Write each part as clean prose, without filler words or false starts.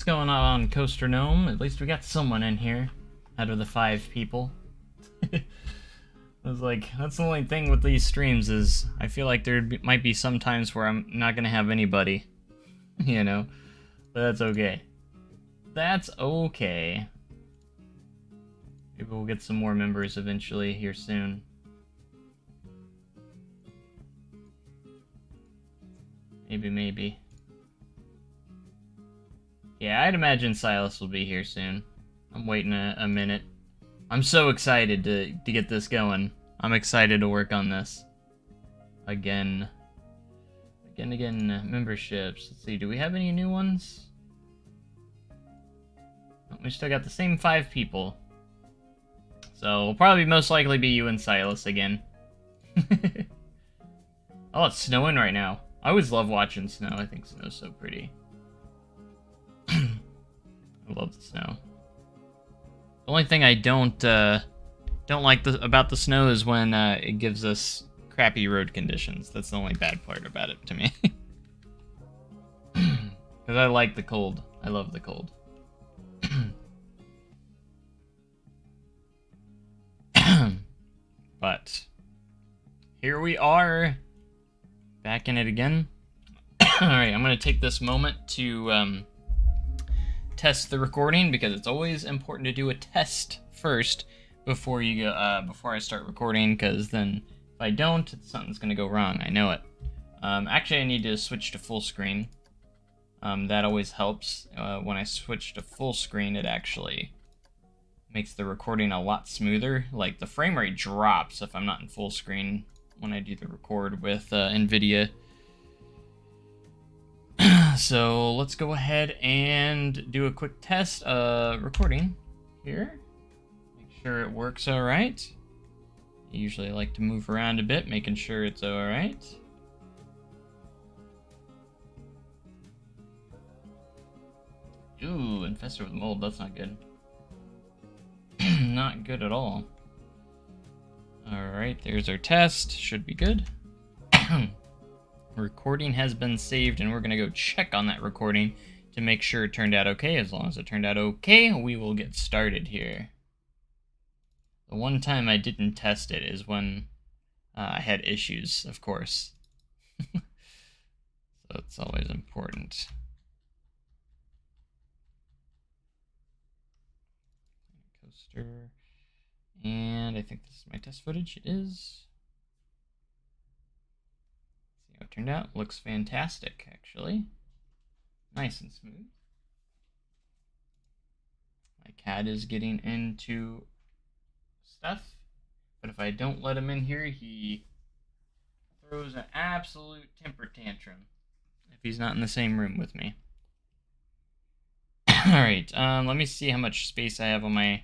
going on, Coaster Gnome? At least we got someone in here out of the 5 people. I was like, that's the only thing with these streams is I feel like might be some times where I'm not gonna have anybody, you know, but that's okay. That's okay. Maybe we'll get some more members eventually here soon. Maybe. Yeah, I'd imagine Silas will be here soon. I'm waiting a minute. I'm so excited to get this going. I'm excited to work on this. Again, memberships. Let's see, do we have any new ones? Oh, we still got the same 5 people. So, it'll probably most likely be you and Silas again. Oh, it's snowing right now. I always love watching snow. I think snow's so pretty. I love the snow. The only thing I don't like about the snow is when it gives us crappy road conditions. That's the only bad part about it to me. Because I like the cold. I love the cold. But here we are, back in it again. Alright, I'm going to take this moment to test the recording, because it's always important to do a test first before you go, before I start recording, because then if I don't, something's going to go wrong. I know it. Actually, I need to switch to full screen. That always helps. When I switch to full screen, it actually makes the recording a lot smoother. Like, the frame rate drops if I'm not in full screen when I do the record with NVIDIA. So let's go ahead and do a quick test recording here. Make sure it works all right. I usually like to move around a bit, making sure it's all right. Ooh, infested with mold. That's not good. Not good at all. Alright, there's our test. Should be good. Recording has been saved, and we're going to go check on that recording to make sure it turned out okay. As long as it turned out okay, we will get started here. The one time I didn't test it is when I had issues, of course. So it's always important. Coaster. And I think this is my test footage. It is. See how it turned out. Looks fantastic, actually. Nice and smooth. My cat is getting into stuff, but if I don't let him in here, he throws an absolute temper tantrum if he's not in the same room with me. Alright, let me see how much space I have on my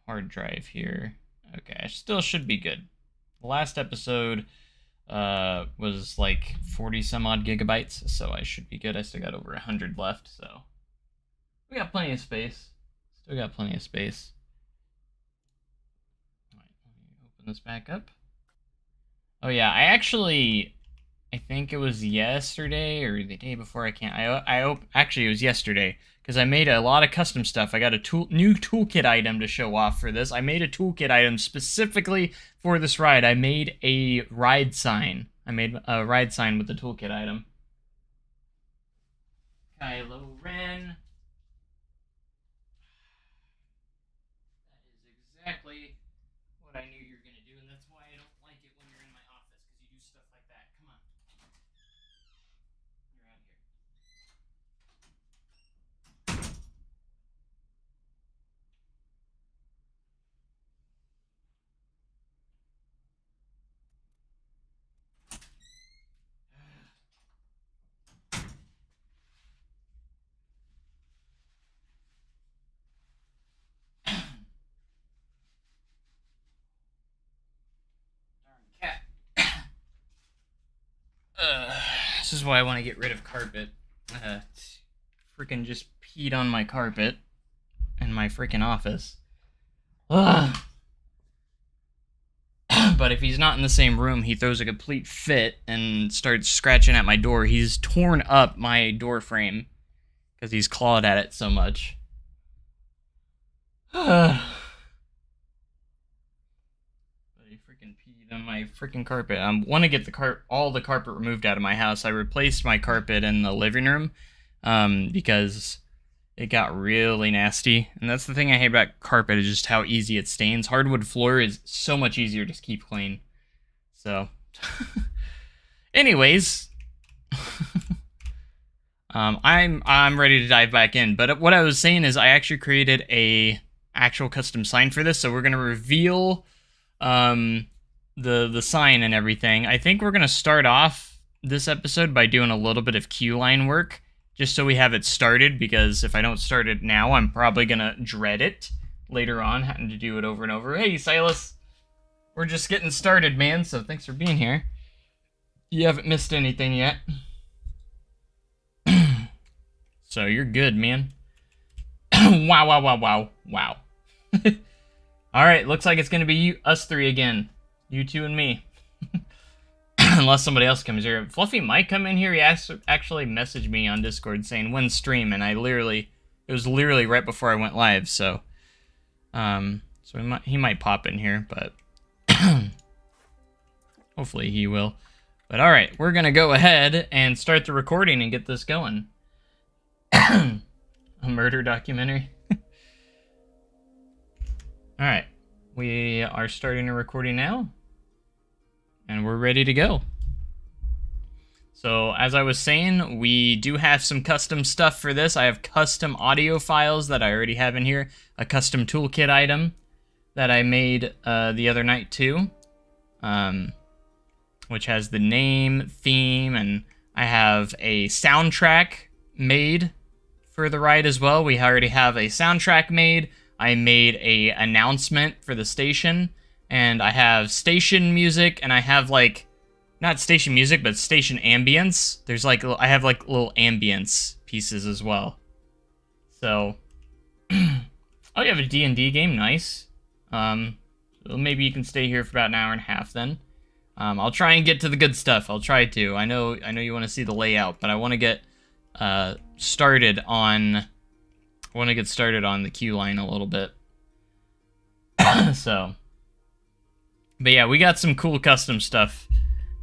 hard drive here. Okay, I still should be good. The last episode was like 40 some odd gigabytes, so I should be good. I still got over 100 left, so we got plenty of space. Still got plenty of space. Alright, let me open this back up. Oh yeah, I think it was yesterday or the day before. Actually, it was yesterday, because I made a lot of custom stuff. I got a new toolkit item to show off for this. I made a toolkit item specifically for this ride. I made a ride sign. I made a ride sign with the toolkit item. Kylo Ren. That is exactly what I knew you were going to do, and that's why I don't like it when you're in my office, because you do stuff like that. Come on. You're out here. Cat. This is why I want to get rid of carpet. Freaking just peed on my carpet in my freaking office. Ugh. But if he's not in the same room, he throws a complete fit and starts scratching at my door. He's torn up my door frame because he's clawed at it so much. On my freaking carpet. I want to get all the carpet removed out of my house. I replaced my carpet in the living room because it got really nasty. And that's the thing I hate about carpet, is just how easy it stains. Hardwood floor is so much easier to keep clean. So, anyways, I'm ready to dive back in. But what I was saying is I actually created a actual custom sign for this. So we're gonna reveal the sign and everything. I think we're gonna start off this episode by doing a little bit of queue line work, just so we have it started, because if I don't start it now, I'm probably gonna dread it later on, having to do it over and over. Hey, Silas! We're just getting started, man, so thanks for being here. You haven't missed anything yet. So you're good, man. Wow. Alright, looks like it's gonna be us three again. You two and me. Unless somebody else comes here. Fluffy might come in here. He actually messaged me on Discord saying when stream, and it was literally right before I went live, so he might pop in here, but hopefully he will. But alright, we're gonna go ahead and start the recording and get this going. A murder documentary. Alright, we are starting a recording now. And we're ready to go. So, as I was saying, we do have some custom stuff for this. I have custom audio files that I already have in here. A custom toolkit item that I made the other night too. Which has the name, theme, and I have a soundtrack made for the ride as well. We already have a soundtrack made. I made a announcement for the station. And I have station music, and I have, like, not station music, but station ambience. There's, like, I have, like, little ambience pieces as well. So, oh, you have a D&D game? Nice. Maybe you can stay here for about an hour and a half, then. I'll try and get to the good stuff. I'll try to. I know you want to see the layout, but I want to get started on the queue line a little bit. So... But yeah, we got some cool custom stuff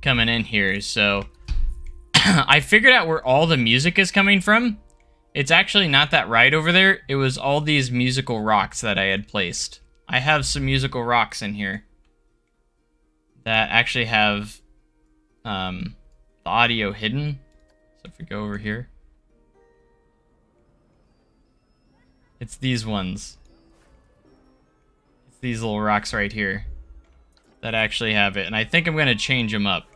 coming in here, so I figured out where all the music is coming from. It's actually not that right over there. It was all these musical rocks that I had placed. I have some musical rocks in here that actually have the audio hidden. So if we go over here, it's these ones. It's these little rocks right here that actually have it, and I think I'm gonna change them up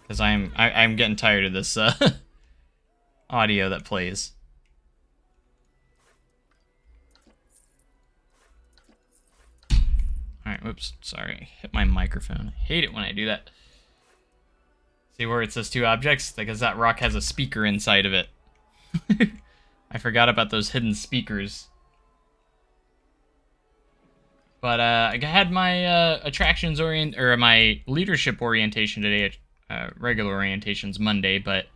because I'm getting tired of this audio that plays. All right, whoops, sorry, hit my microphone. I hate it when I do that. See where it says two objects? Because that rock has a speaker inside of it. I forgot about those hidden speakers. But I had my my leadership orientation today. Regular orientation's Monday, but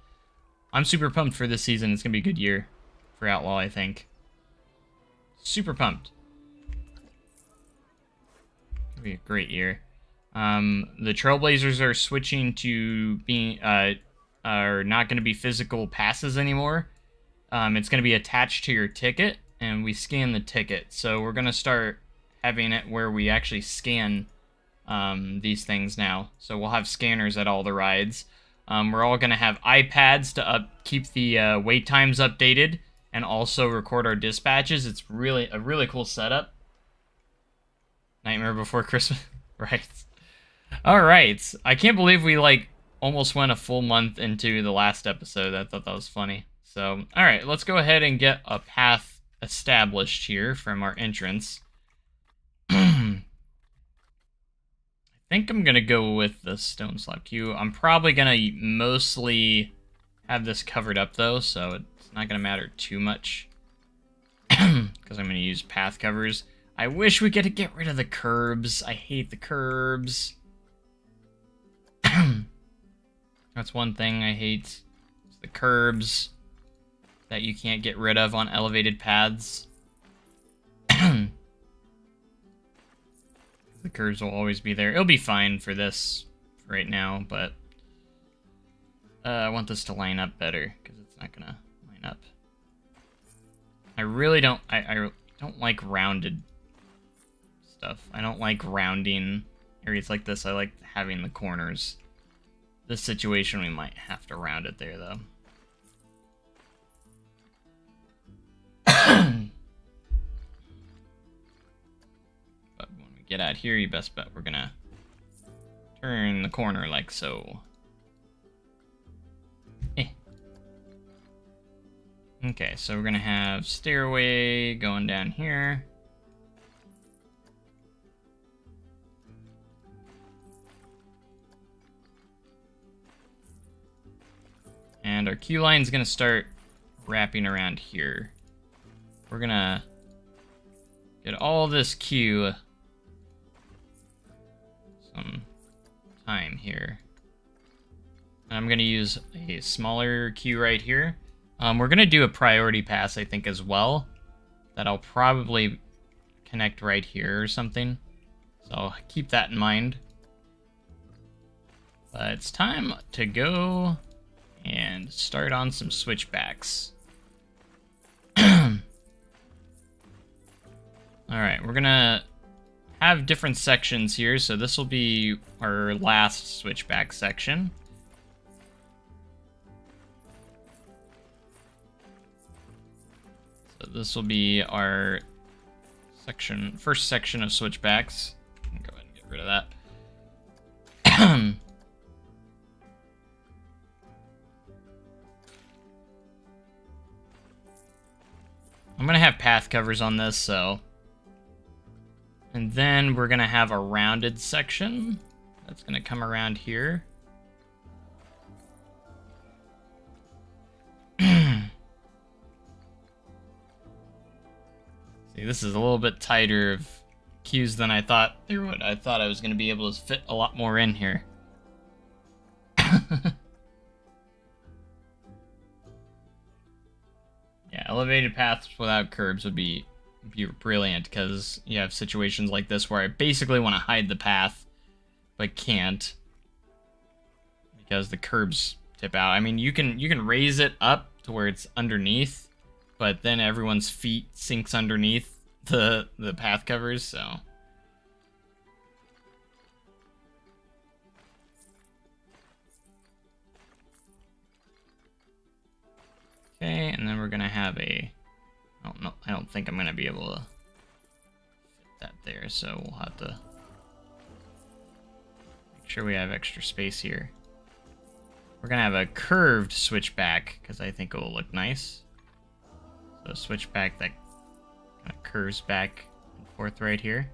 I'm super pumped for this season. It's gonna be a good year for Outlaw, I think. Super pumped. It'll be a great year. The Trailblazers are switching to being are not going to be physical passes anymore. It's going to be attached to your ticket, and we scan the ticket. So we're going to start having it where we actually scan these things now. So we'll have scanners at all the rides. We're all going to have iPads to keep the wait times updated and also record our dispatches. It's really a really cool setup. Nightmare Before Christmas. Right. All right. I can't believe we almost went a full month into the last episode. I thought that was funny. So, all right, let's go ahead and get a path established here from our entrance. I think I'm going to go with the stone slab queue. I'm probably going to mostly have this covered up, though, so it's not going to matter too much. Because I'm going to use path covers. I wish we could get rid of the curbs. I hate the curbs. That's one thing I hate. It's the curbs. that you can't get rid of on elevated paths. The curves will always be there. It'll be fine for this right now, but I want this to line up better because it's not gonna line up. I really don't. I don't like rounded stuff. I don't like rounding areas like this. I like having the corners. This situation, we might have to round it there, though. But when we get out here, you best bet we're gonna turn the corner like so. Okay, so we're gonna have stairway going down here. And our queue line is gonna start wrapping around here. We're gonna get all this queue some time here. And I'm gonna use a smaller queue right here. We're gonna do a priority pass, I think, as well. That I'll probably connect right here or something. So I'll keep that in mind. But it's time to go and start on some switchbacks. Alright, we're gonna have different sections here, so this will be our last switchback section. So this will be our first section of switchbacks. Go ahead and get rid of that. I'm gonna have path covers on this, so. And then we're gonna have a rounded section that's gonna come around here. See, this is a little bit tighter of queues than I thought there would. I thought I was gonna be able to fit a lot more in here. Yeah, elevated paths without curbs would be brilliant, because you have situations like this where I basically want to hide the path, but can't, because the curbs tip out. I mean, you can raise it up to where it's underneath, but then everyone's feet sinks underneath the path covers, so. Okay, and then we're gonna have a. I don't think I'm gonna be able to fit that there, so we'll have to make sure we have extra space here. We're gonna have a curved switchback because I think it will look nice. So a switchback that kind of curves back and forth right here.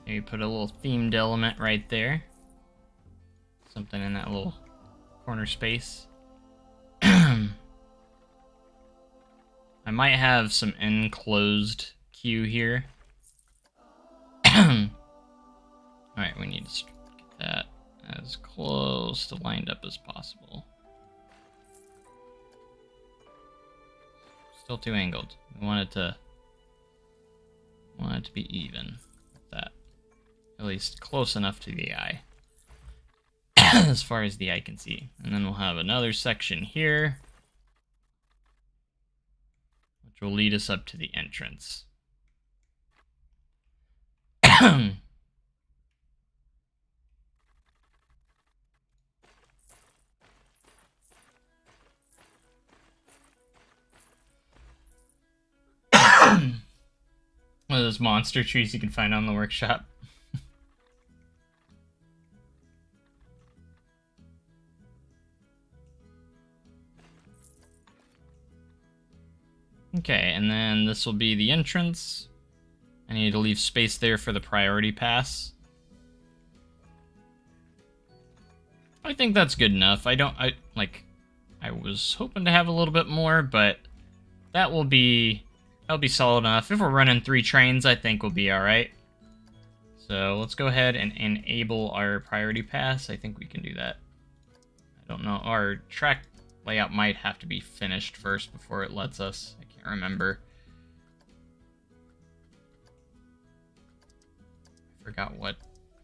Maybe put a little themed element right there. Something in that little corner space. I might have some enclosed queue here. Alright, we need to get that as close to lined up as possible. Still too angled. We want it to be even with that. At least close enough to the eye. As far as the eye can see. And then we'll have another section here, which will lead us up to the entrance. One of those monster trees you can find on the workshop. Okay, and then this will be the entrance. I need to leave space there for the priority pass. I think that's good enough. I was hoping to have a little bit more, but that'll be solid enough. If we're running 3 trains, I think we'll be alright. So let's go ahead and enable our priority pass. I think we can do that. I don't know. Our track layout might have to be finished first before it lets us. I can't remember. I forgot what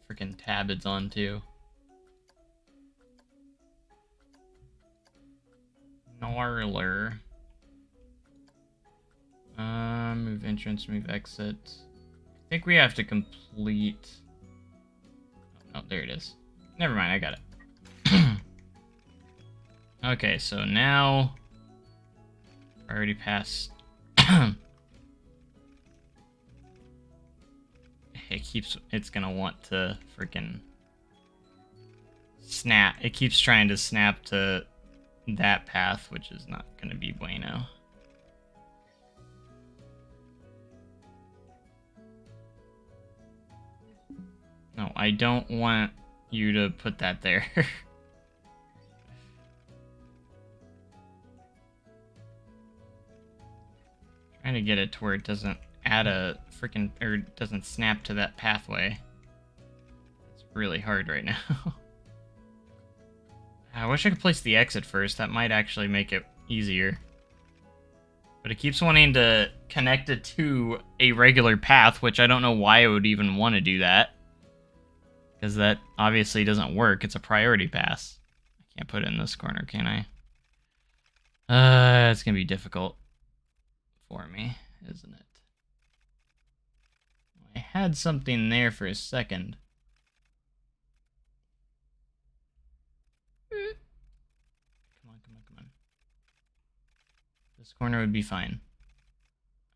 freaking tab it's on too. Gnarler. Move entrance, move exit. I think we have to complete... Oh, there it is. Never mind, I got it. Okay, so now... I already passed... It's gonna want to freaking... snap. It keeps trying to snap to that path, which is not gonna be bueno. No, I don't want you to put that there. Trying to get it to where it doesn't add a freaking, or doesn't snap to that pathway. It's really hard right now. I wish I could place the exit first. That might actually make it easier. But it keeps wanting to connect it to a regular path, which I don't know why it would even want to do that. Because that obviously doesn't work. It's a priority pass. I can't put it in this corner, can I? It's going to be difficult for me, isn't it? I had something there for a second. Come on, come on, come on. This corner would be fine.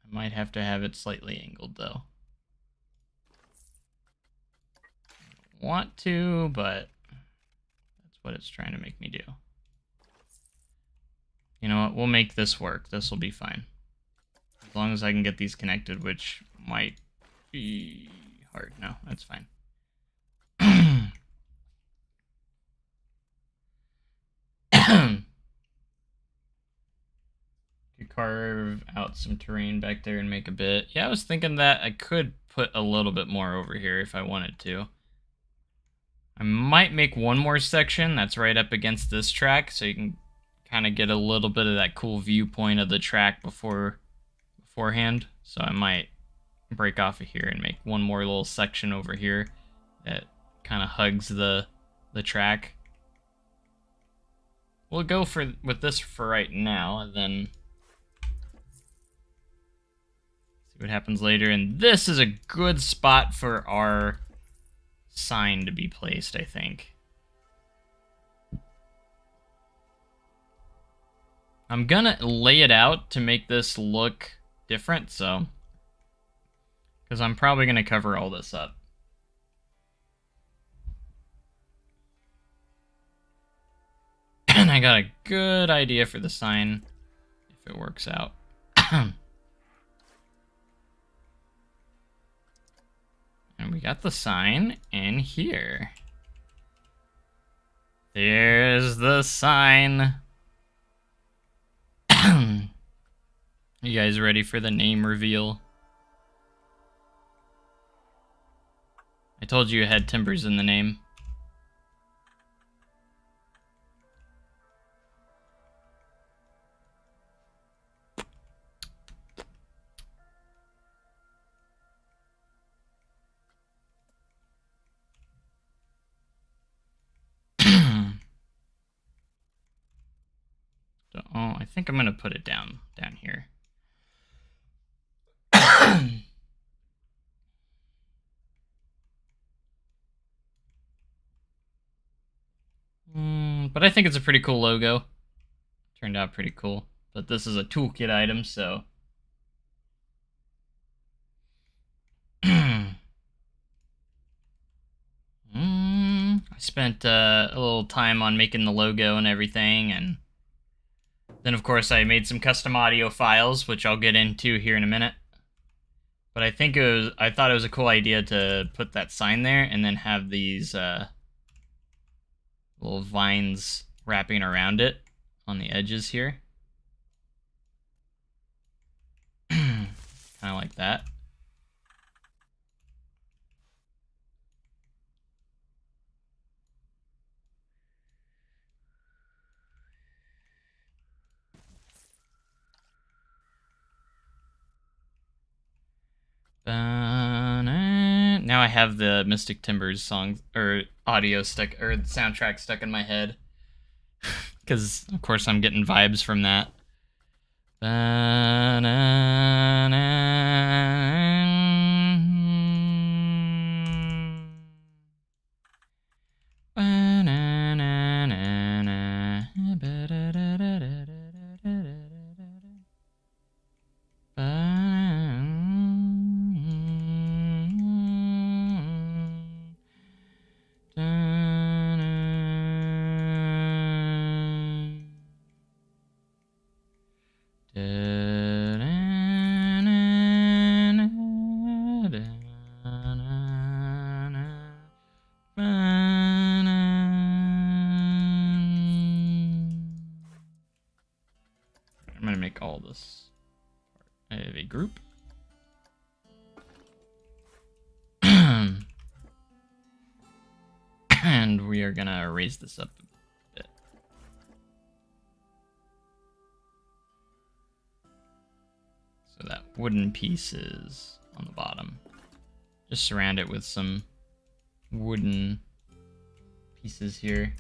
I might have to have it slightly angled, though. I don't want to, but that's what it's trying to make me do. You know what? We'll make this work. This will be fine. As long as I can get these connected, which might be hard. No, that's fine. Could carve out some terrain back there and make a bit. Yeah, I was thinking that I could put a little bit more over here if I wanted to. I might make one more section that's right up against this track, so you can kind of get a little bit of that cool viewpoint of the track beforehand. So I might break off of here and make one more little section over here that kind of hugs the track. We'll go with this for right now, and then see what happens later. And this is a good spot for our sign to be placed, I think. I'm gonna lay it out to make this look different, so... because I'm probably gonna cover all this up. And I got a good idea for the sign, if it works out. And we got the sign in here. There's the sign. You guys ready for the name reveal? I told you it had timbers in the name. So, I think I'm gonna put it down here. But I think it's a pretty cool logo. Turned out pretty cool. But this is a toolkit item, so... I spent a little time on making the logo and everything, and then of course I made some custom audio files, which I'll get into here in a minute. But I thought it was a cool idea to put that sign there and then have these little vines wrapping around it on the edges here. kind of like that. Now I have the Mystic Timbers song or audio stuck or soundtrack stuck in my head because of course I'm getting vibes from that. I'm gonna make all this part of a group. And we are gonna raise this up a bit. So that wooden piece is on the bottom. Just surround it with some wooden pieces here.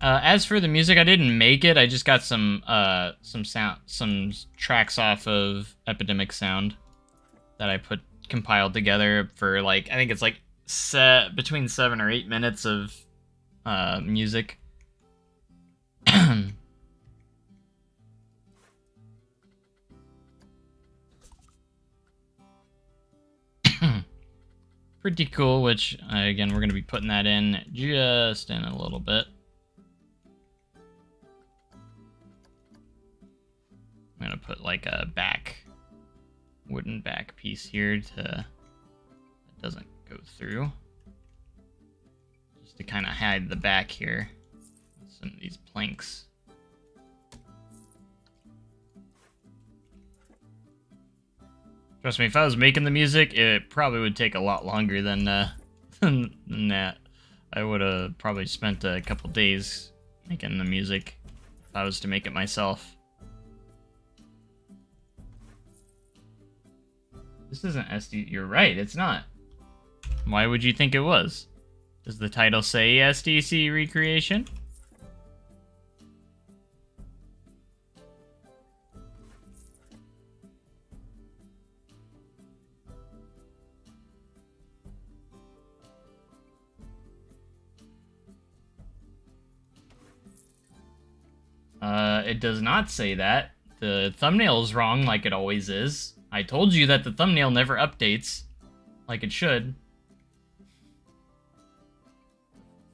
As for the music, I didn't make it. I just got some tracks off of Epidemic Sound that I compiled together for like, I think it's like between 7 or 8 minutes of music. Pretty cool, which again, we're going to be putting that in just in a little bit. I'm going to put like a wooden back piece here that doesn't go through. Just to kind of hide the back here with some of these planks. Trust me, if I was making the music, it probably would take a lot longer than than that. I would have probably spent a couple days making the music if I was to make it myself. This isn't SD. You're right, it's not. Why would you think it was? Does the title say SDC Recreation? It does not say that. The thumbnail is wrong like it always is. I told you that the thumbnail never updates like it should.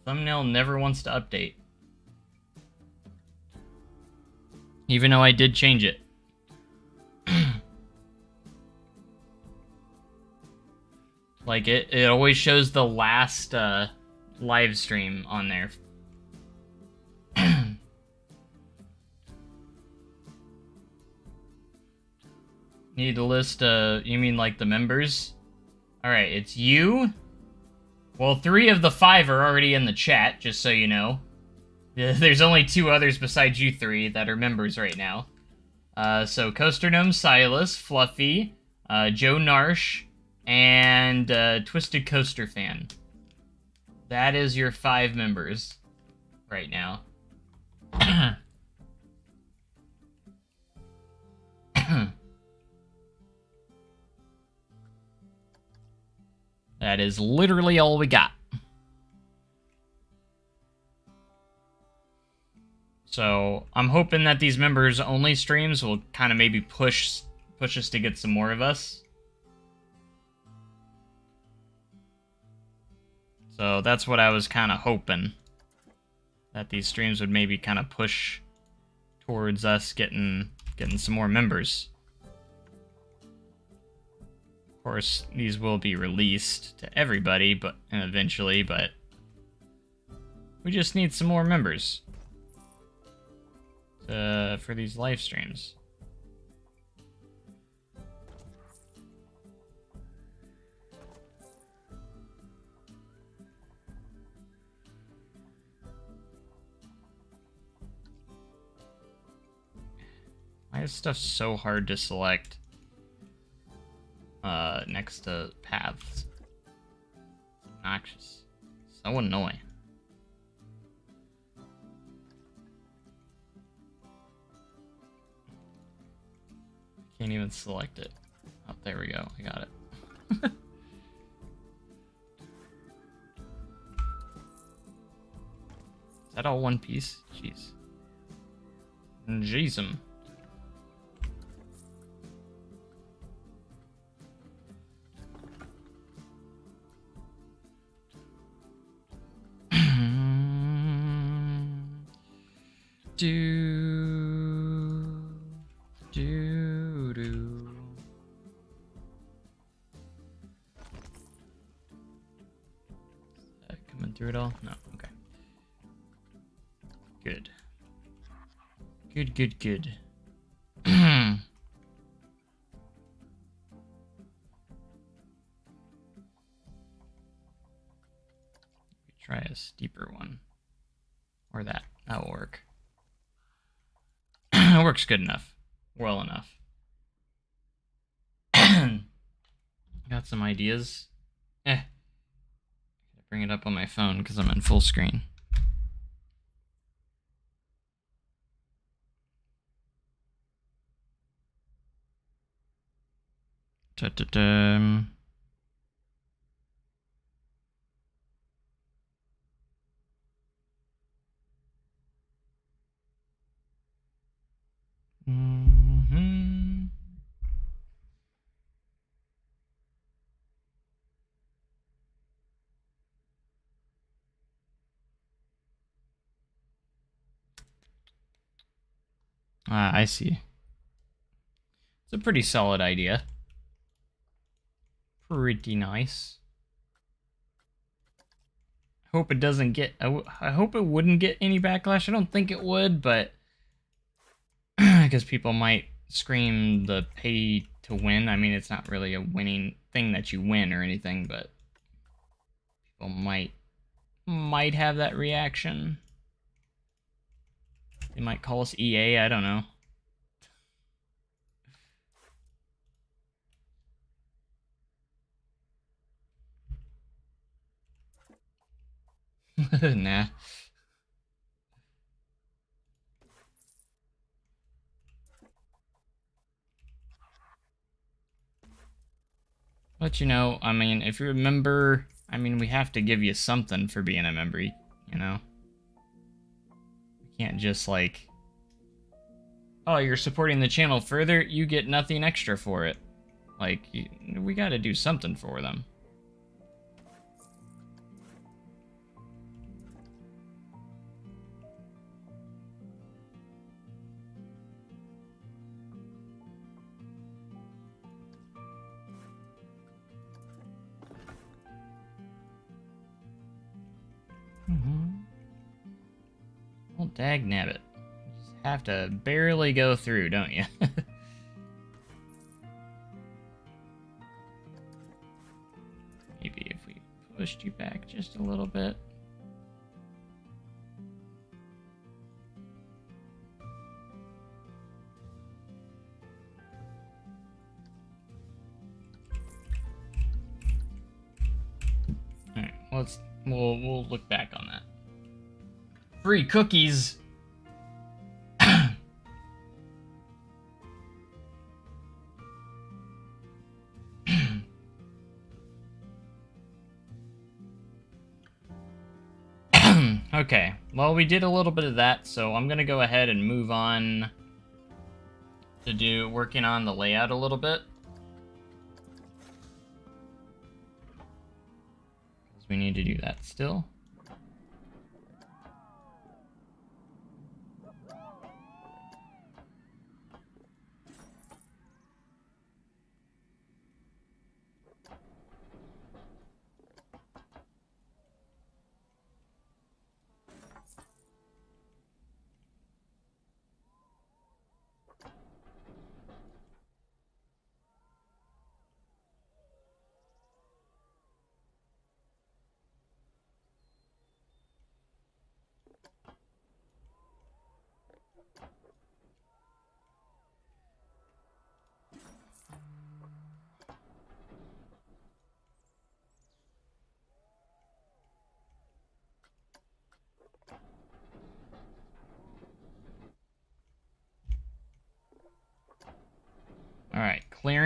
Thumbnail never wants to update. Even though I did change it. Like it always shows the last live stream on there. Need to list, you mean like the members? Alright, it's you. Well, 3 of the 5 are already in the chat, just so you know. There's only 2 others besides you 3 that are members right now. So Coaster Gnome Silas, Fluffy, Joe Narsh, and Twisted Coaster Fan. That is your 5 members right now. That is literally all we got. So I'm hoping that these members only streams will kind of maybe push us to get some more of us. So that's what I was kind of hoping, that these streams would maybe kind of push towards us getting some more members. Of course, these will be released to everybody, but eventually, but we just need some more members for these live streams. Why is stuff so hard to select next to paths? It's obnoxious. So annoying. Can't even select it. Oh, there we go. I got it. Is that all one piece? Jeez. Jeezum. Do. Is that coming through it all? No. Okay. Good. Good. Try a steeper one. Or that. That'll work. It works good enough. Well enough. Got some ideas. Gotta bring it up on my phone because I'm in full screen. Ta-ta-ta. Mm-hmm. I see. It's a pretty solid idea. Pretty nice. Hope it doesn't get... I hope it wouldn't get any backlash. I don't think it would, but... because people might scream the pay to win. I mean, it's not really a winning thing that you win or anything, but... people might have that reaction. They might call us EA, I don't know. Nah. But you know, I mean, if you're a member, I mean, we have to give you something for being a member, you know? We can't just like, oh, you're supporting the channel further, you get nothing extra for it. Like, we gotta do something for them. Well, dagnabbit. You just have to barely go through, don't you? Maybe if we pushed you back just a little bit. Alright, we'll look back on that. Free cookies. Okay, well, we did a little bit of that, so I'm gonna go ahead and move on to working on the layout a little bit. Because we need to do that still.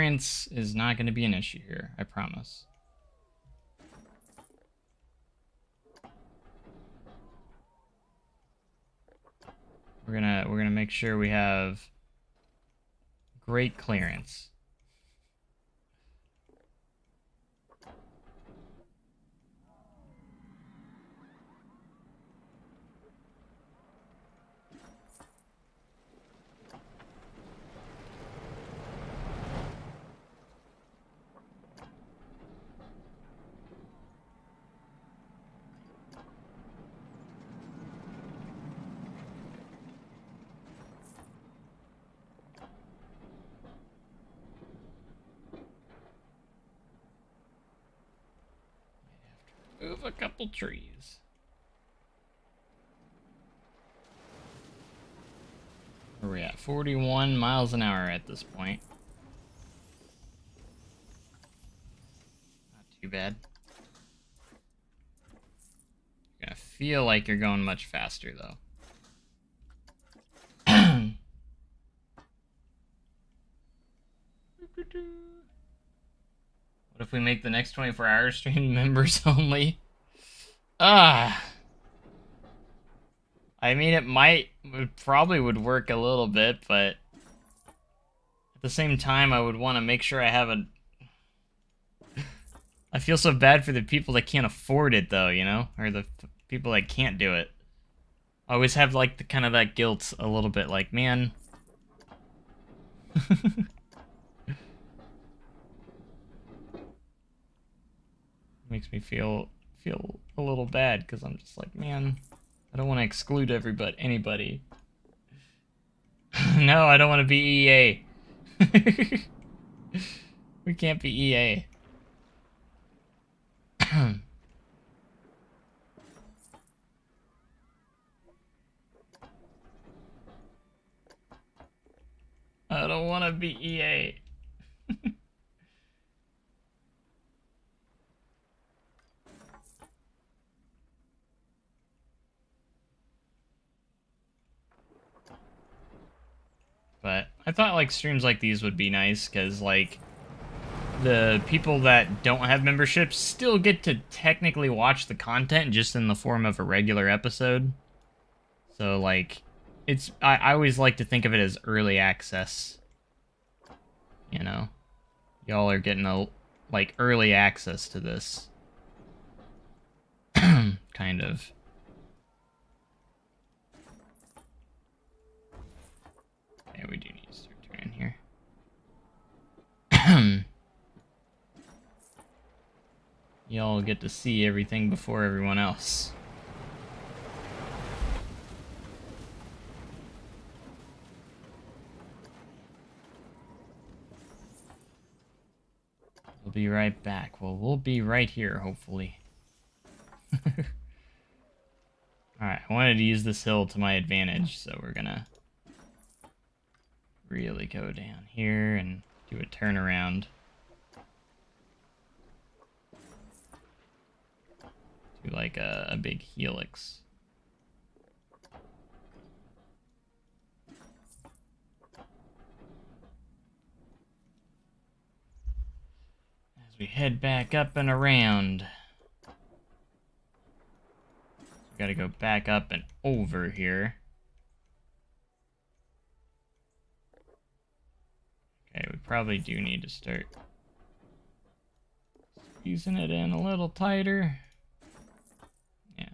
clearance is not going to be an issue here, I promise. We're gonna make sure we have great clearance. Move a couple trees. Where are we at? 41 miles an hour at this point. Not too bad. You're gonna feel like you're going much faster though. What if we make the next 24-hour stream members only? I mean, it probably would work a little bit, but at the same time, I would want to make sure I have a... I feel so bad for the people that can't afford it, though, you know? Or the people that can't do it. I always have, like, the kind of that guilt a little bit, like, man... Makes me feel a little bad because I'm just like, man, I don't want to exclude anybody. No, I don't want to be EA. We can't be EA. I don't want to be EA. But I thought, like, streams like these would be nice, because, like, the people that don't have memberships still get to technically watch the content just in the form of a regular episode. So, like, I always like to think of it as early access. You know? Y'all are getting, like, early access to this. Kind of. Okay, we do need to start turning here. Y'all get to see everything before everyone else. We'll be right back. Well, we'll be right here, hopefully. Alright, I wanted to use this hill to my advantage, so we're gonna really go down here and do a turnaround. Do like a big helix. As we head back up and around. We gotta go back up and over here. Okay, we probably do need to start squeezing it in a little tighter. Yeah.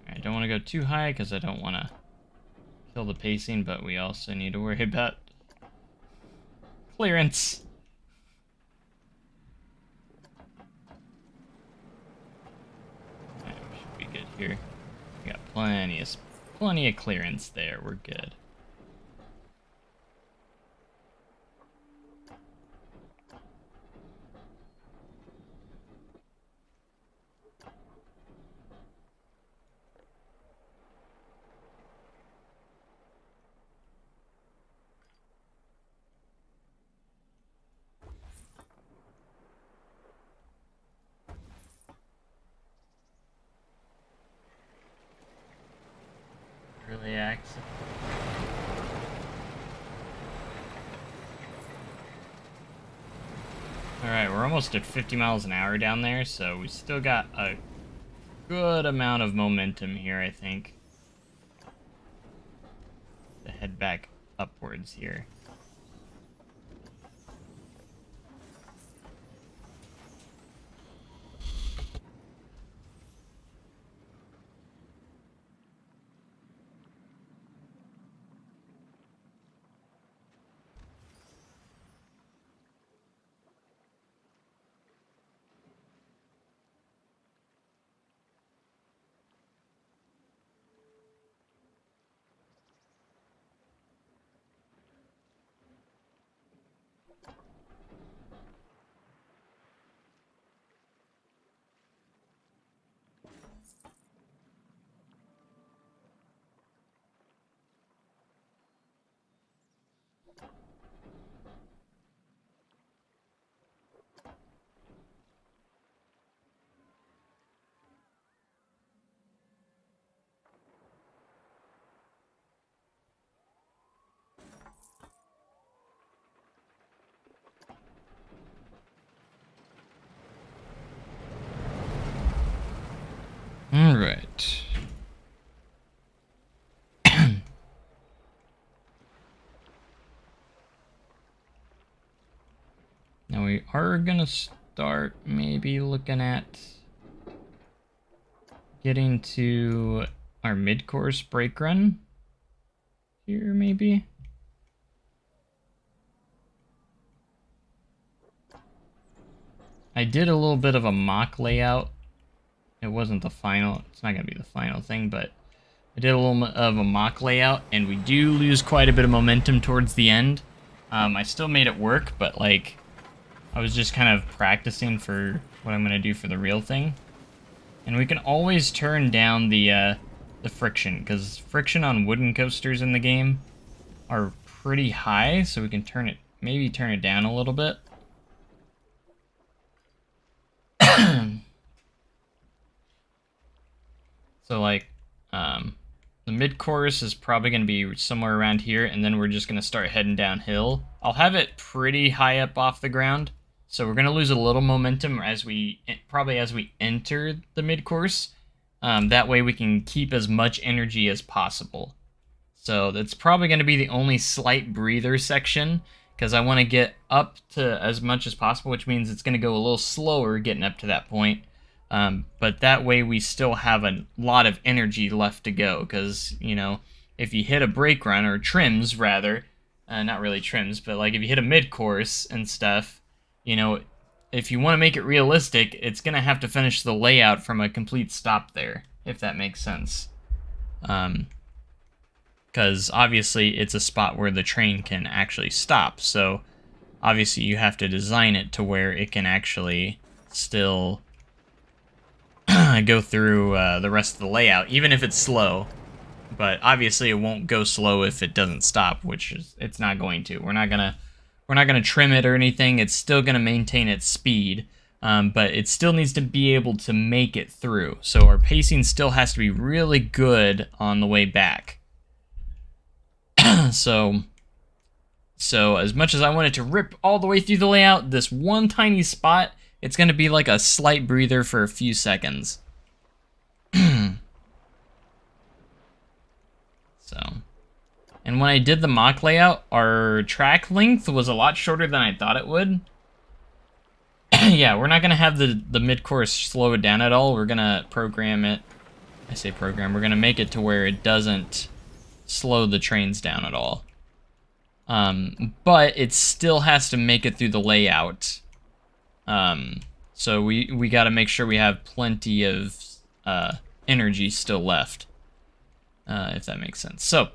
I don't want to go too high because I don't want to kill the pacing, but we also need to worry about clearance. Alright, we should be good here. We got plenty of clearance there. We're good. Really acts. Alright, we're almost at 50 miles an hour down there, so we still got a good amount of momentum here, I think. To head back upwards here. All right. Now we are gonna start maybe looking at getting to our mid-course brake run here, maybe. I did a little bit of a mock layout. It wasn't the final, it's not gonna be the final thing, but I did a little bit of a mock layout, and we do lose quite a bit of momentum towards the end. I still made it work, but like, I was just kind of practicing for what I'm gonna do for the real thing. And we can always turn down the friction, because friction on wooden coasters in the game are pretty high, so we can turn it, maybe turn it down a little bit. So like, the mid-course is probably going to be somewhere around here, and then we're just going to start heading downhill. I'll have it pretty high up off the ground, so we're going to lose a little momentum as we enter the mid-course. That way we can keep as much energy as possible. So that's probably going to be the only slight breather section, because I want to get up to as much as possible, which means it's going to go a little slower getting up to that point. But that way we still have a lot of energy left to go, because, you know, if you hit a brake run, or trims rather, not really trims, but like if you hit a mid-course and stuff, you know, if you want to make it realistic, it's going to have to finish the layout from a complete stop there, if that makes sense. Because obviously it's a spot where the train can actually stop, so obviously you have to design it to where it can actually still go through the rest of the layout, even if it's slow. But obviously it won't go slow if it doesn't stop, which is, it's not going to. We're not gonna trim it or anything. It's still gonna maintain its speed, but it still needs to be able to make it through. So our pacing still has to be really good on the way back. So as much as I wanted to rip all the way through the layout, this one tiny spot, it's going to be like a slight breather for a few seconds. So, and when I did the mock layout, our track length was a lot shorter than I thought it would. Yeah, we're not going to have the mid-course slow it down at all. We're going to program it. I say program. We're going to make it to where it doesn't slow the trains down at all. But it still has to make it through the layout. So we got to make sure we have plenty of energy still left, if that makes sense. So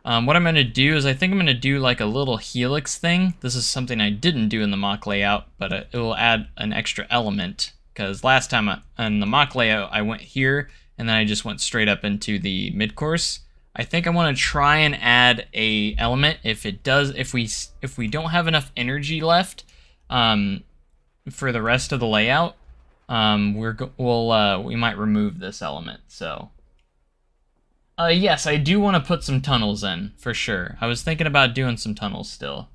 what I'm going to do is I think I'm going to do like a little helix thing. This is something I didn't do in the mock layout, but it will add an extra element, because last time in the mock layout I went here and then I just went straight up into the mid-course. I think I want to try and add a element if we don't have enough energy left for the rest of the layout, we might remove this element. So Yes, I do want to put some tunnels in, for sure. I was thinking about doing some tunnels still.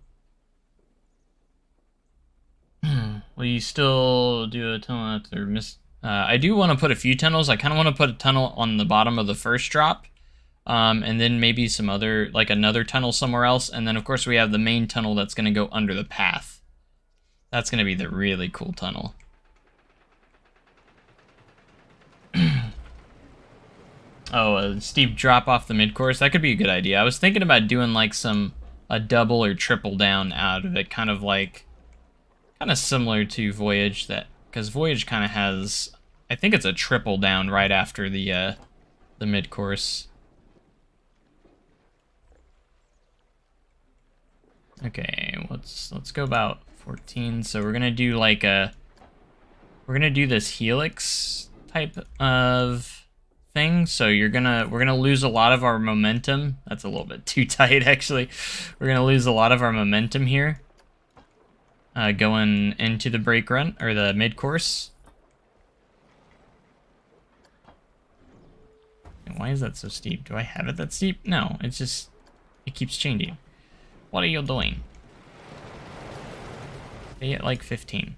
Will you still do a tunnel after I do want to put a few tunnels. I kind of want to put a tunnel on the bottom of the first drop. And then maybe some other, like another tunnel somewhere else. And then, of course, we have the main tunnel that's going to go under the path. That's going to be the really cool tunnel. Oh, a steep drop off the mid-course. That could be a good idea. I was thinking about doing like a double or triple down out of it. Kind of similar to Voyage, because Voyage kind of has, I think it's a triple down right after the mid-course. Okay, let's go about 14. So we're gonna do this helix type of thing. So we're gonna lose a lot of our momentum. That's a little bit too tight, actually. We're gonna lose a lot of our momentum here, going into the break run or the mid course. Why is that so steep? Do I have it that steep? No, it keeps changing. What are you doing? Stay at like 15.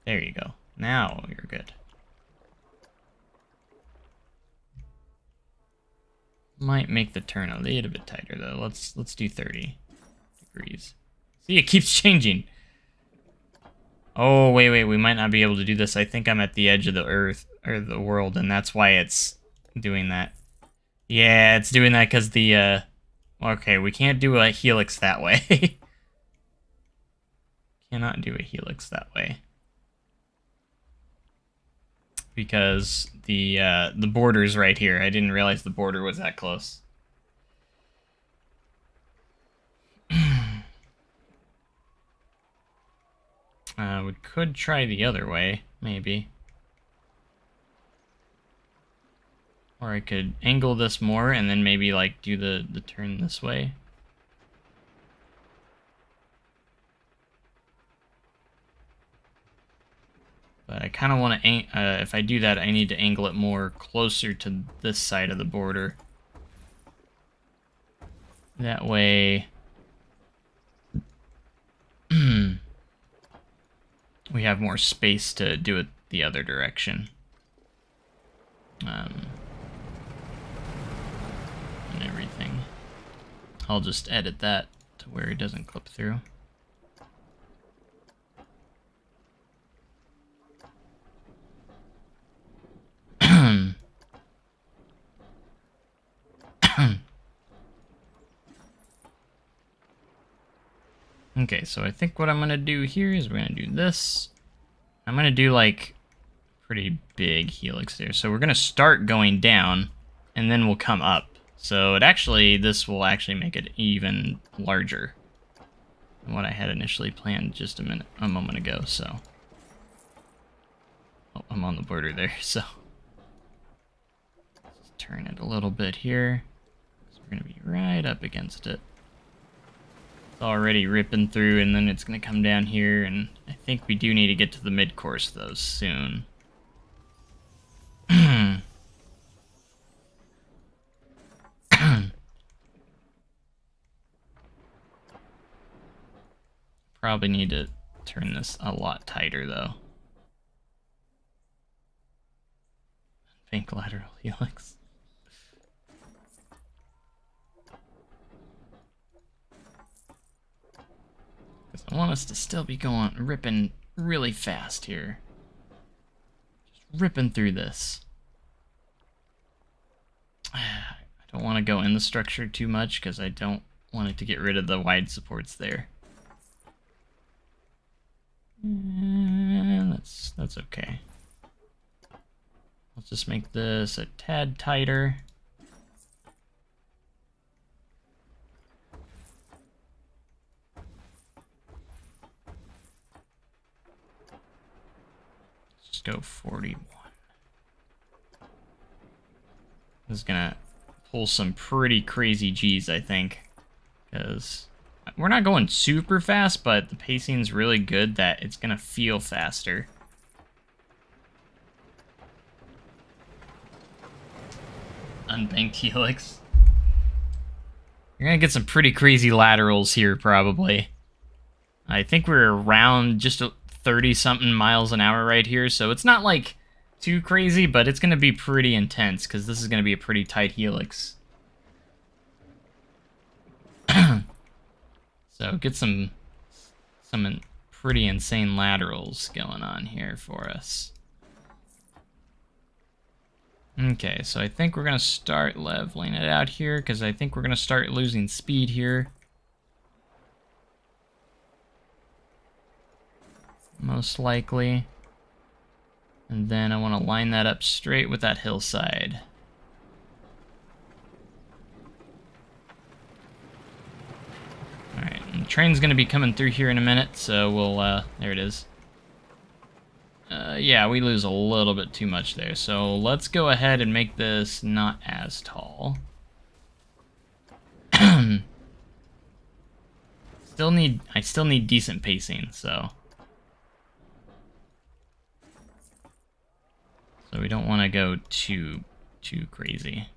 There you go. Now you're good. Might make the turn a little bit tighter though. Let's do 30 degrees. See, it keeps changing. Oh, wait, we might not be able to do this. I think I'm at the edge of the earth, or the world, and that's why it's doing that. Yeah, it's doing that because the, okay, we can't do a helix that way. Cannot do a helix that way. Because the border's right here. I didn't realize the border was that close. We could try the other way, maybe. Or I could angle this more and then maybe like do the turn this way. But I kind of want to, if I do that, I need to angle it more closer to this side of the border. That way, we have more space to do it the other direction. And everything. I'll just edit that to where it doesn't clip through. Okay, so I think what I'm gonna do here is we're gonna do this. I'm gonna do like pretty big helix there. So we're gonna start going down and then we'll come up. So this will actually make it even larger than what I had initially planned just a moment ago, so. Oh, I'm on the border there, so. Let's turn it a little bit here. So we're gonna be right up against it. It's already ripping through and then it's gonna come down here, and I think we do need to get to the mid-course though soon. Probably need to turn this a lot tighter though. Think lateral helix. Because I want us to still be ripping really fast here. Just ripping through this. I don't want to go in the structure too much because I don't want it to get rid of the wide supports there. And that's okay. Let's just make this a tad tighter. Let's go 41. This is gonna pull some pretty crazy G's, I think, because we're not going super fast, but the pacing's really good that it's gonna feel faster. unbanked helix. You're gonna get some pretty crazy laterals here, probably. I think we're around just 30-something miles an hour right here, so it's not, like, too crazy, but it's gonna be pretty intense, because this is gonna be a pretty tight helix. So get some pretty insane laterals going on here for us. Okay, so I think we're going to start leveling it out here, because I think we're going to start losing speed here. Most likely. And then I want to line that up straight with that hillside. Alright, the train's going to be coming through here in a minute, so we'll, there it is. Yeah, we lose a little bit too much there, so let's go ahead and make this not as tall. I still need decent pacing, so we don't want to go too crazy.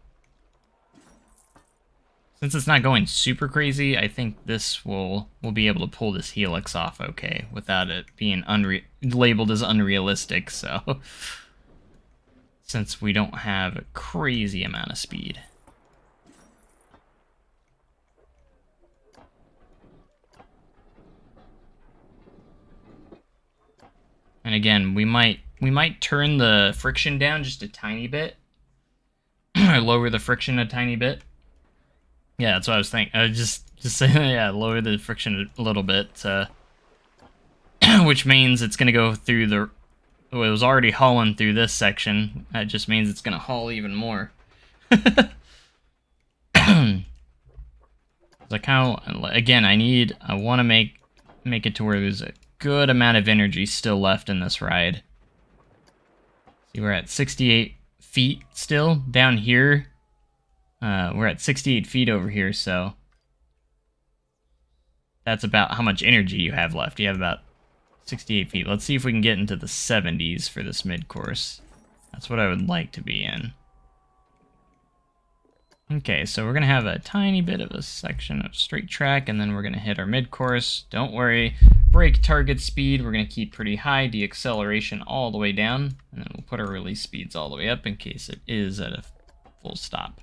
Since it's not going super crazy, I think this we'll be able to pull this helix off okay without it being labeled as unrealistic, so since we don't have a crazy amount of speed. And again, we might turn the friction down just a tiny bit, or lower the friction a tiny bit. Yeah, that's what I was thinking. Just say, yeah, lower the friction a little bit, which means it's gonna go through the. Well, it was already hauling through this section. That just means it's gonna haul even more. I want to make it to where there's a good amount of energy still left in this ride. See, we're at 68 feet still down here. We're at 68 feet over here, so that's about how much energy you have left. You have about 68 feet. Let's see if we can get into the 70s for this mid-course. That's what I would like to be in. Okay, so we're going to have a tiny bit of a section of straight track, and then we're going to hit our mid-course. Don't worry. Brake target speed, we're going to keep pretty high. Deacceleration all the way down, and then we'll put our release speeds all the way up in case it is at a full stop.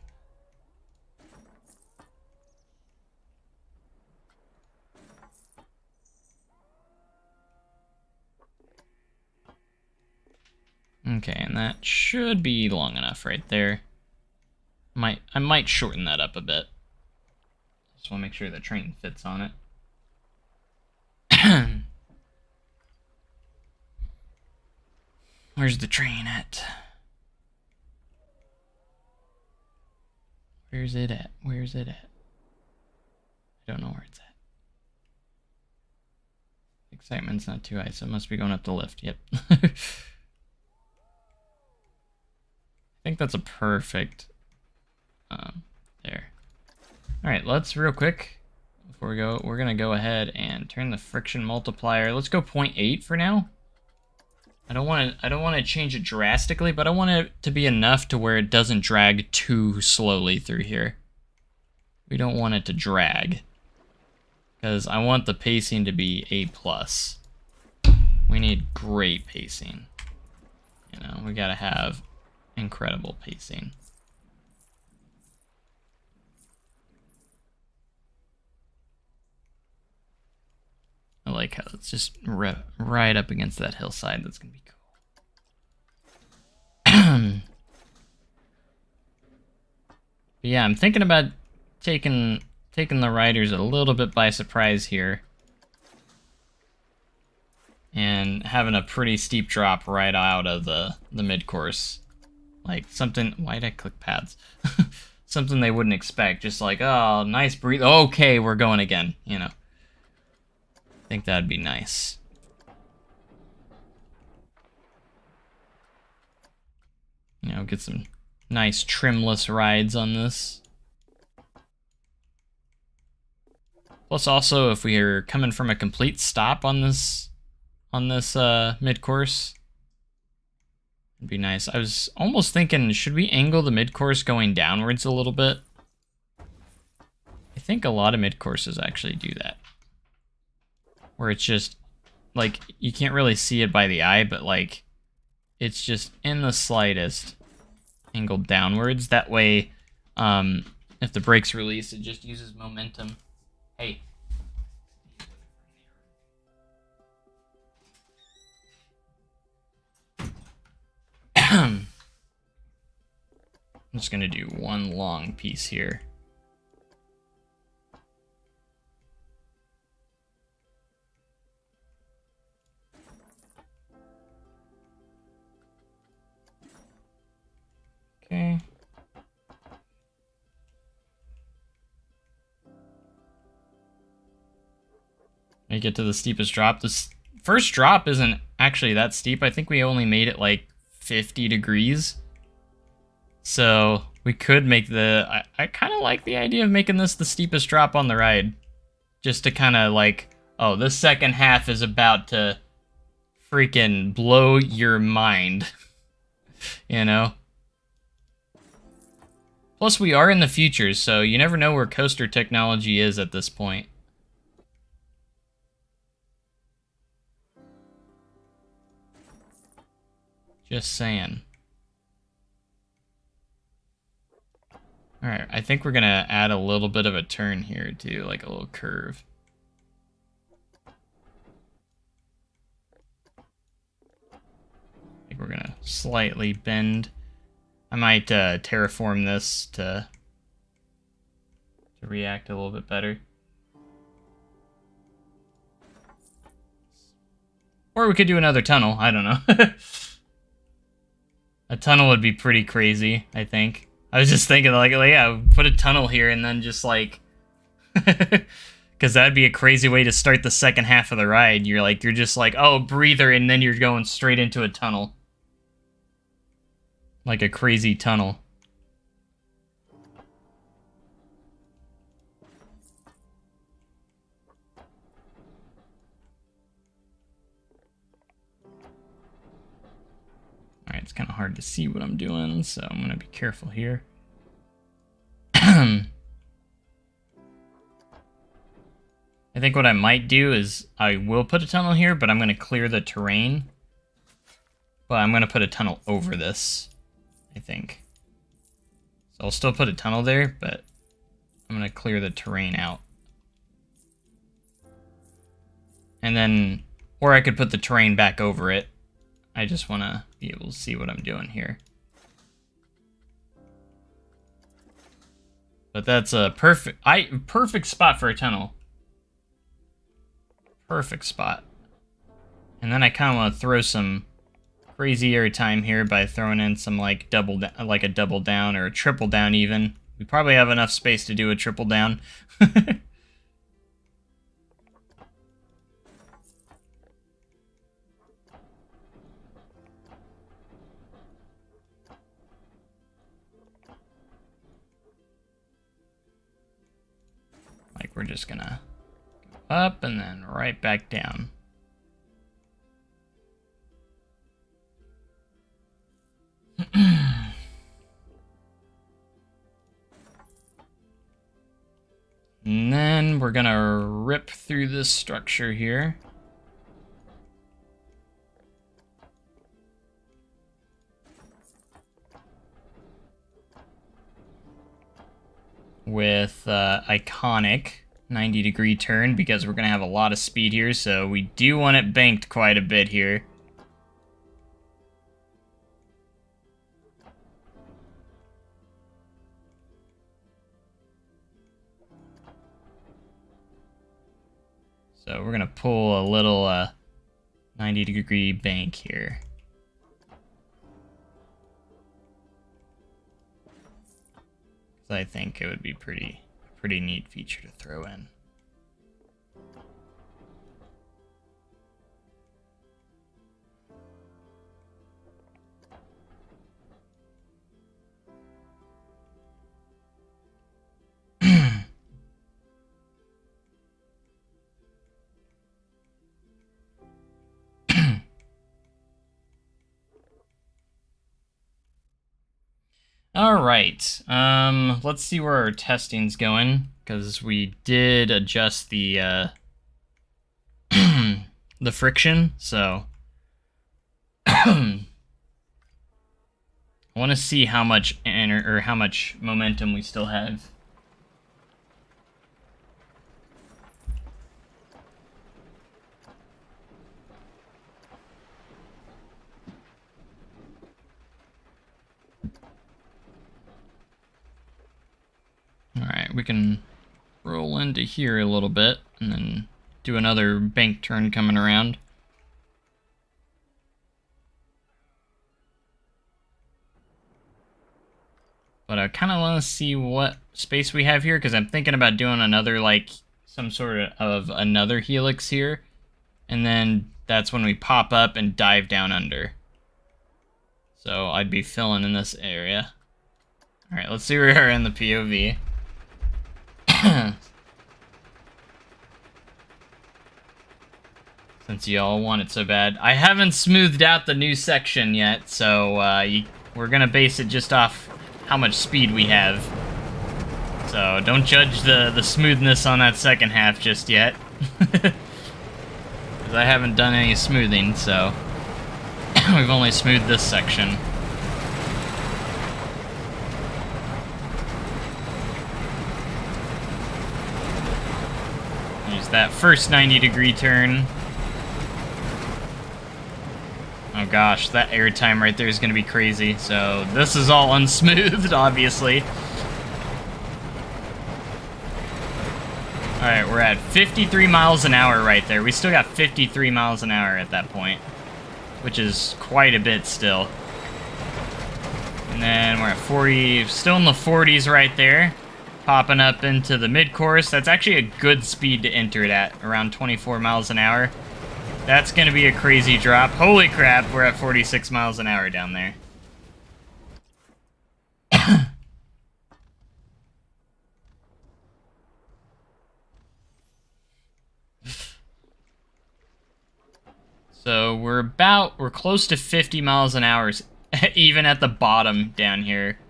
Okay, and that should be long enough right there. I might shorten that up a bit. Just want to make sure the train fits on it. Where's the train at? Where's it at? Where's it at? I don't know where it's at. Excitement's not too high, so it must be going up the lift. Yep. I think that's a perfect... there. Alright, let's real quick, before we go, we're going to go ahead and turn the friction multiplier. Let's go 0.8 for now. I don't want to change it drastically, but I want it to be enough to where it doesn't drag too slowly through here. We don't want it to drag, because I want the pacing to be A+. We need great pacing. You know, we got to have incredible pacing. I like how it's just right up against that hillside. That's gonna be cool. But yeah, I'm thinking about taking the riders a little bit by surprise here, and having a pretty steep drop right out of the mid-course. Like something, why'd I click pads? Something they wouldn't expect, just like, oh, nice breathe. Okay, we're going again, you know. I think that'd be nice. You know, get some nice trimless rides on this. Plus also, if we are coming from a complete stop on this mid-course, It'd be nice. I was almost thinking, should we angle the mid-course going downwards a little bit? I think a lot of mid-courses actually do that. Where it's just, like, you can't really see it by the eye, but, like, it's just in the slightest angled downwards. That way, if the brakes release, it just uses momentum. Hey. I'm just gonna do one long piece here. Okay. I get to the steepest drop. This first drop isn't actually that steep. I think we only made it like 50 degrees. So we could make the... I kind of like the idea of making this the steepest drop on the ride. Just to kind of like, oh, this second half is about to freaking blow your mind. You know? Plus, we are in the future, so you never know where coaster technology is at this point. Just saying. Alright, I think we're gonna add a little bit of a turn here, too, like a little curve. I think we're gonna slightly bend. I might terraform this to react a little bit better. Or we could do another tunnel, I don't know. A tunnel would be pretty crazy, I think. I was just thinking, like yeah, put a tunnel here and then just, like... Because that'd be a crazy way to start the second half of the ride. You're just like, oh, breather, and then you're going straight into a tunnel. Like a crazy tunnel. Alright, it's kind of hard to see what I'm doing, so I'm going to be careful here. I think what I might do is I will put a tunnel here, but I'm going to clear the terrain. But I'm going to put a tunnel over this, I think. So I'll still put a tunnel there, but I'm going to clear the terrain out. And then, or I could put the terrain back over it. I just want to be able to see what I'm doing here. But that's a perfect spot for a tunnel. Perfect spot. And then I kind of want to throw some crazy airtime here by throwing in some like a double down or a triple down even. We probably have enough space to do a triple down. Like we're just gonna go up and then right back down. And then we're gonna rip through this structure here. With iconic 90-degree turn, because we're gonna have a lot of speed here, so we do want it banked quite a bit here. So we're gonna pull a little 90-degree bank here. Because I think it would be pretty neat feature to throw in. Alright, let's see where our testing's going, because we did adjust the, the friction, so... I want to see how much how much momentum we still have. Alright, we can roll into here a little bit, and then do another bank turn coming around. But I kind of want to see what space we have here, because I'm thinking about doing another, like, some sort of another helix here. And then that's when we pop up and dive down under. So I'd be filling in this area. Alright, let's see where we are in the POV. Since y'all want it so bad. I haven't smoothed out the new section yet, so we're gonna base it just off how much speed we have. So don't judge the smoothness on that second half just yet. Because I haven't done any smoothing, so we've only smoothed this section. There's that first 90-degree turn. Oh gosh, that airtime right there is going to be crazy. So this is all unsmoothed, obviously. Alright, we're at 53 miles an hour right there. We still got 53 miles an hour at that point, which is quite a bit still. And then we're at 40, still in the 40s right there. Popping up into the mid-course. That's actually a good speed to enter it at, around 24 miles an hour. That's going to be a crazy drop. Holy crap, we're at 46 miles an hour down there. So we're close to 50 miles an hour, even at the bottom down here.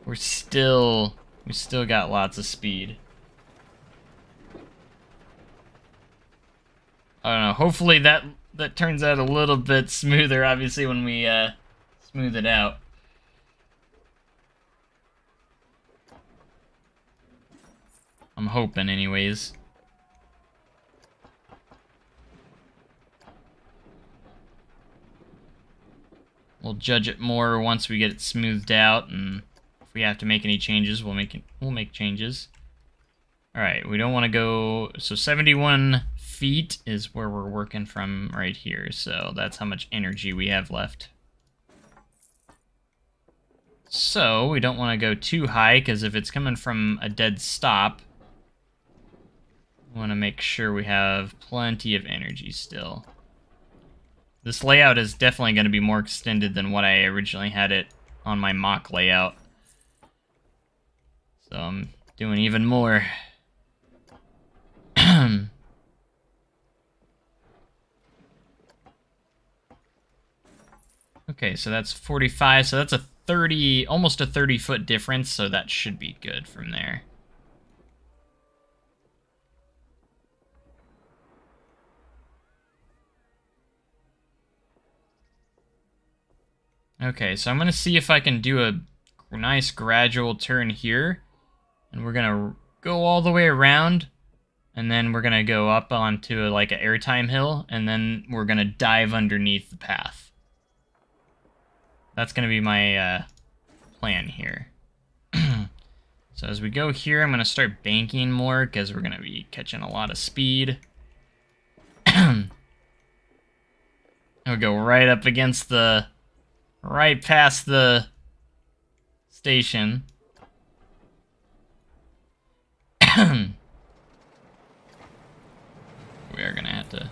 We still got lots of speed. I don't know, hopefully that turns out a little bit smoother, obviously, when we smooth it out. I'm hoping, anyways. We'll judge it more once we get it smoothed out, and if we have to make any changes, we'll make changes. Alright, we don't want to go... So 71 feet is where we're working from right here, so that's how much energy we have left. So we don't want to go too high, because if it's coming from a dead stop, we want to make sure we have plenty of energy still. This layout is definitely going to be more extended than what I originally had it on my mock layout. So I'm doing even more. Okay, so that's 45, so that's a 30, almost a 30-foot difference, so that should be good from there. Okay, so I'm going to see if I can do a nice gradual turn here, and we're going to go all the way around, and then we're going to go up onto like an airtime hill, and then we're going to dive underneath the path. That's going to be my plan here. So as we go here, I'm going to start banking more, because we're going to be catching a lot of speed. I'll go right up against the... right past the station. We are going to have to...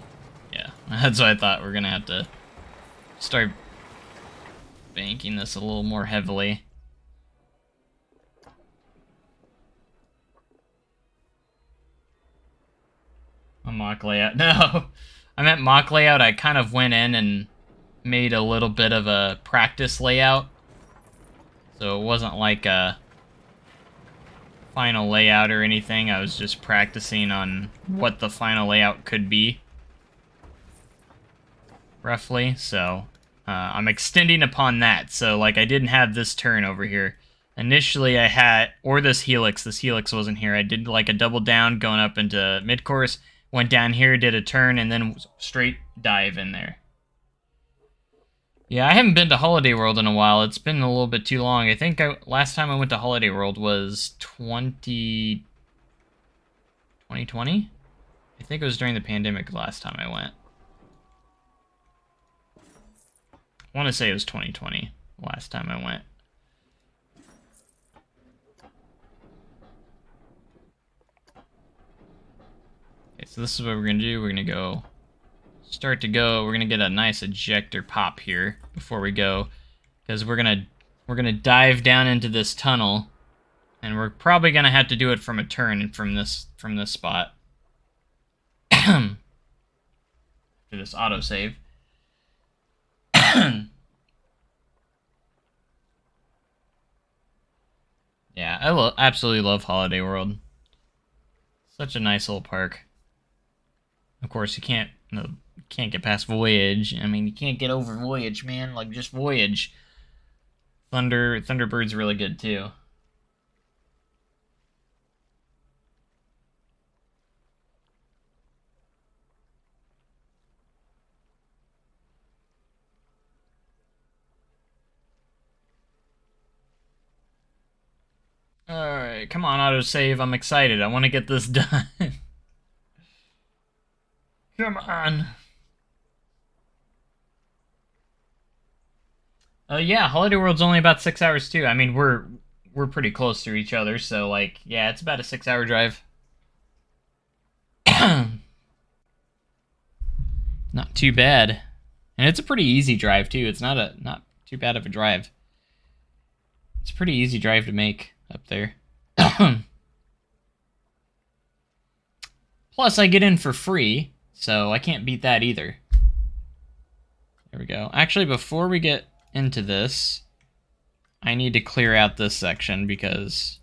Yeah, that's what I thought. We're going to have to start banking this a little more heavily. A mock layout. No, I meant mock layout. I kind of went in and made a little bit of a practice layout. So it wasn't like a final layout or anything. I was just practicing on what the final layout could be, roughly. So I'm extending upon that. So like I didn't have this turn over here. Initially I had, or this helix wasn't here. I did like a double down going up into mid-course, went down here, did a turn, and then straight dive in there. Yeah, I haven't been to Holiday World in a while. It's been a little bit too long. I think last time I went to Holiday World was 2020? I think it was during the pandemic last time I went. I want to say it was 2020 last time I went. Okay, so this is what we're going to do. We're going to start to go. We're going to get a nice ejector pop here before we go, because we're going to dive down into this tunnel, and we're probably going to have to do it from a turn and from this spot. For this autosave. Yeah, I absolutely love Holiday World. Such a nice little park. Of course, you can't get past Voyage. I mean, you can't get over Voyage, man. Like, just Voyage. Thunderbird's really good, too. Alright, come on, autosave. I'm excited. I want to get this done. Come on. Yeah, Holiday World's only about 6 hours too. I mean, we're pretty close to each other, so like, yeah, it's about a 6-hour drive. Not too bad, and it's a pretty easy drive too. It's not too bad of a drive. It's a pretty easy drive to make up there. Plus, I get in for free, so I can't beat that either. There we go. Actually, before we get into this, I need to clear out this section because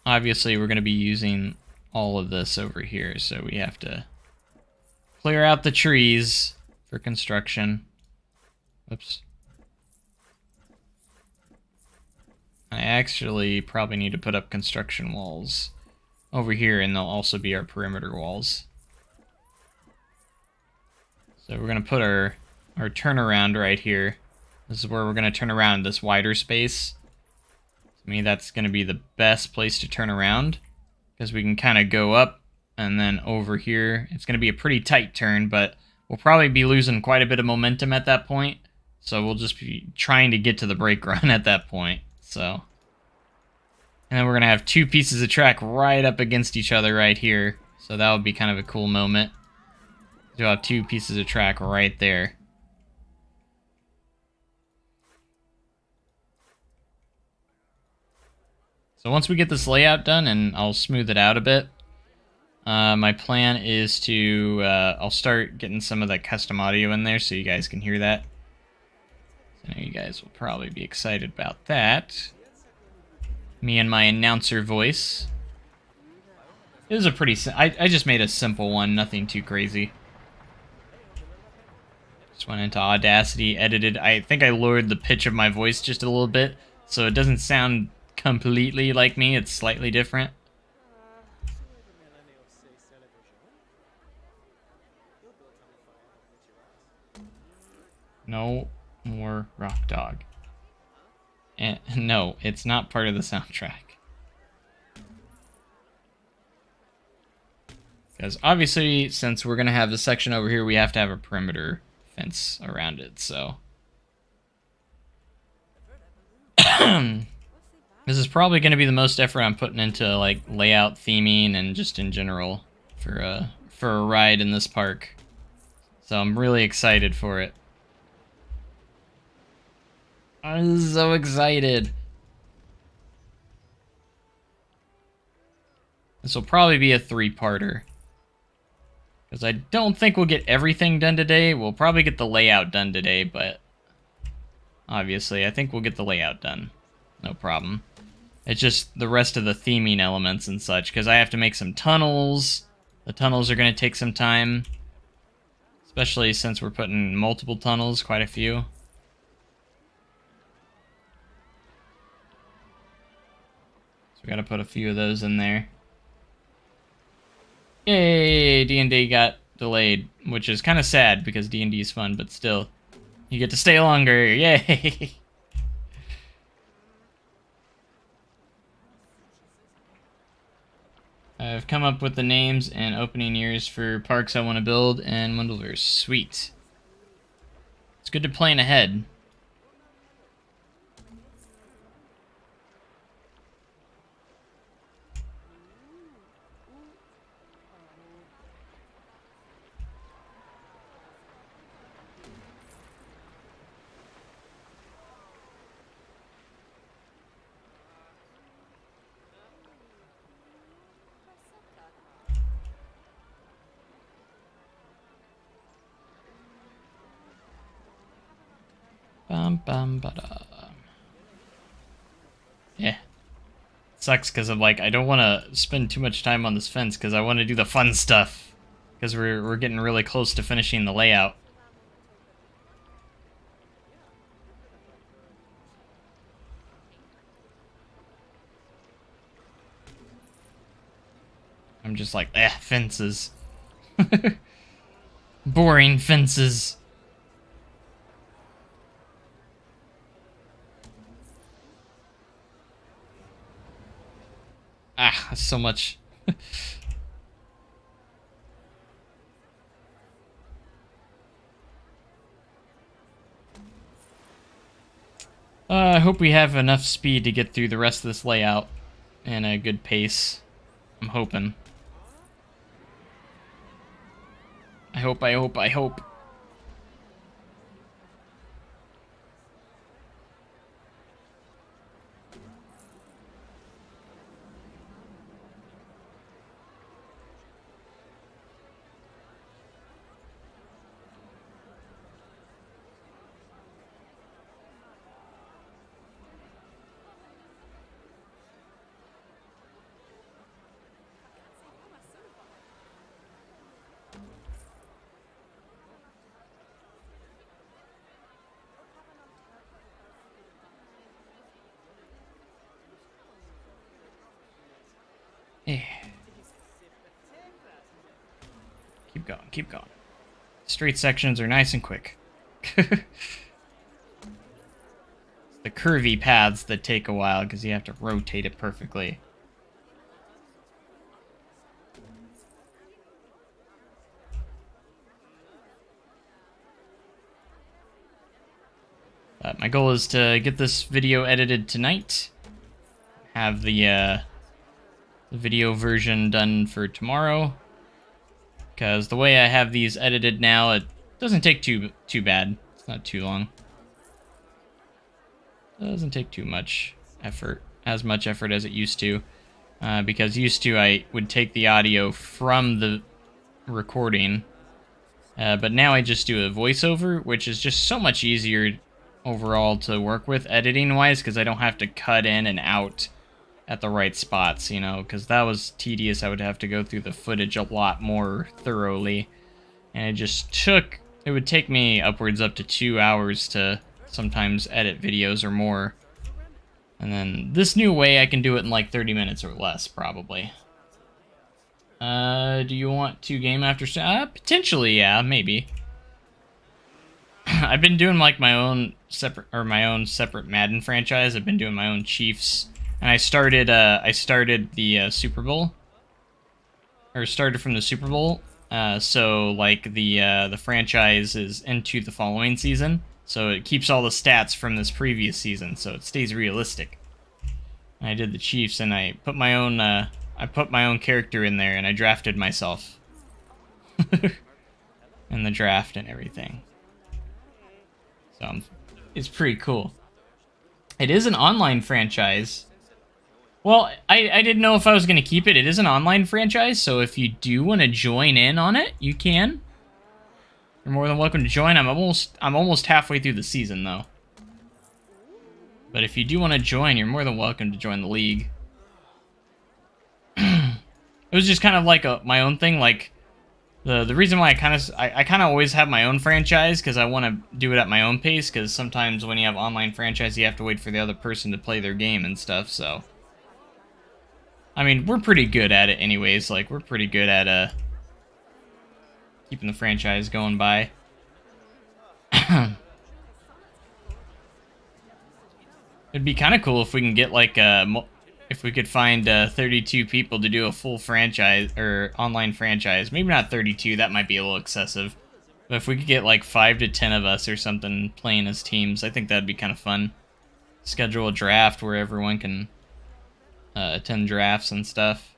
obviously we're going to be using all of this over here, so we have to clear out the trees for construction. Oops. I actually probably need to put up construction walls over here, and they'll also be our perimeter walls. So we're going to put our turnaround right here. This is where we're going to turn around this wider space. To me, that's going to be the best place to turn around, because we can kind of go up and then over here. It's going to be a pretty tight turn, but we'll probably be losing quite a bit of momentum at that point. So we'll just be trying to get to the brake run at that point. So, and then we're going to have two pieces of track right up against each other right here. So that would be kind of a cool moment. You'll have two pieces of track right there. So once we get this layout done, and I'll smooth it out a bit, my plan is to, I'll start getting some of the custom audio in there so you guys can hear that. So I know you guys will probably be excited about that. Me and my announcer voice. It was a pretty, I just made a simple one, nothing too crazy. Just went into Audacity, edited. I think I lowered the pitch of my voice just a little bit, so it doesn't sound completely like me. It's slightly different. No more Rock Dog. And no, it's not part of the soundtrack. Because obviously, since we're going to have this section over here, we have to have a perimeter fence around it, so. This is probably going to be the most effort I'm putting into like layout, theming, and just in general for a ride in this park. So I'm really excited for it. I'm so excited. This will probably be a 3-parter. Because I don't think we'll get everything done today. We'll probably get the layout done today, but obviously. I think we'll get the layout done. No problem. It's just the rest of the theming elements and such, because I have to make some tunnels. The tunnels are going to take some time, especially since we're putting multiple tunnels, quite a few. So we got to put a few of those in there. Yay! D&D got delayed, which is kind of sad because D&D is fun, but still, you get to stay longer. Yay! I've come up with the names and opening years for parks I want to build and Windleverse. Sweet. It's good to plan ahead. Yeah. Sucks because I'm like, I don't want to spend too much time on this fence because I want to do the fun stuff. Because we're getting really close to finishing the layout. I'm just like, fences. Boring fences. So much. I hope we have enough speed to get through the rest of this layout in a good pace. I'm hoping. I hope. Yeah. Keep going. Straight sections are nice and quick. The curvy paths that take a while because you have to rotate it perfectly. My goal is to get this video edited tonight. Have the video version done for tomorrow. Because the way I have these edited now, it doesn't take too bad. It's not too long. It doesn't take too much effort, as much effort as it used to. Because used to, I would take the audio from the recording. But now I just do a voiceover, which is just so much easier overall to work with editing-wise, because I don't have to cut in and out at the right spots, you know, because that was tedious. I would have to go through the footage a lot more thoroughly, and it would take me upwards up to 2 hours to sometimes edit videos or more. And then this new way, I can do it in like 30 minutes or less, probably. Do you want to game after? Potentially, yeah, maybe. I've been doing like my own separate Madden franchise. I've been doing my own Chiefs. And I started the Super Bowl, or started from the Super Bowl. So like the franchise is into the following season, so it keeps all the stats from this previous season, so it stays realistic. And I did the Chiefs, and I put my own character in there, and I drafted myself in the draft and everything. So it's pretty cool. It is an online franchise. Well, I didn't know if I was going to keep it. It is an online franchise, so if you do want to join in on it, you can. You're more than welcome to join. I'm almost halfway through the season, though. But if you do want to join, you're more than welcome to join the league. It was just kind of like my own thing. Like the reason why I kind of always have my own franchise, because I want to do it at my own pace. Because sometimes when you have online franchise, you have to wait for the other person to play their game and stuff. So, I mean, we're pretty good at it anyways. Like, we're pretty good at keeping the franchise going by. It'd be kind of cool if we can get like if we could find 32 people to do a full franchise or online franchise. Maybe not 32, that might be a little excessive. But if we could get like 5 to 10 of us or something playing as teams, I think that'd be kind of fun. Schedule a draft where everyone can attend drafts and stuff.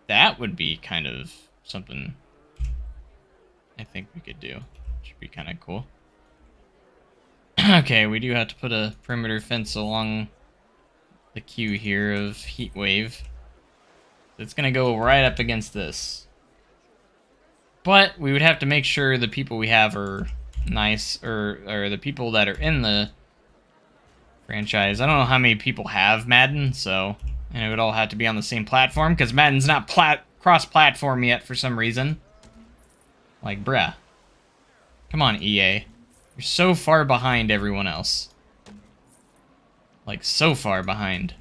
That would be kind of something I think we could do. Should be kind of cool. Okay, we do have to put a perimeter fence along the queue here of Heat Wave. It's gonna go right up against this. But we would have to make sure the people we have are nice, or the people that are in the franchise. I don't know how many people have Madden, so and it would all have to be on the same platform, because Madden's not cross-platform yet for some reason. Like, bruh. Come on, EA. You're so far behind everyone else. Like, so far behind.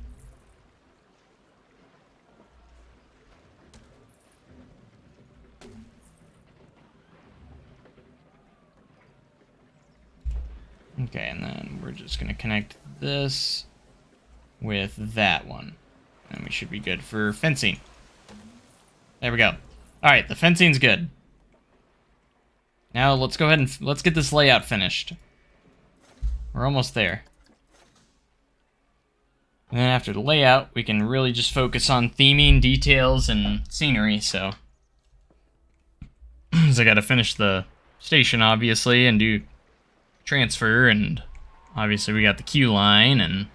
Okay, and then we're just gonna connect this with that one. And we should be good for fencing. There we go. Alright, the fencing's good. Now let's go ahead and let's get this layout finished. We're almost there. And then after the layout, we can really just focus on theming, details, and scenery, so. So I gotta finish the station, obviously, and do transfer, and obviously we got the queue line, and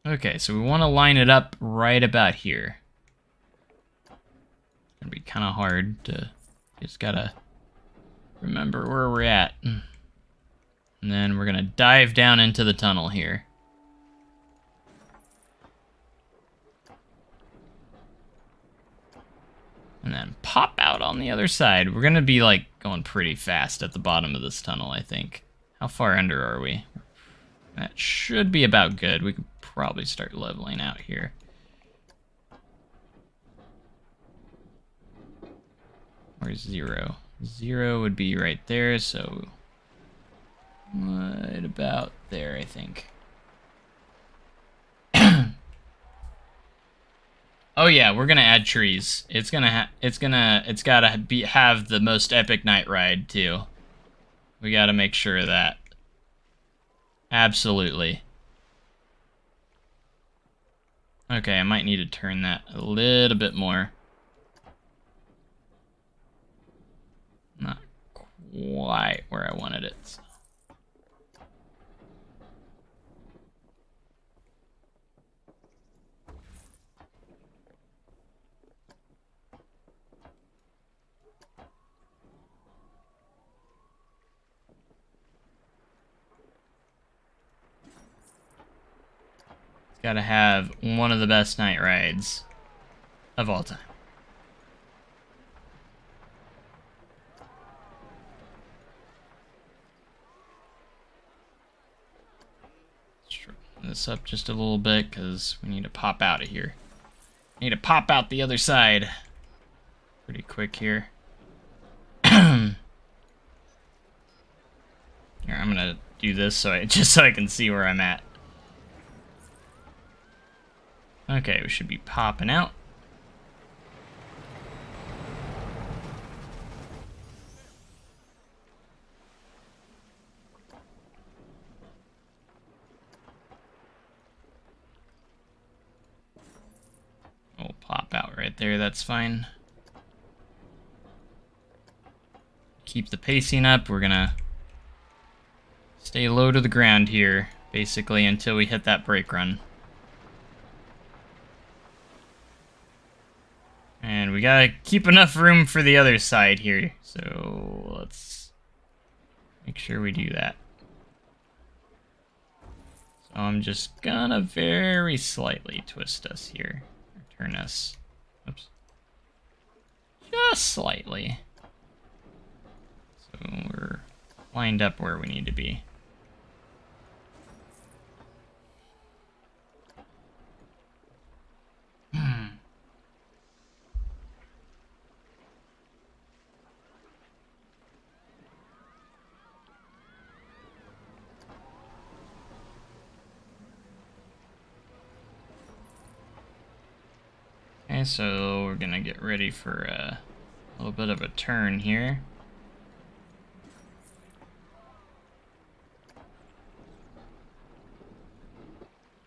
okay, so we want to line it up right about here. It's gonna be kind of hard to, just gotta remember where we're at. And then we're gonna dive down into the tunnel here. And then pop out on the other side. We're gonna be like going pretty fast at the bottom of this tunnel, I think. How far under are we? That should be about good. We could probably start leveling out here. Where's 0? 0 would be right there, so right about there, I think. Oh yeah, we're gonna add trees. It's gotta have the most epic night ride too. We gotta make sure of that. Absolutely. Okay, I might need to turn that a little bit more. Not quite where I wanted it. So. Gotta have one of the best night rides of all time. Straighten this up just a little bit because we need to pop out of here. Need to pop out the other side pretty quick here. Here, I'm gonna do this so I can see where I'm at. Okay, we should be popping out. We'll pop out right there, that's fine. Keep the pacing up, we're gonna Stay low to the ground here, basically, until we hit that brake run. And we gotta keep enough room for the other side here, so let's make sure we do that. So I'm just gonna very slightly twist us here, or turn us, oops, just slightly. So we're lined up where we need to be. Okay, so we're gonna get ready for a little bit of a turn here.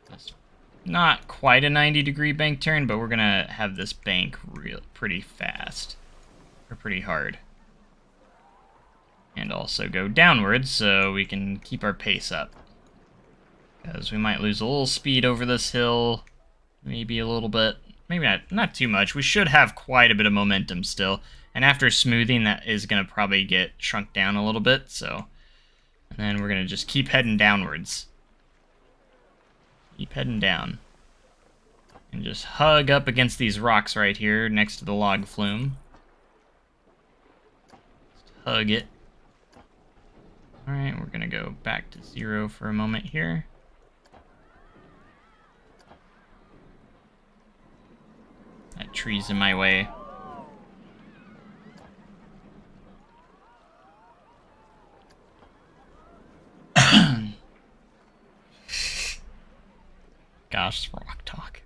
That's not quite a 90-degree bank turn, but we're gonna have this bank pretty fast, or pretty hard. And also go downwards so we can keep our pace up. Because we might lose a little speed over this hill, maybe a little bit. Maybe not too much. We should have quite a bit of momentum still. And after smoothing, that is going to probably get shrunk down a little bit. So, and then we're going to just keep heading downwards. Keep heading down. And just hug up against these rocks right here next to the log flume. Just hug it. Alright, we're going to go back to 0 for a moment here. That tree's in my way. Gosh, rock talk.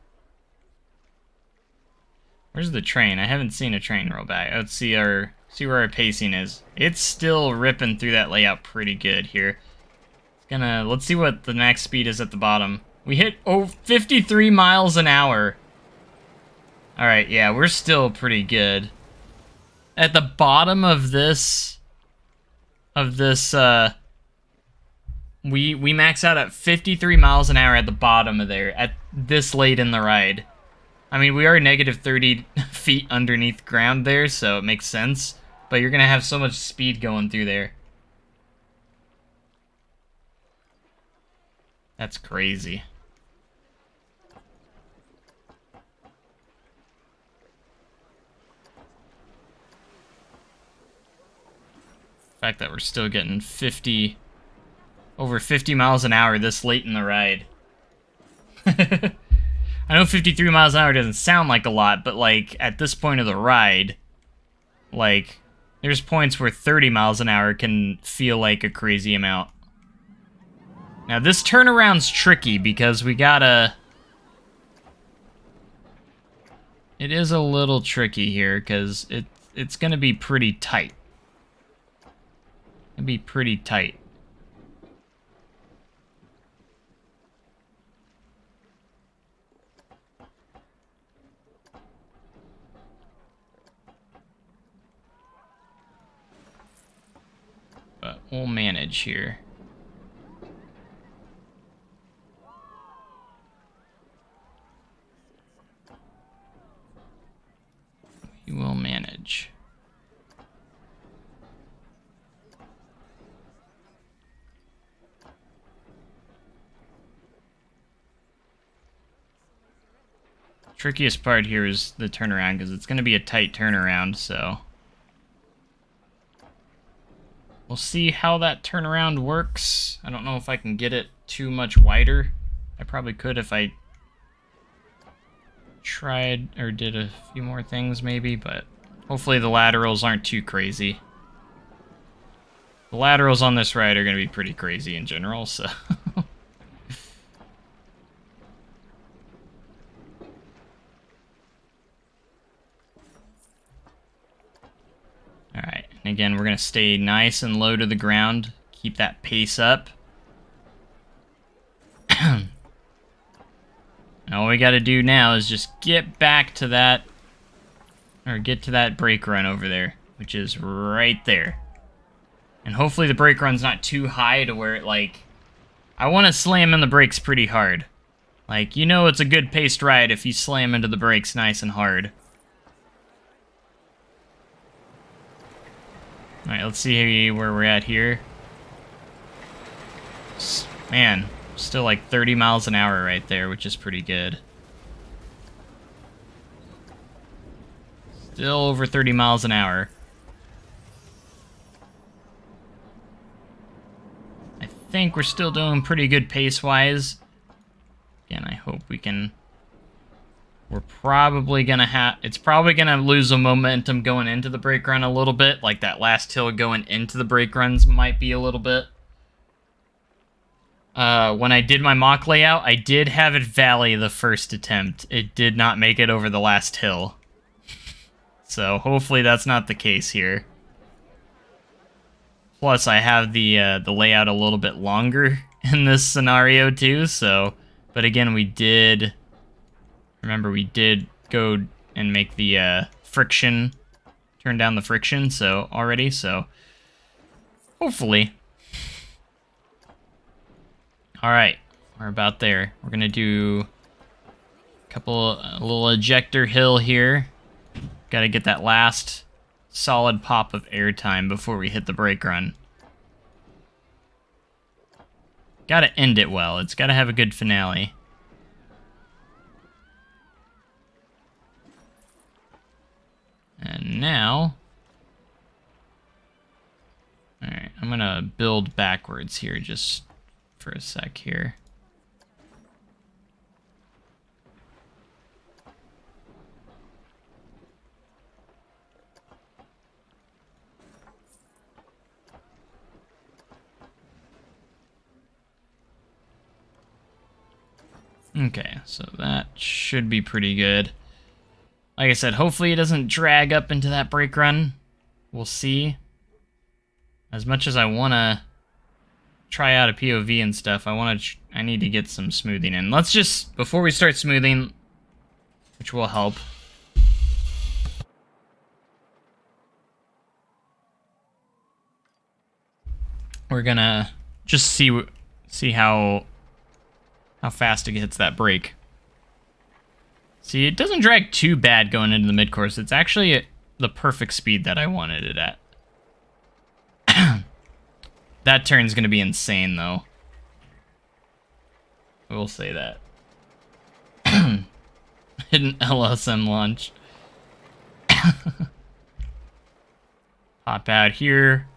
Where's the train? I haven't seen a train roll back. Let's see where our pacing is. It's still ripping through that layout pretty good here. Let's see what the max speed is at the bottom. We hit 53 miles an hour. Alright, yeah, we're still pretty good. At the bottom of this... We max out at 53 miles an hour at the bottom of there, at this late in the ride. I mean, we are negative 30 feet underneath ground there, so it makes sense. But you're gonna have so much speed going through there. That's crazy. The fact that we're still getting over 50 miles an hour this late in the ride. I know 53 miles an hour doesn't sound like a lot, but like at this point of the ride, like there's points where 30 miles an hour can feel like a crazy amount. Now this turnaround's tricky because we gotta... It is a little tricky here because it's gonna be pretty tight. It'd be pretty tight. But we'll manage here. We will manage. Trickiest part here is the turnaround because it's going to be a tight turnaround, so we'll see how that turnaround works. I don't know if I can get it too much wider. I probably could if I tried or did a few more things maybe, but hopefully the laterals aren't too crazy. The laterals on this ride are going to be pretty crazy in general, so... Alright, and again, we're going to stay nice and low to the ground. Keep that pace up. And all we got to do now is just get back to that, or get to that brake run over there, which is right there. And hopefully the brake run's not too high to where it, like... I want to slam in the brakes pretty hard. Like, you know it's a good paced ride if you slam into the brakes nice and hard. Alright, let's see where we're at here. Man, still like 30 miles an hour right there, which is pretty good. Still over 30 miles an hour. I think we're still doing pretty good pace-wise. Again, I hope we can... We're probably gonna have... It's probably gonna lose a momentum going into the brake run a little bit. Like that last hill going into the brake runs might be a little bit. When I did my mock layout, I did have it valley the first attempt. It did not make it over the last hill. So hopefully that's not the case here. Plus, I have the layout a little bit longer in this scenario too, so... But again, we did... Remember, we did go and make the friction... Turn down the friction, so... Already, so... Hopefully. Alright, we're about there. We're gonna do... A little ejector hill here. Gotta get that last... solid pop of airtime before we hit the brake run. Gotta end it well. It's gotta have a good finale. And now... Alright, I'm gonna build backwards here just for a sec here. Okay, so that should be pretty good. Like I said, hopefully it doesn't drag up into that brake run. We'll see. As much as I want to try out a POV and stuff, I need to get some smoothing in. Let's just, before we start smoothing, which will help. We're gonna just see how fast it hits that brake. See, it doesn't drag too bad going into the mid-course. It's actually at the perfect speed that I wanted it at. That turn's gonna be insane, though. I will say that. Hidden LSM launch. Hop out here.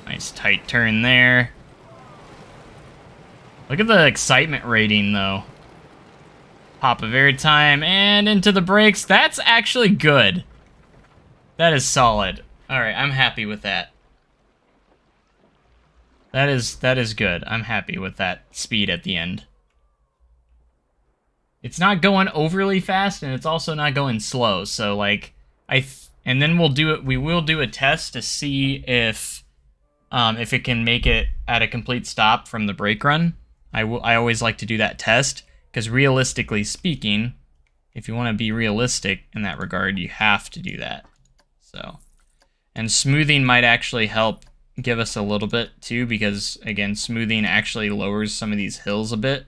Nice tight turn there. Look at the excitement rating, though. Pop of airtime and into the brakes. That's actually good. That is solid. Alright, I'm happy with that. That is good. I'm happy with that speed at the end. It's not going overly fast, and it's also not going slow. So, like, and then we will do a test to see if it can make it at a complete stop from the brake run. I always like to do that test, because realistically speaking, if you want to be realistic in that regard, you have to do that. So, and smoothing might actually help give us a little bit too, because again, smoothing actually lowers some of these hills a bit.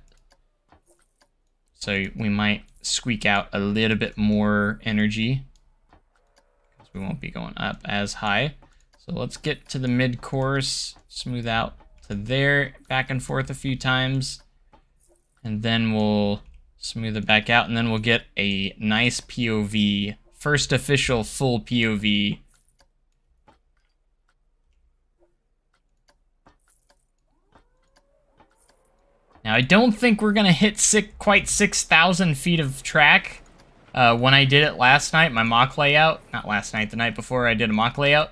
So we might squeak out a little bit more energy, because we won't be going up as high. So let's get to the mid-course, smooth out to there, back and forth a few times, and then we'll smooth it back out, and then we'll get a nice POV, first official full POV. Now, I don't think we're gonna hit quite 6,000 feet of track. When I did it last night, my mock layout, not last night, the night before I did a mock layout,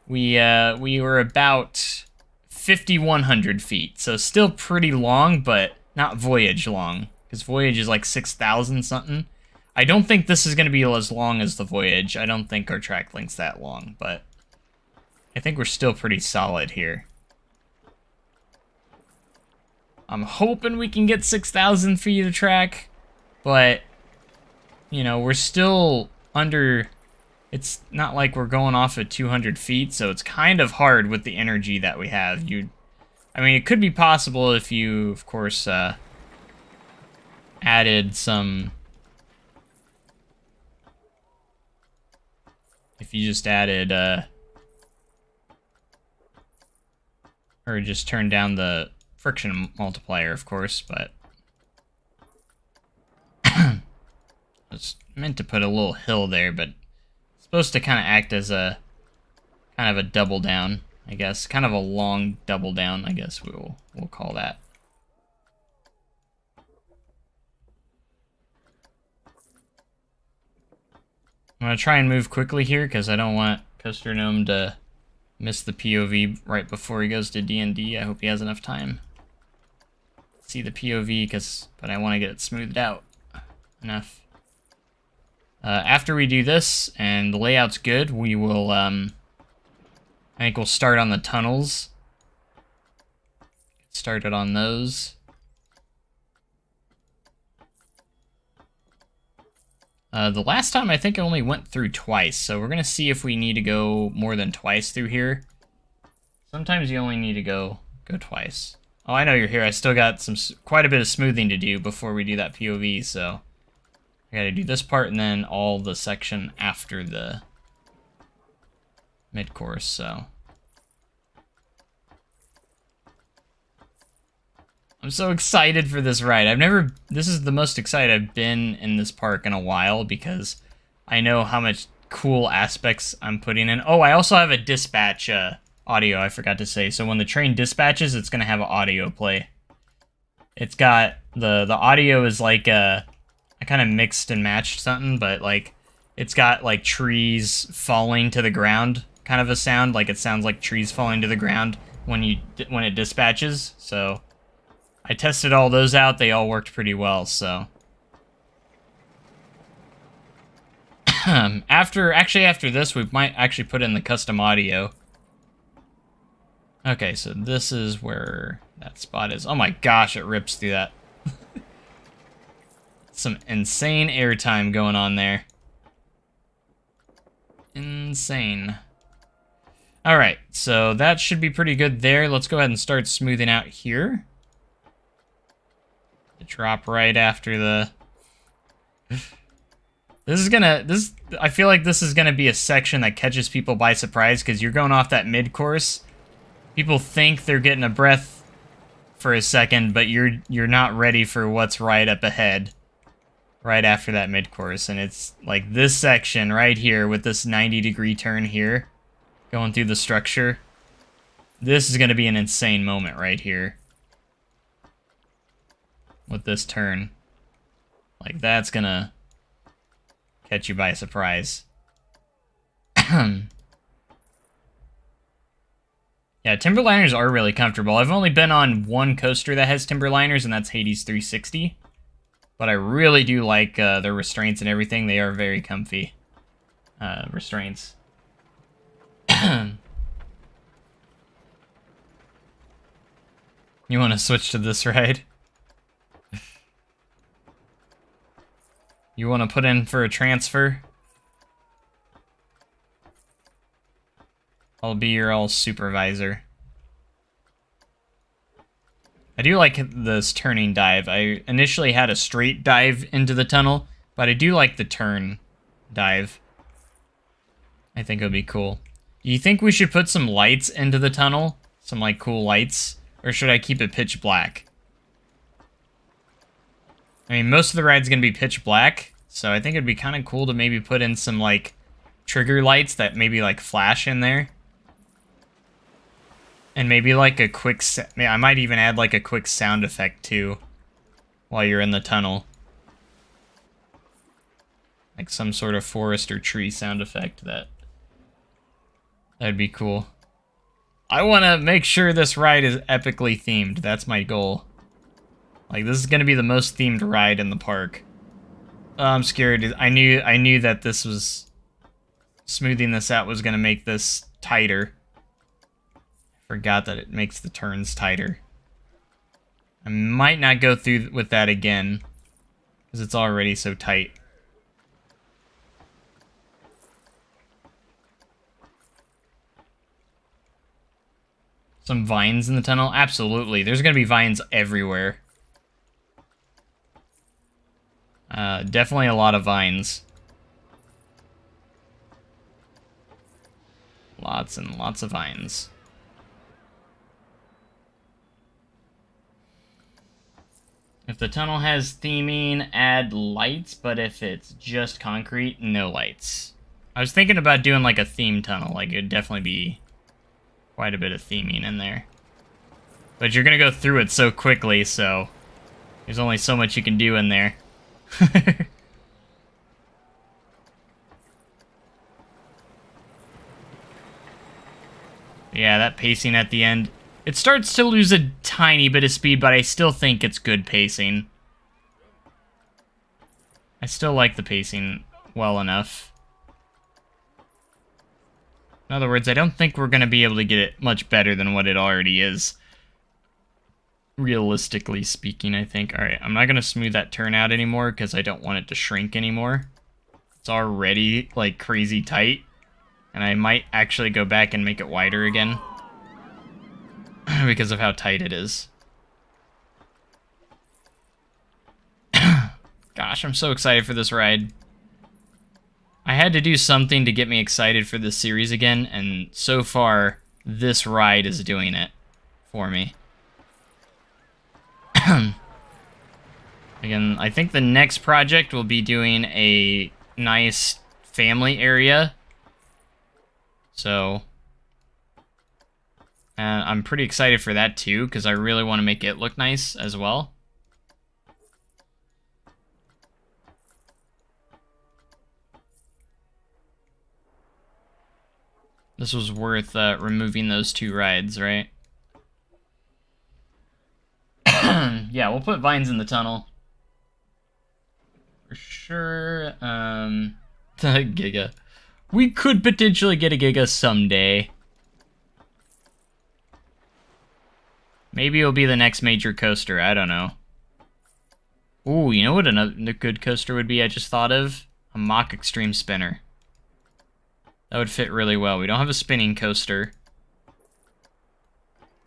we were about 5,100 feet, so still pretty long, but not Voyage long, because Voyage is like 6,000 something. I don't think this is going to be as long as the Voyage. I don't think our track length's that long, but I think we're still pretty solid here. I'm hoping we can get 6,000 feet of track, but, you know, we're still under it's not like we're going off at 200 feet, so it's kind of hard with the energy that we have. I mean, it could be possible if you, of course, added some... If you just added, or just turned down the friction multiplier, of course, but... I was meant to put a little hill there, but it's supposed to kind of act as a kind of a double down, I guess. Kind of a long double down, I guess we'll call that. I'm going to try and move quickly here because I don't want Coaster Gnome to miss the POV right before he goes to D&D. I hope he has enough time to see the POV, but I want to get it smoothed out enough. After we do this, and the layout's good, we will, I think we'll start on the tunnels. Get started on those. The last time, I think I only went through twice, so we're going to see if we need to go more than twice through here. Sometimes you only need to go twice. Oh, I know you're here. I still got quite a bit of smoothing to do before we do that POV, so... I gotta do this part and then all the section after the mid-course, so... I'm so excited for this ride. This is the most excited I've been in this park in a while because I know how much cool aspects I'm putting in. Oh, I also have a dispatch audio, I forgot to say. So when the train dispatches, it's gonna have an audio play. It's got, the audio is like I kind of mixed and matched something, but like it's got like trees falling to the ground kind of a sound, like it sounds like trees falling to the ground when it dispatches. So I tested all those out, they all worked pretty well. So after this we might actually put in the custom audio. Okay, so this is where that spot is. Oh my gosh, it rips through that. Some insane airtime going on there. Insane. Alright, so that should be pretty good there. Let's go ahead and start smoothing out here. Drop right after the... I feel like this is gonna be a section that catches people by surprise because you're going off that mid-course. People think they're getting a breath for a second, but you're not ready for what's right up ahead. Right after that mid-course, and it's like this section right here with this 90-degree turn here going through the structure. This is going to be an insane moment right here with this turn. Like, that's going to catch you by surprise. Yeah, Timberliners are really comfortable. I've only been on one coaster that has Timberliners, and that's Hades 360. But I really do like their restraints and everything. They are very comfy restraints. You want to switch to this ride? You want to put in for a transfer? I'll be your all supervisor. I do like this turning dive. I initially had a straight dive into the tunnel, but I do like the turn dive. I think it would be cool. Do you think we should put some lights into the tunnel? Some, like, cool lights? Or should I keep it pitch black? I mean, most of the ride's gonna be pitch black, so I think it'd be kind of cool to maybe put in some, like, trigger lights that maybe, like, flash in there. And maybe like a quick... I might even add like a quick sound effect too while you're in the tunnel. Like some sort of forest or tree sound effect that'd be cool. I want to make sure this ride is epically themed. That's my goal. Like, this is going to be the most themed ride in the park. Oh, I'm scared. I knew that this was... Smoothing this out was going to make this tighter. Forgot that it makes the turns tighter. I might not go through with that again, because it's already so tight. Some vines in the tunnel? Absolutely. There's going to be vines everywhere. Definitely a lot of vines. Lots and lots of vines. If the tunnel has theming, add lights, but if it's just concrete, no lights. I was thinking about doing like a theme tunnel, like it'd definitely be quite a bit of theming in there. But you're gonna go through it so quickly, so there's only so much you can do in there. Yeah, that pacing at the end. It starts to lose a tiny bit of speed, but I still think it's good pacing. I still like the pacing well enough. In other words, I don't think we're going to be able to get it much better than what it already is. Realistically speaking, I think. Alright, I'm not going to smooth that turn out anymore because I don't want it to shrink anymore. It's already, like, crazy tight. And I might actually go back and make it wider again. Because of how tight it is. Gosh, I'm so excited for this ride. I had to do something to get me excited for this series again, and so far, this ride is doing it for me. Again, I think the next project will be doing a nice family area. So, I'm pretty excited for that too, because I really want to make it look nice as well. This was worth removing those 2 rides, right? Yeah, we'll put vines in the tunnel. For sure. Giga. We could potentially get a Giga someday. Maybe it'll be the next major coaster, I don't know. Ooh, you know what another good coaster would be I just thought of? A Mach Extreme Spinner. That would fit really well. We don't have a spinning coaster.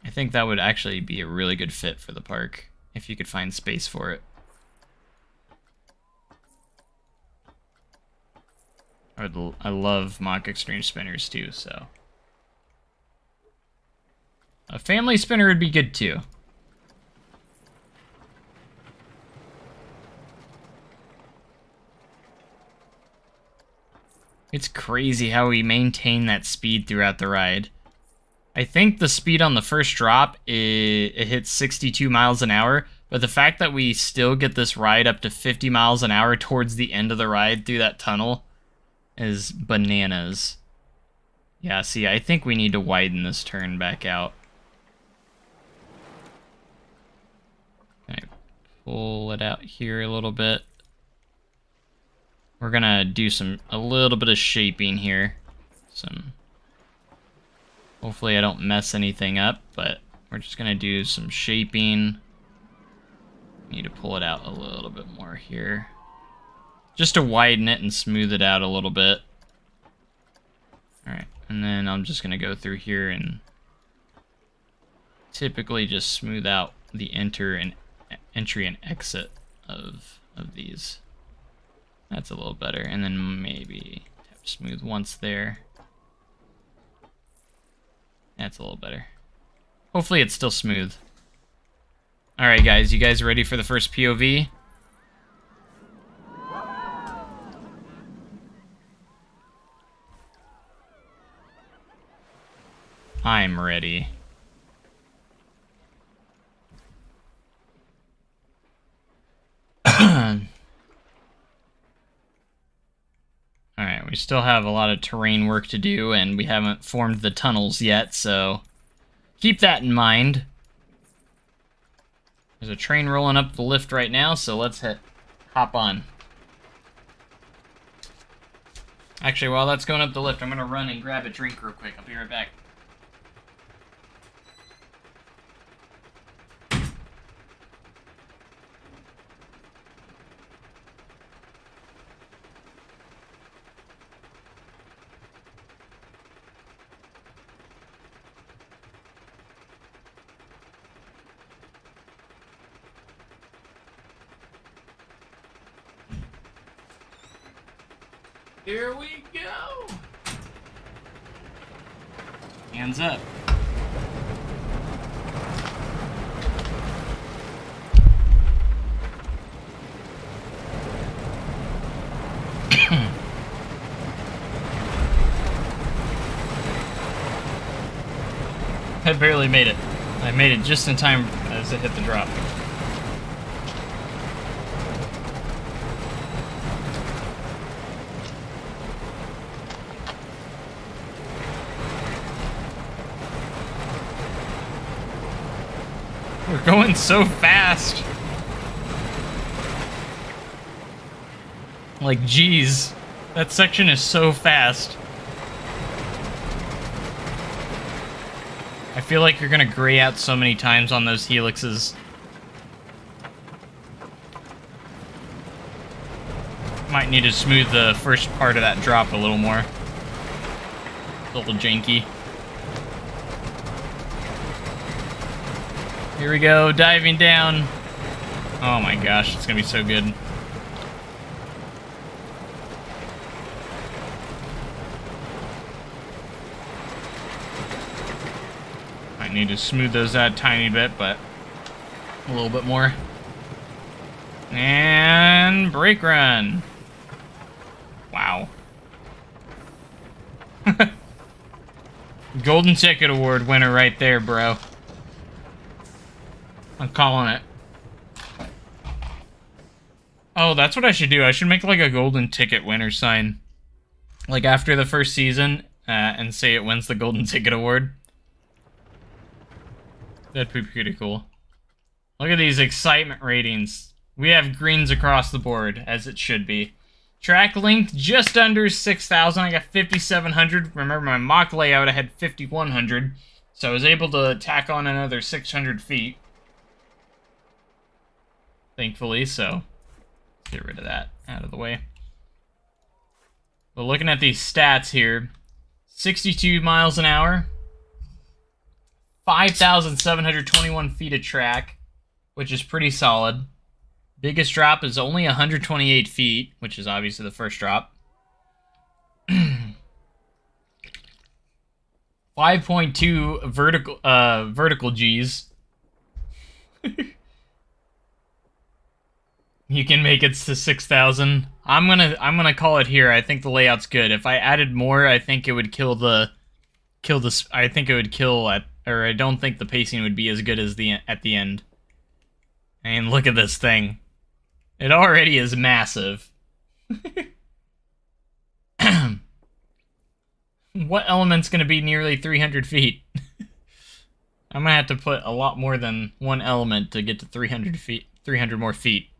I think that would actually be a really good fit for the park, if you could find space for it. I love Mach Extreme Spinners too, so. A family spinner would be good too. It's crazy how we maintain that speed throughout the ride. I think the speed on the first drop, it hits 62 miles an hour, but the fact that we still get this ride up to 50 miles an hour towards the end of the ride through that tunnel is bananas. Yeah, see, I think we need to widen this turn back out. Can I pull it out here a little bit? We're gonna do a little bit of shaping here. Hopefully I don't mess anything up, but we're just gonna do some shaping. Need to pull it out a little bit more here. Just to widen it and smooth it out a little bit. Alright, and then I'm just gonna go through here and typically just smooth out the entry and exit of these. That's a little better, and then maybe tap smooth once there. That's a little better. Hopefully it's still smooth. Alright guys, you guys ready for the first POV? I'm ready. Alright, we still have a lot of terrain work to do, and we haven't formed the tunnels yet, so keep that in mind. There's a train rolling up the lift right now, so let's hop on. Actually, while that's going up the lift, I'm going to run and grab a drink real quick. I'll be right back. Here we go. Hands up. I barely made it. I made it just in time as it hit the drop. We're going so fast. Like, geez. That section is so fast. I feel like you're gonna gray out so many times on those helixes. Might need to smooth the first part of that drop a little more. A little janky. Here we go, diving down. Oh my gosh, it's gonna be so good. I need to smooth those out a tiny bit, but a little bit more. And brake run. Wow. Golden Ticket Award winner right there, bro. I'm calling it. Oh, that's what I should do. I should make like a golden ticket winner sign. Like after the first season, and say it wins the Golden Ticket Award. That'd be pretty cool. Look at these excitement ratings. We have greens across the board, as it should be. Track length, just under 6,000. I got 5,700. Remember my mock layout, I had 5,100. So I was able to tack on another 600 feet. Thankfully, so get rid of that out of the way. But looking at these stats here, 62 miles an hour, 5,721 feet of track, which is pretty solid. Biggest drop is only 128 feet, which is obviously the first drop. 5.2 vertical G's. You can make it to 6,000. I'm gonna call it here. I think the layout's good. If I added more, I think it would kill I think it would kill or I don't think the pacing would be as good as at the end. And look at this thing. It already is massive. What element's gonna be nearly 300 feet? I'm gonna have to put a lot more than one element to get to 300 feet. 300 more feet.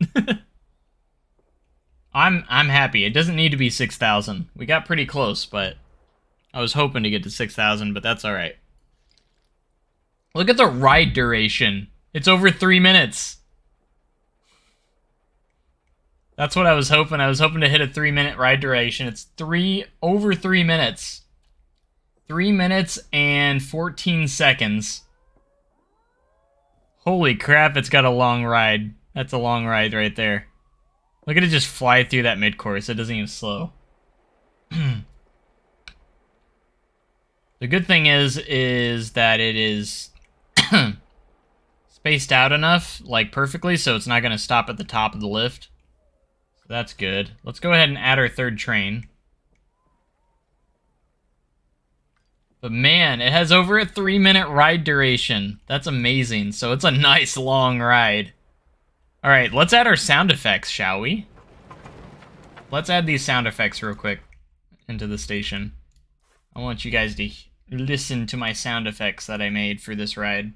I'm happy. It doesn't need to be 6,000. We got pretty close, but I was hoping to get to 6,000, but that's all right. Look at the ride duration. It's over 3 minutes. That's what I was hoping. I was hoping to hit a 3-minute ride duration. It's over 3 minutes. 3 minutes and 14 seconds. Holy crap, it's got a long ride. That's a long ride right there. Look at it just fly through that mid-course. It doesn't even slow. The good thing is that it is spaced out enough, like perfectly, so it's not going to stop at the top of the lift. So that's good. Let's go ahead and add our third train. But man, it has over a 3-minute ride duration. That's amazing. So it's a nice long ride. Alright, let's add our sound effects, shall we? Let's add these sound effects real quick into the station. I want you guys to listen to my sound effects that I made for this ride.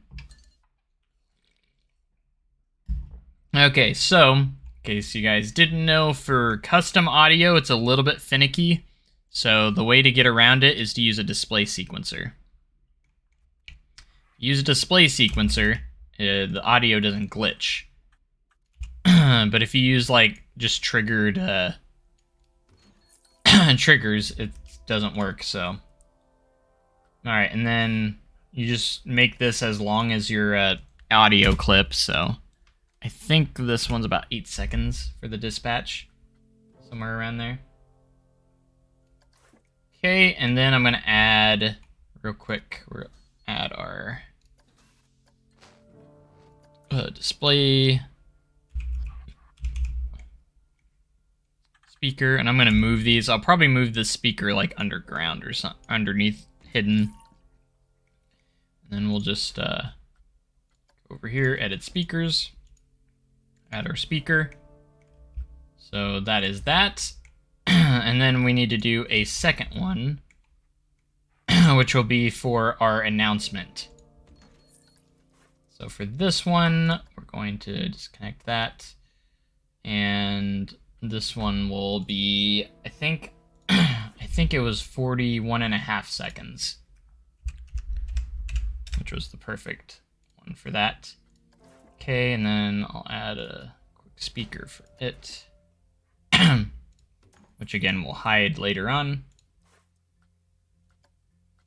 Okay, so, in case you guys didn't know, for custom audio, it's a little bit finicky. So the way to get around it is to use a display sequencer. Use a display sequencer, the audio doesn't glitch. But if you use like just triggered triggers, it doesn't work. So, all right, and then you just make this as long as your audio clip. So I think this one's about 8 seconds for the dispatch, somewhere around there. Okay, and then I'm gonna add real quick. We'll add our display speaker, and I'm gonna move these. I'll probably move the speaker like underground or something, underneath, hidden. And then we'll just go over here, edit speakers, add our speaker. So that is that. And then we need to do a second one, which will be for our announcement. So for this one, we're going to disconnect that. And this one will be, I think it was 41.5 seconds, which was the perfect one for that. Okay, and then I'll add a quick speaker for it, which again we'll hide later on.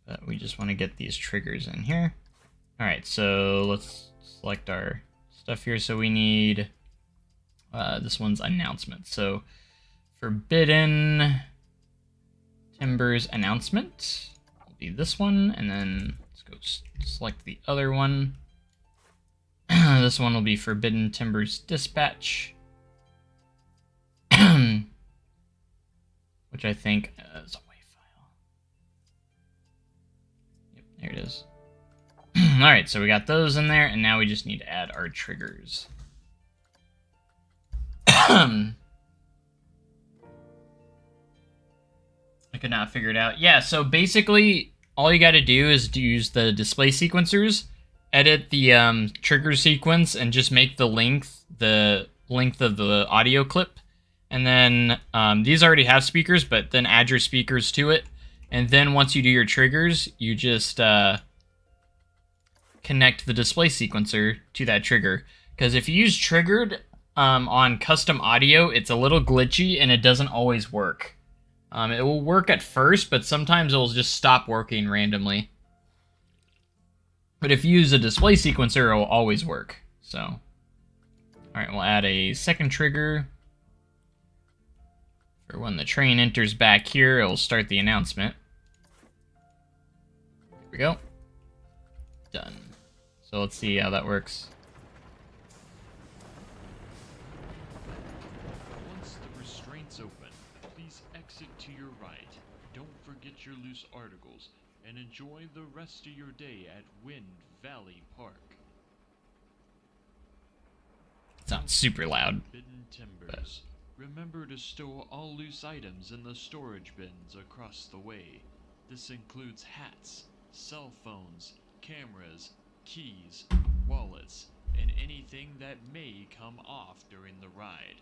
But we just want to get these triggers in here. All right, so let's select our stuff here. So we need this one's announcement. So Forbidden Timbers announcement will be this one, and then let's go select the other one. This one will be Forbidden Timbers dispatch, which I think is a WAV file. Yep, there it is. All right, so we got those in there, and now we just need to add our triggers. I could not figure it out. Yeah, so basically, all you got to do is use the display sequencers, edit the trigger sequence, and just make the length of the audio clip. And then these already have speakers, but then add your speakers to it. And then once you do your triggers, you just connect the display sequencer to that trigger. Because if you use triggered on custom audio, it's a little glitchy and it doesn't always work. It will work at first, but sometimes it will just stop working randomly. But if you use a display sequencer, it will always work. So, all right, we'll add a second trigger. For when the train enters back here, it will start the announcement. Here we go. Done. So let's see how that works. Once the restraints open, please exit to your right. Don't forget your loose articles, and enjoy the rest of your day at Wind Valley Park. Sounds super loud. Forbidden Timbers. Remember to stow all loose items in the storage bins across the way. This includes hats, cell phones, cameras, keys, wallets, and anything that may come off during the ride.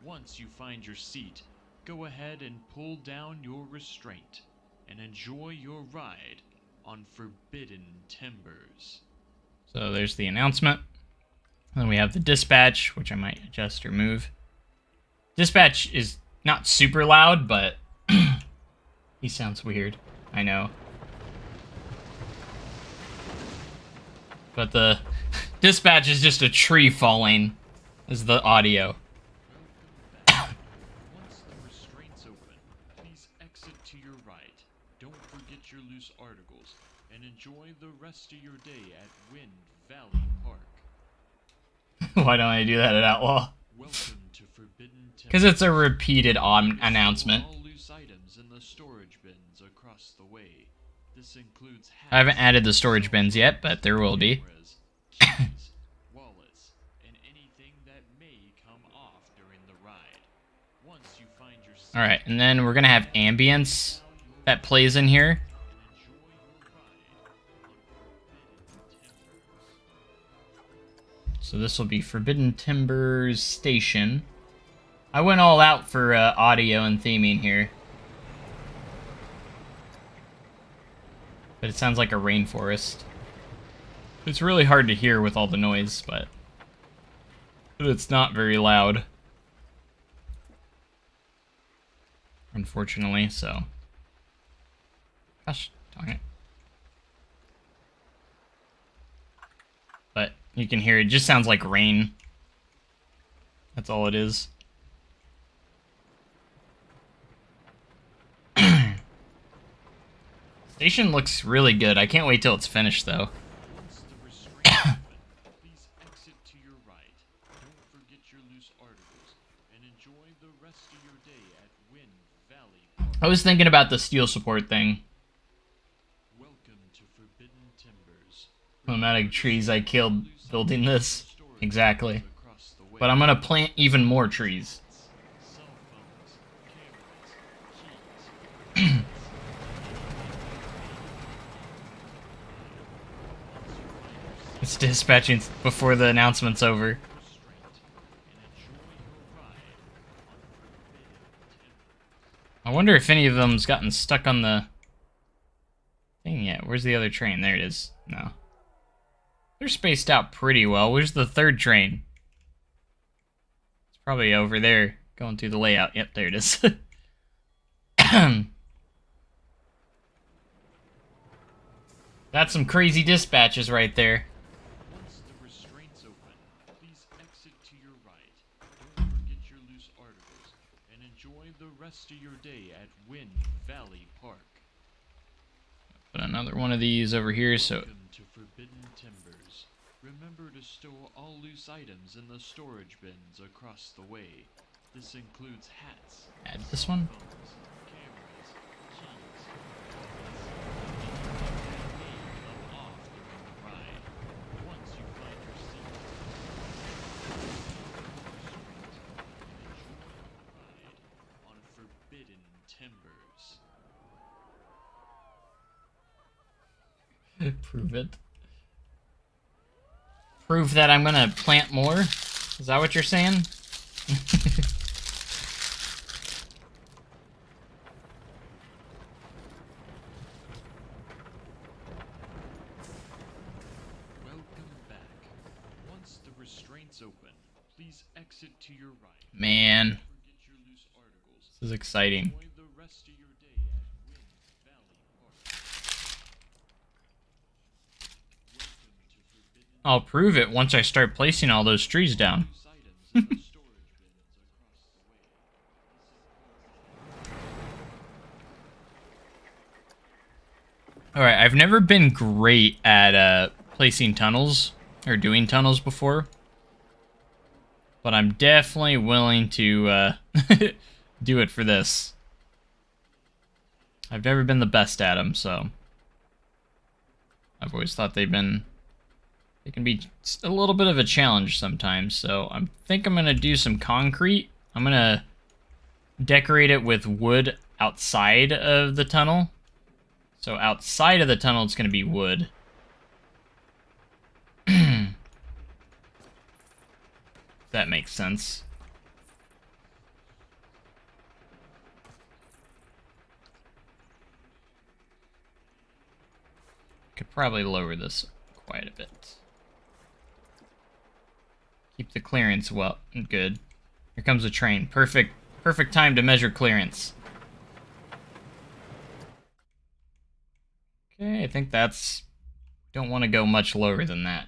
Once you find your seat, go ahead and pull down your restraint and enjoy your ride on Forbidden Timbers. So there's the announcement. Then we have the dispatch, which I might adjust or move. Dispatch is not super loud, but he sounds weird. I know. But the dispatch is just a tree falling is the audio. Once the restraints open, please exit to your right. Don't forget your loose articles, and enjoy the rest of your day at Wind Valley Park. Why don't I do that at Outlaw? Welcome to Forbidden Timbers. Because it's a repeated announcement. All loose items in the storage bins across the way. This includes hats, I haven't added the storage bins yet, but there will be. cameras, keys, wallets, and anything that may come off during the ride. Once you find your seat, Alright, and then we're going to have ambience that plays in here. enjoy your ride on Forbidden Timbers. So this will be Forbidden Timbers Station. I went all out for audio and theming here. But it sounds like a rainforest. It's really hard to hear with all the noise, but it's not very loud. Unfortunately, so. Gosh, darn it. But you can hear it just sounds like rain. That's all it is. Station looks really good. I can't wait till it's finished, though. Once the restraints open, please exit to your right. Don't forget your loose articles, and enjoy the rest of your day at Wind Valley Park. I was thinking about the steel support thing. Welcome to Forbidden Timbers. The amount of trees I killed building this. Exactly. Across the way. But I'm gonna plant even more trees. Cell phones, cameras, keys. It's dispatching before the announcement's over. I wonder if any of them's gotten stuck on the thing yet. Where's the other train? There it is. No. They're spaced out pretty well. Where's the third train? It's probably over there, going through the layout. Yep, there it is. That's some crazy dispatches right there. Once the restraints open, please exit to your right. Don't forget your loose articles, and enjoy the rest of your day at Wind Valley Park. Put another one of these over here, so Welcome to Forbidden Timbers. Remember to store all loose items in the storage bins across the way. This includes hats, add this one. phones, cameras, keys. Come off during the ride. Once you find your seat, enjoy the ride on Forbidden Timbers. Prove it. Prove that I'm gonna plant more? Is that what you're saying? Welcome back. Once the restraints open, please exit to your right. Man, Forget your loose articles. this is exciting. Enjoy the rest of your day at Wind Valley Park. Welcome to Forbidden I'll prove it once I start placing all those trees down. loose items in the storage bins across the way. Alright, I've never been great at placing tunnels, or doing tunnels before. But I'm definitely willing to do it for this. I've never been the best at them, so... I've always thought they can be a little bit of a challenge sometimes, so I think I'm going to do some concrete. I'm going to decorate it with wood outside of the tunnel. So outside of the tunnel, it's going to be wood. That makes sense. Could probably lower this quite a bit. Keep the clearance well good. Here comes a train. Perfect time to measure clearance. Okay, I think that's... Don't want to go much lower than that.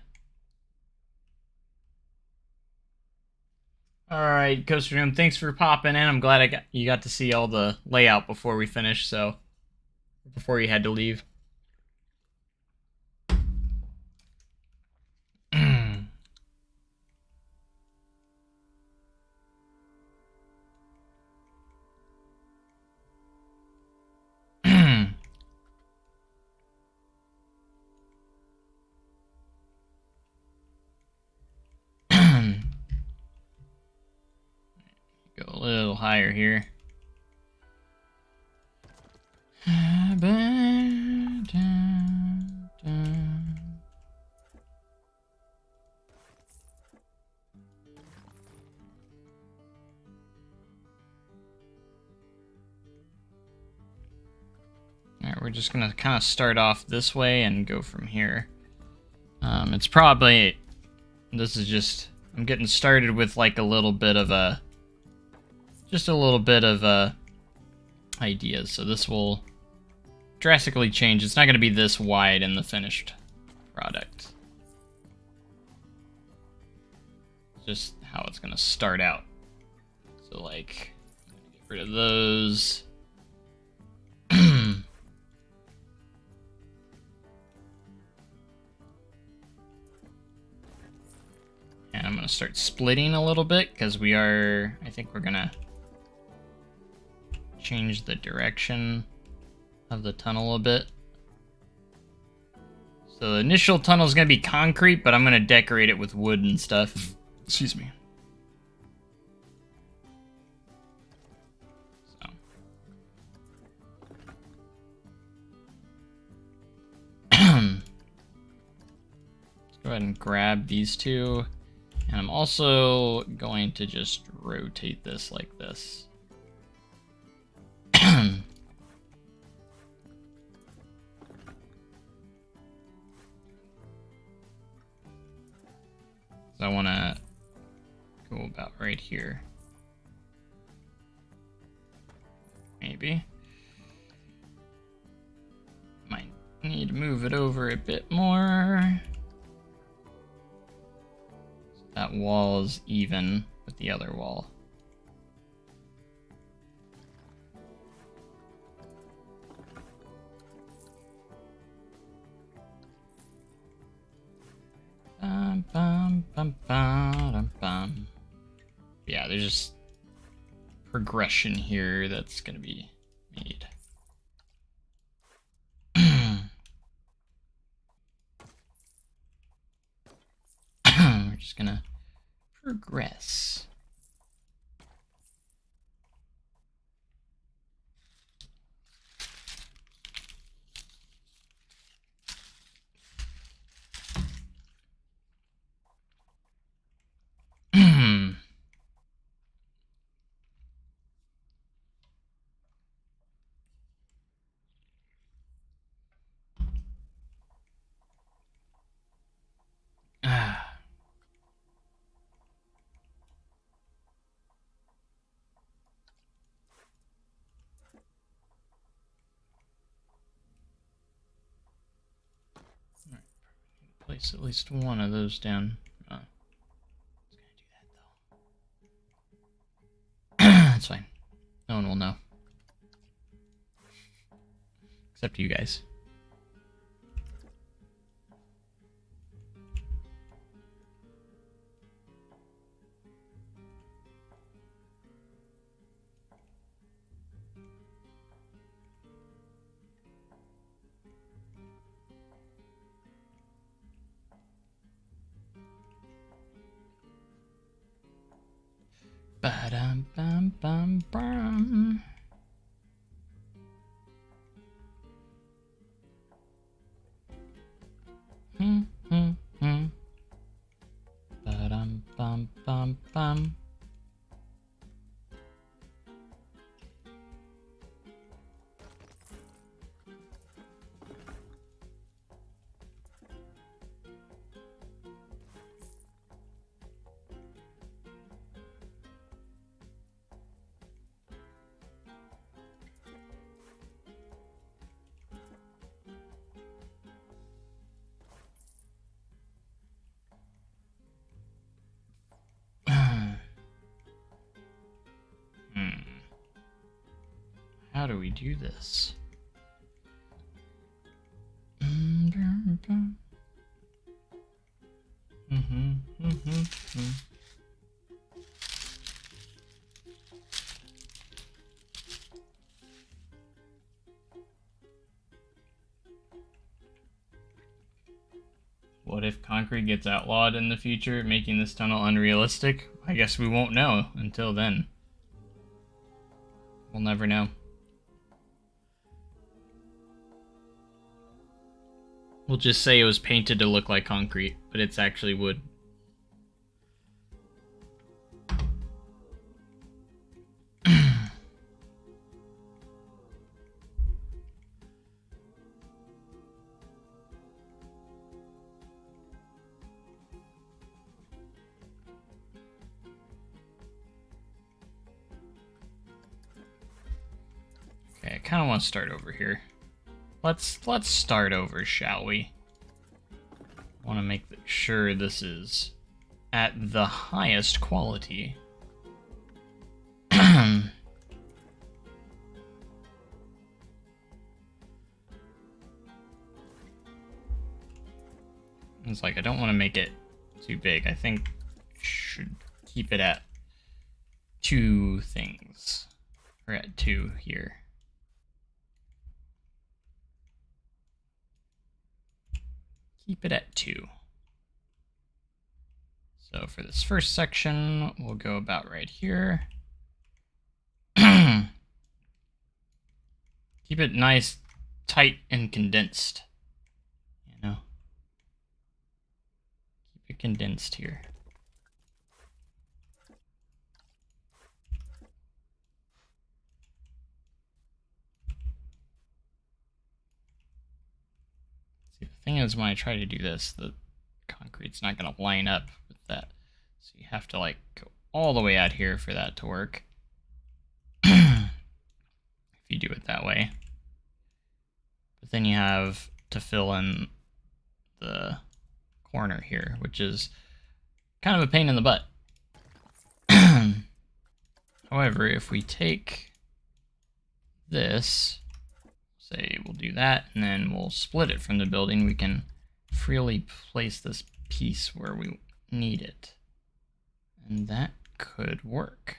Alright, Coaster Room, thanks for popping in. I'm glad you got to see all the layout before we finished, so... Before you had to leave. Go a little higher here. Alright, we're just gonna kind of start off this way and go from here. It's probably... This is just... I'm getting started with like a little bit of a... Just a little bit of ideas, so this will drastically change. It's not going to be this wide in the finished product. Just how it's going to start out. So like, I'm going to get rid of those. I'm gonna start splitting a little bit because I think we're gonna change the direction of the tunnel a bit. So the initial tunnel is gonna be concrete, but I'm gonna decorate it with wood and stuff. Excuse me. So. Let's go ahead and grab these two. And I'm also going to just rotate this like this. I want to go about right here. Maybe. Might need to move it over a bit more. So that wall is even with the other wall. Yeah, there's just progression here that's gonna be made. We're just gonna progress. Place at least one of those down. Oh. It's gonna do that though. That's fine. No one will know. Except you guys. Ba-dum bum bum bum. Ba-dum bum bum bum. How do we do this? What if concrete gets outlawed in the future, making this tunnel unrealistic? I guess we won't know until then. We'll never know. We'll just say it was painted to look like concrete, but it's actually wood. Okay, I kind of want to start over here. Let's start over, shall we? I want to make sure this is at the highest quality. It's like I don't want to make it too big. I think should keep it at 2 things. Or at 2 here. Keep it at 2. So for this first section, we'll go about right here. Keep it nice, tight, and condensed. You know? Keep it condensed here. See, the thing is, when I try to do this, the concrete's not going to line up with that. So you have to, like, go all the way out here for that to work. If you do it that way. But then you have to fill in the corner here, which is kind of a pain in the butt. However, if we take this, say we'll do that, and then we'll split it from the building, we can freely place this piece where we need it. And that could work.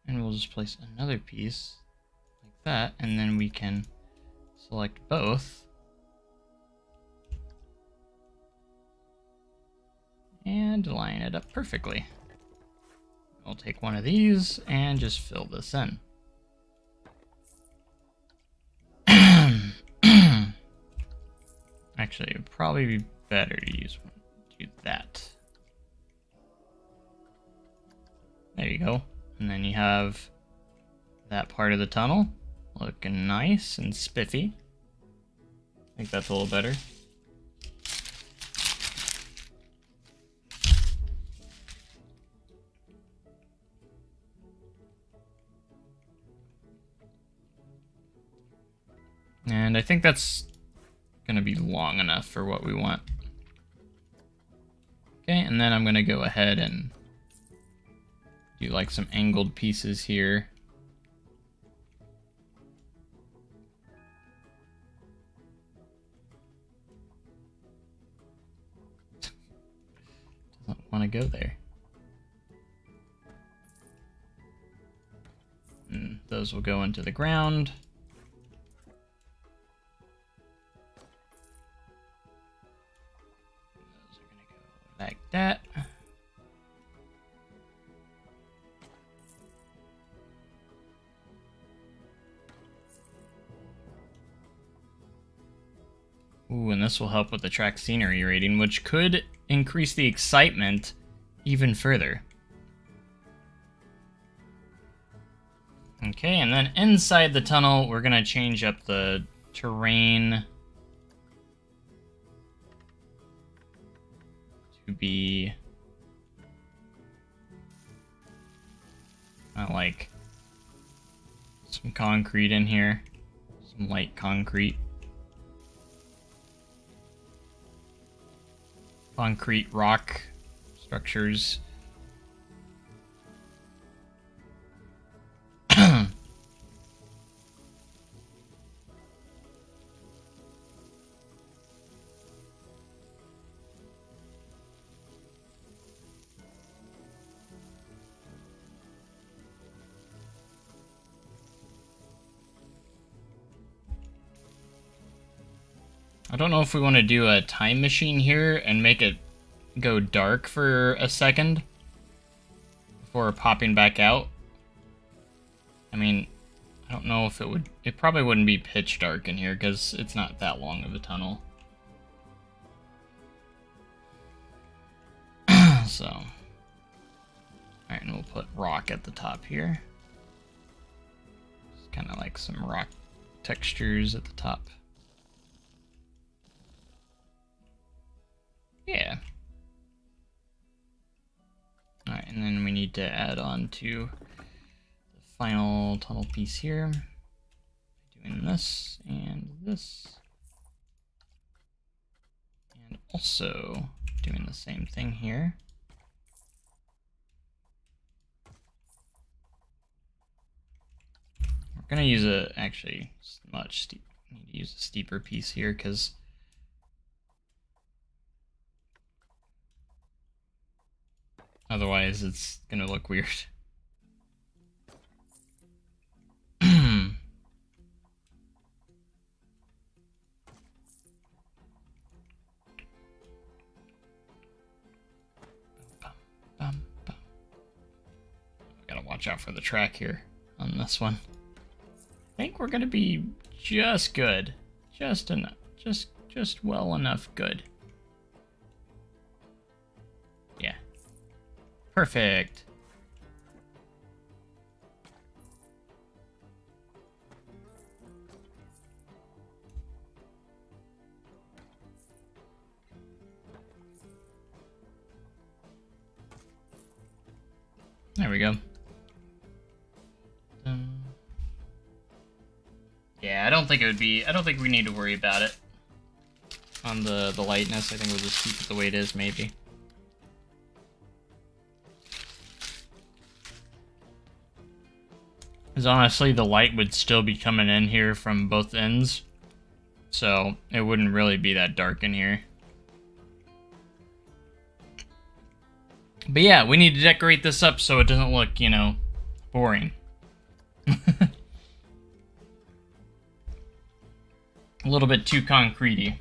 And we'll just place another piece like that, and then we can select both. And line it up perfectly. We'll take one of these and just fill this in. Actually, it would probably be better to use one. Do that. There you go. And then you have that part of the tunnel looking nice and spiffy. I think that's a little better. And I think that's gonna be long enough for what we want. Okay, and then I'm gonna go ahead and do like some angled pieces here. Doesn't want to go there. And those will go into the ground. Those are gonna go like that. Ooh, and this will help with the track scenery rating, which could increase the excitement even further. Okay, and then inside the tunnel, we're gonna change up the terrain to be like some concrete in here, some light concrete. Concrete rock structures. I don't know if we want to do a time machine here and make it go dark for a second before popping back out. I mean, I don't know if it probably wouldn't be pitch dark in here because it's not that long of a tunnel. So, alright, and we'll put rock at the top here. Just kind of like some rock textures at the top. Yeah. Alright, and then we need to add on to the final tunnel piece here. Doing this and this. And also doing the same thing here. I'm gonna use a actually much steep. I need to use a steeper piece here because otherwise it's gonna look weird. Gotta watch out for the track here on this one. I think we're gonna be just good. Just enough. Just well enough good. Yeah. Perfect. There we go. Yeah, I don't think we need to worry about it on the lightness. I think we'll just keep it the way it is, maybe. Because honestly, the light would still be coming in here from both ends, so it wouldn't really be that dark in here. But yeah, we need to decorate this up so it doesn't look, you know, boring. A little bit too concrete-y.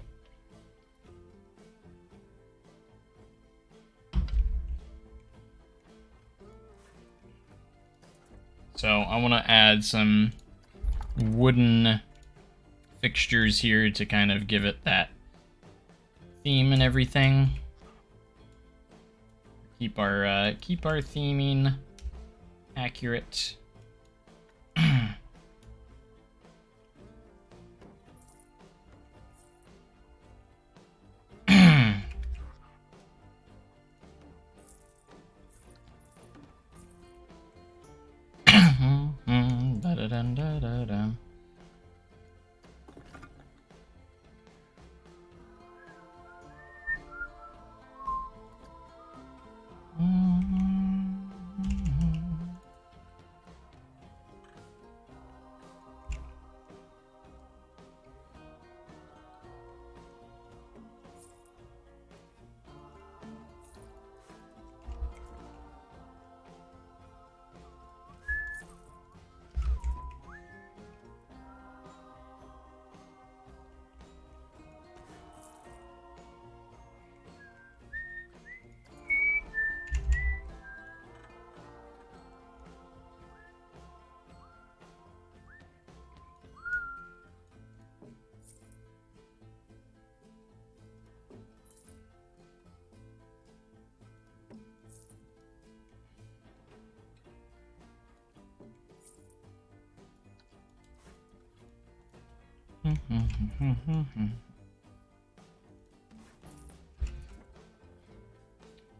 So I want to add some wooden fixtures here to kind of give it that theme and everything. Keep our theming accurate.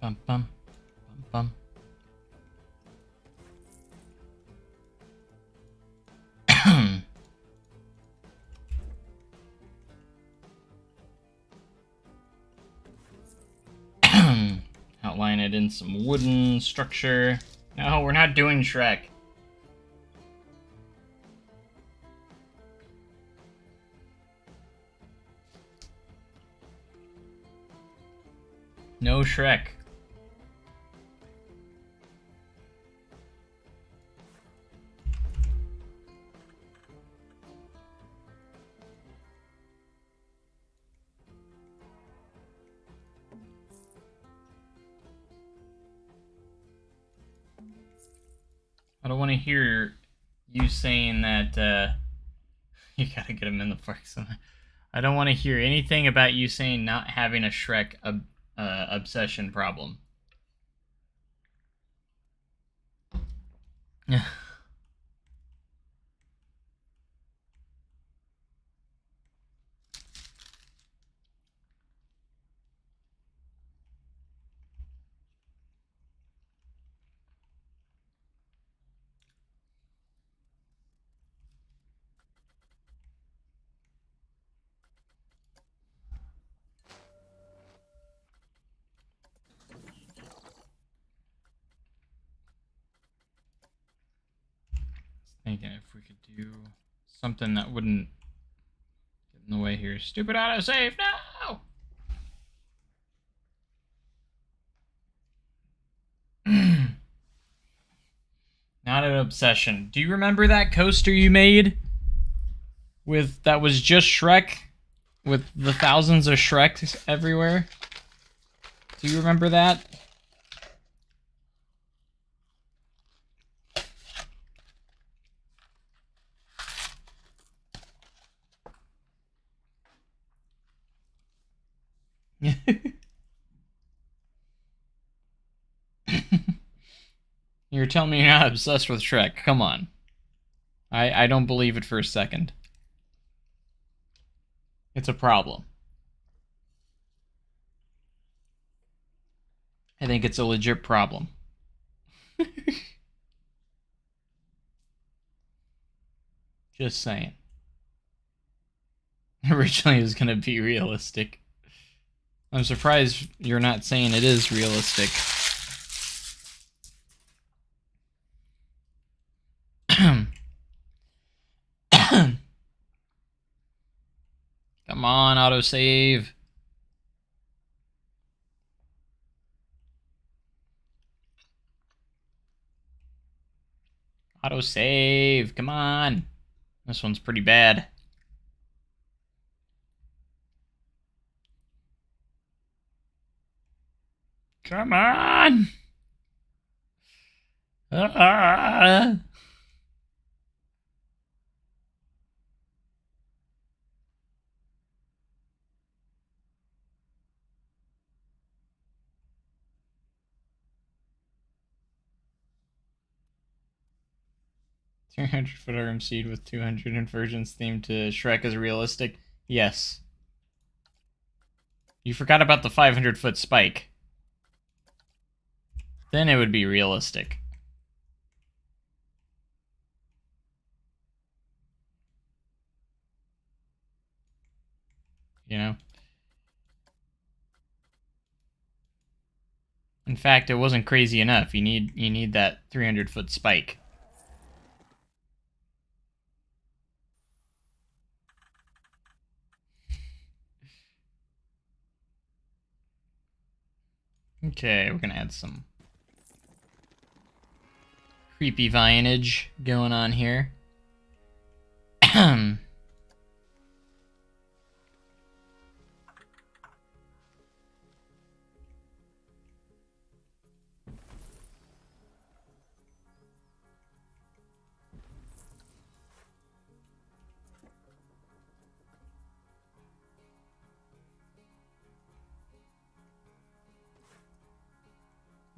Bum bum bum bum. Outline it in some wooden structure. No, we're not doing Shrek. No Shrek. I don't want to hear you saying that you gotta get him in the parks. I don't want to hear anything about you saying not having a Shrek obsession problem. Thinking if we could do something that wouldn't get in the way here. Stupid autosave, no! Not an obsession. Do you remember that coaster you made? That was just Shrek? With the thousands of Shreks everywhere? Do you remember that? You're telling me you're not obsessed with Shrek. Come on. I don't believe it for a second. It's a problem. I think it's a legit problem. Just saying. Originally it was going to be realistic. I'm surprised you're not saying it is realistic. Come on, autosave. Autosave, come on. This one's pretty bad. Come on! 300-foot arm seed with 200 inversions themed to Shrek is realistic? Yes. You forgot about the 500-foot spike. Then it would be realistic. You know? In fact, it wasn't crazy enough. You need that 300-foot spike. Okay, we're gonna add some creepy vinage going on here.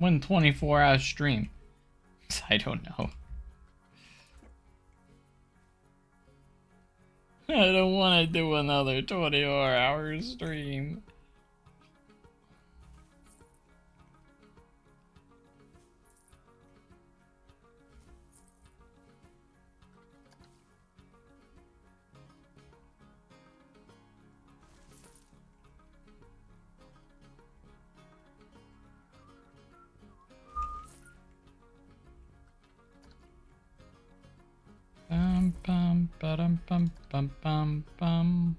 24-hour stream. I don't know. I don't want to do another 24-hour stream. Bum bum ba-dum bum bum bum bum.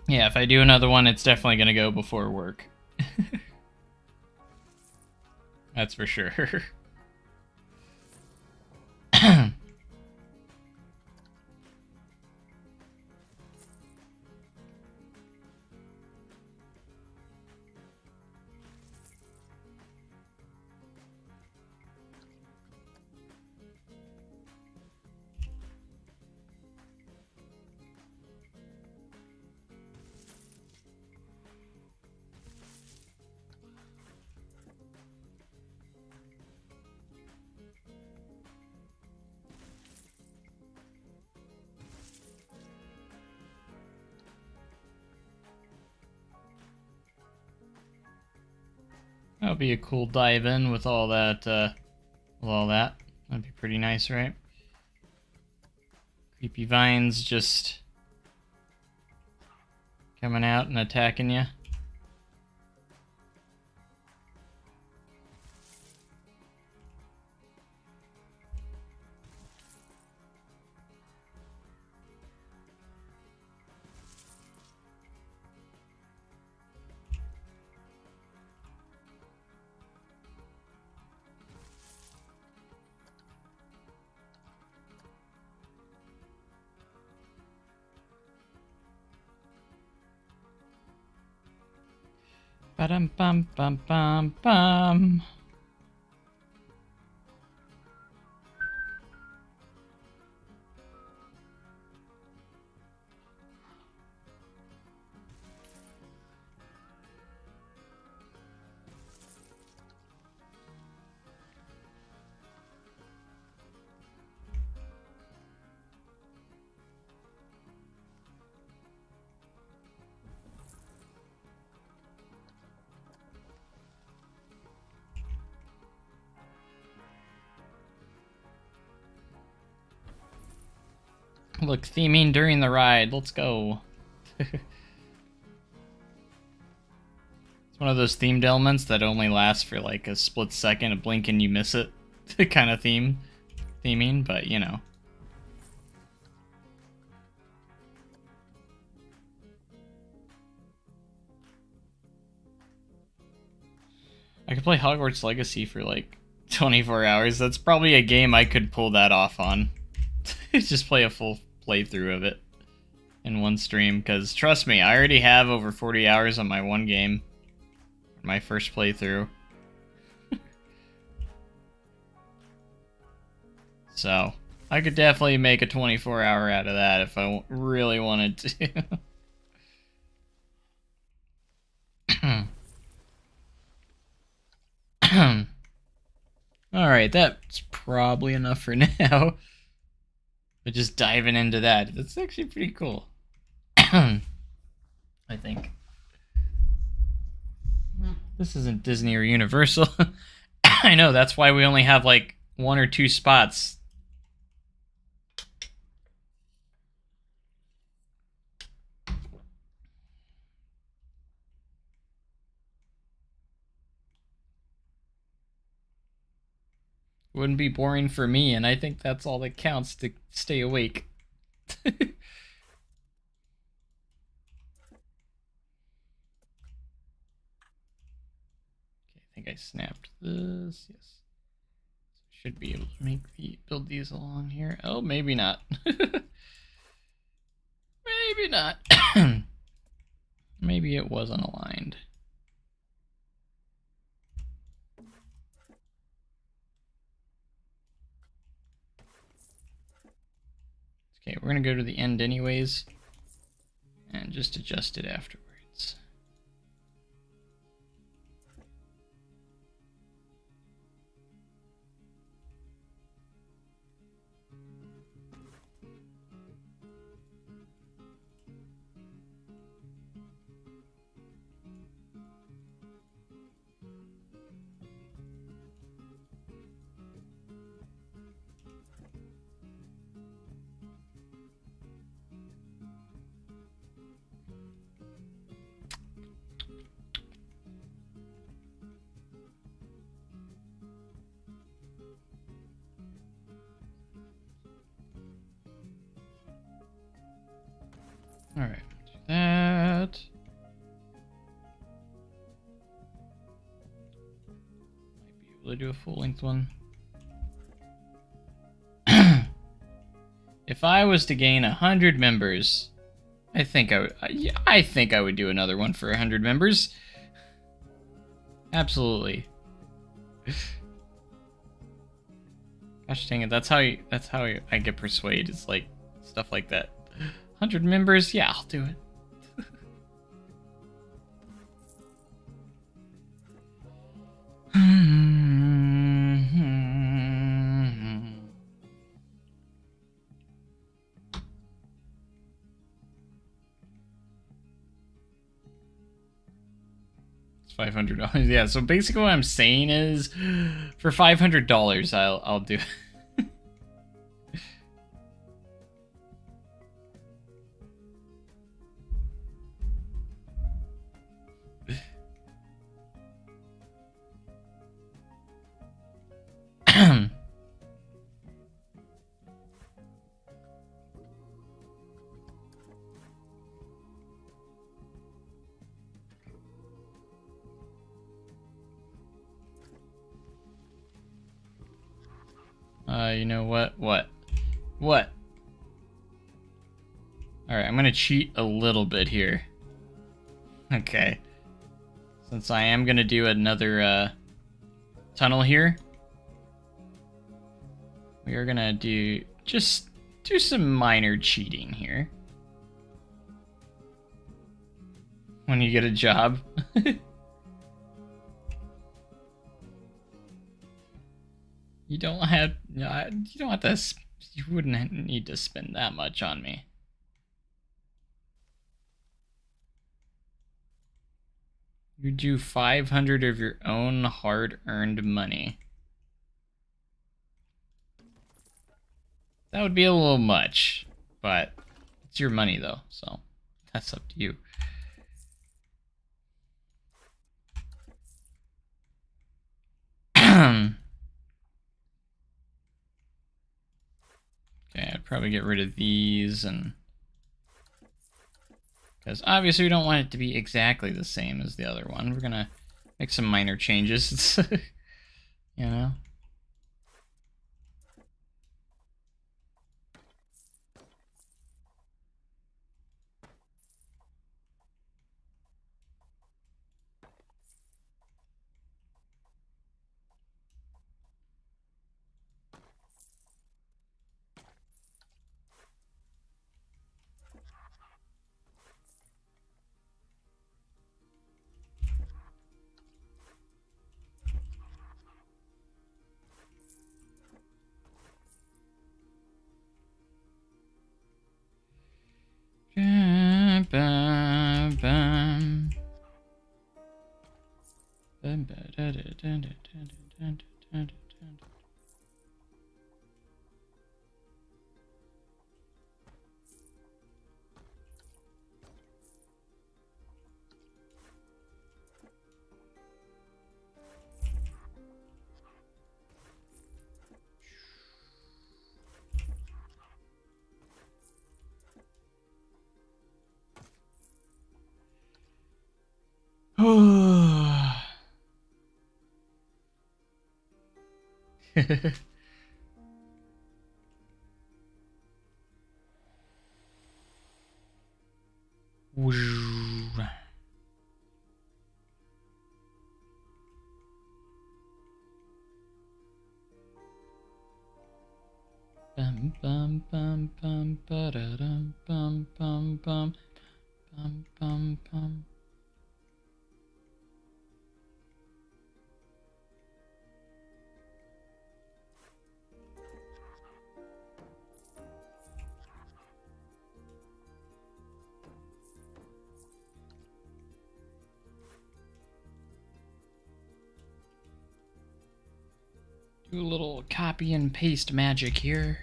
Yeah, if I do another one, it's definitely gonna go before work. That's for sure. That'll be a cool dive in with all that, That'd be pretty nice, right? Creepy vines just coming out and attacking you. Ba-dum bum bum bum bum. Look, theming during the ride. Let's go. It's one of those themed elements that only lasts for like a split second, a blink and you miss it kind of theming, but you know. I could play Hogwarts Legacy for like 24 hours. That's probably a game I could pull that off on. Just play a full playthrough of it in one stream, because trust me, I already have over 40 hours on my one game, my first playthrough. So I could definitely make a 24-hour out of that if I really wanted to. Alright, that's probably enough for now. But just diving into that, that's actually pretty cool. I think. This isn't Disney or Universal. I know, that's why we only have like 1 or 2 spots. Wouldn't be boring for me, and I think that's all that counts to stay awake. Okay, I think I snapped this. Yes. Should be able to build these along here. Oh, maybe not. Maybe not. Maybe it wasn't aligned. Okay, we're gonna go to the end anyways, and just adjust it afterwards. Alright, do that. Might be able to do a full-length one. If I was to gain 100 members, I think I would do another one for 100 members. Absolutely. Gosh dang it, that's how I get persuaded. It's like stuff like that. 100 members? Yeah, I'll do it. It's $500. Yeah, so basically what I'm saying is for $500 I'll do it. You know what? What? What? Alright, I'm gonna cheat a little bit here. Okay. Since I am gonna do another tunnel here, we are gonna do some minor cheating here. When you get a job. You don't have to, you wouldn't need to spend that much on me. You do 500 of your own hard-earned money. That would be a little much, but it's your money though, so that's up to you. Okay, I'd probably get rid of these, and because obviously we don't want it to be exactly the same as the other one. We're gonna make some minor changes, you know. Bum bum bum bum ba-da-dum bum bum bum bum bum bum. Do a little copy and paste magic here.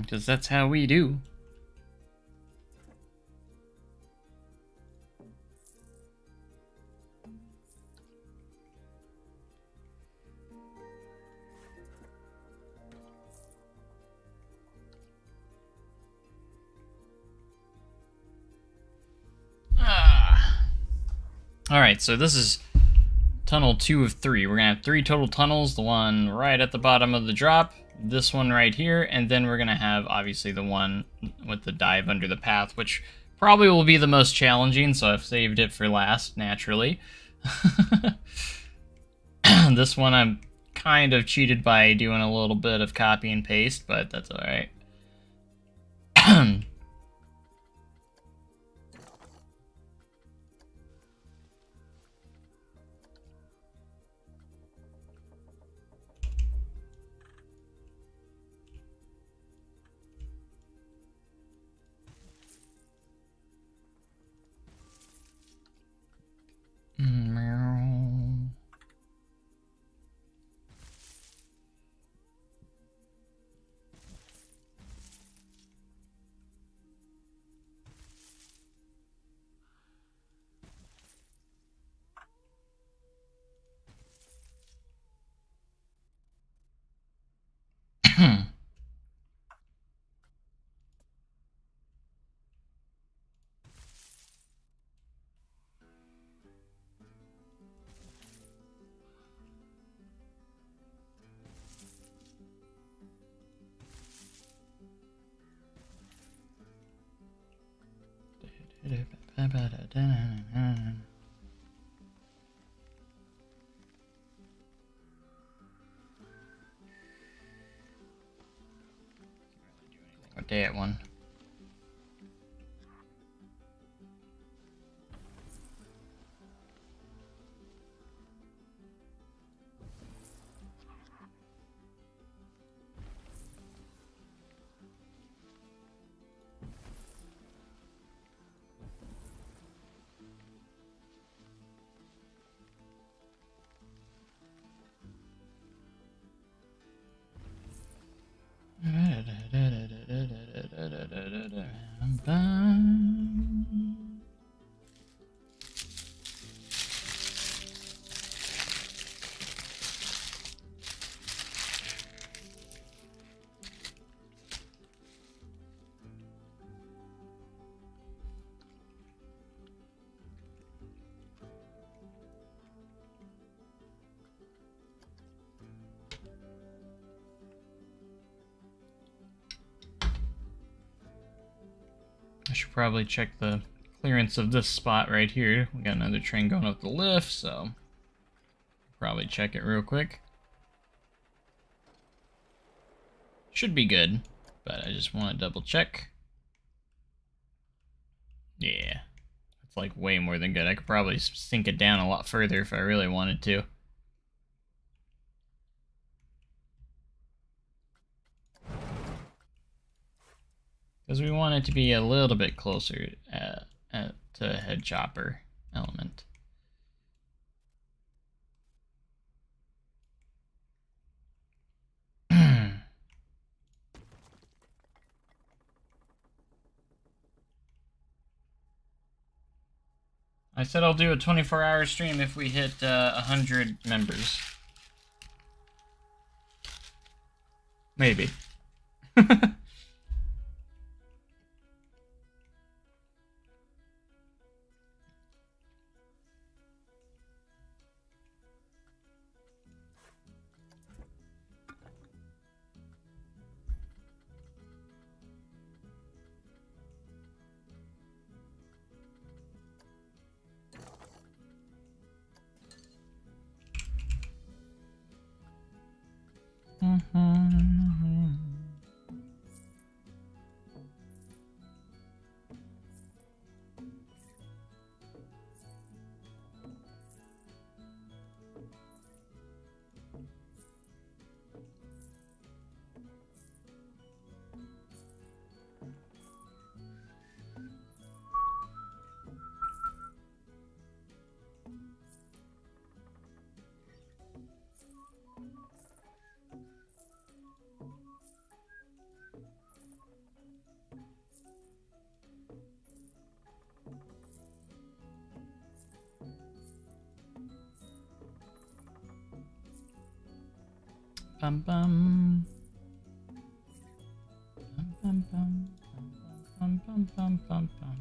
Because that's how we do. Alright, so this is tunnel 2 of 3. We're going to have 3 total tunnels. The one right at the bottom of the drop, this one right here, and then we're going to have, obviously, the one with the dive under the path, which probably will be the most challenging, so I've saved it for last, naturally. This one I'm kind of cheated by doing a little bit of copy and paste, but that's alright. What day at one? I should probably check the clearance of this spot right here. We got another train going up the lift, so probably check it real quick. Should be good, but I just want to double check. Yeah, that's like way more than good. I could probably sink it down a lot further if I really wanted to. Because we want it to be a little bit closer to head chopper element. I said I'll do a 24-hour stream if we hit 100 members. Maybe. Bum bum. Bum bum bum. Bum bum bum bum bum.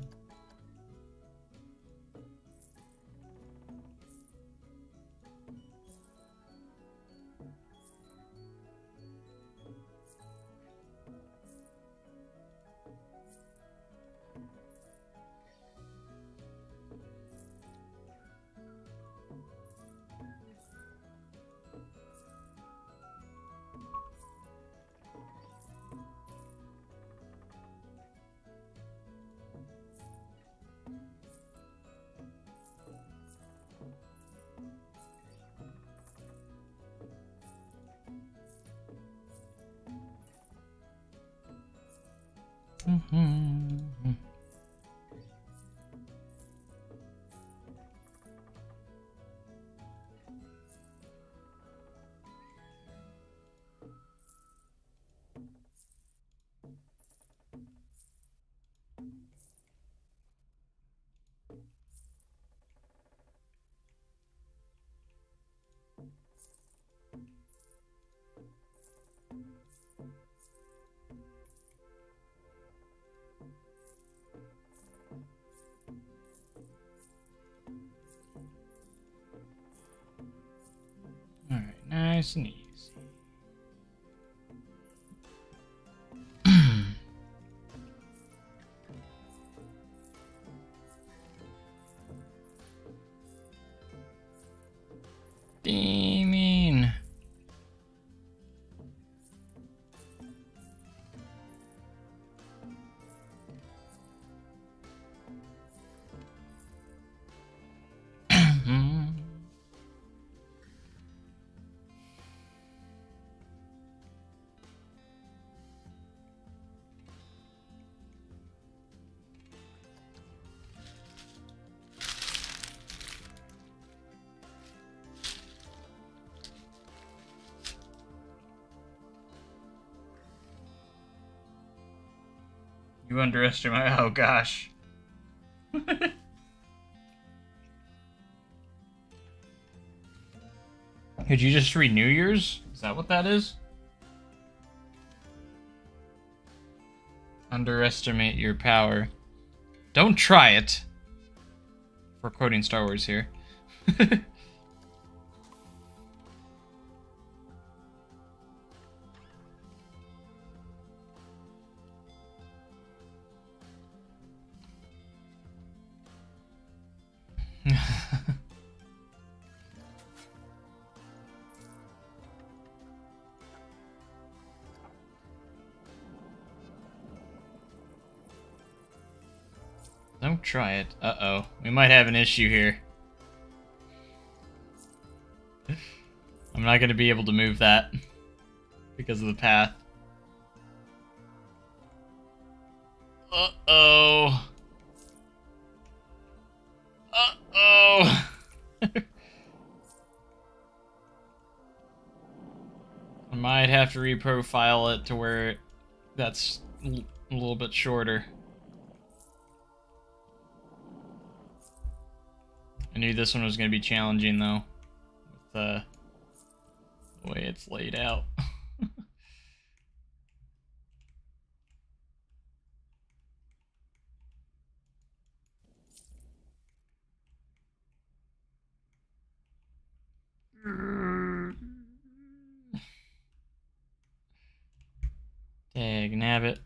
Mm-hmm. All right, nice and easy. You underestimate. Oh gosh. Could you just renew yours? Is that what that is? Underestimate your power. Don't try it. We're quoting Star Wars here. Don't try it. Uh-oh. We might have an issue here. I'm not going to be able to move that because of the path. Uh-oh. Uh-oh. I might have to reprofile it to where that's a little bit shorter. I knew this one was going to be challenging, though, with the way it's laid out. Dag nabbit.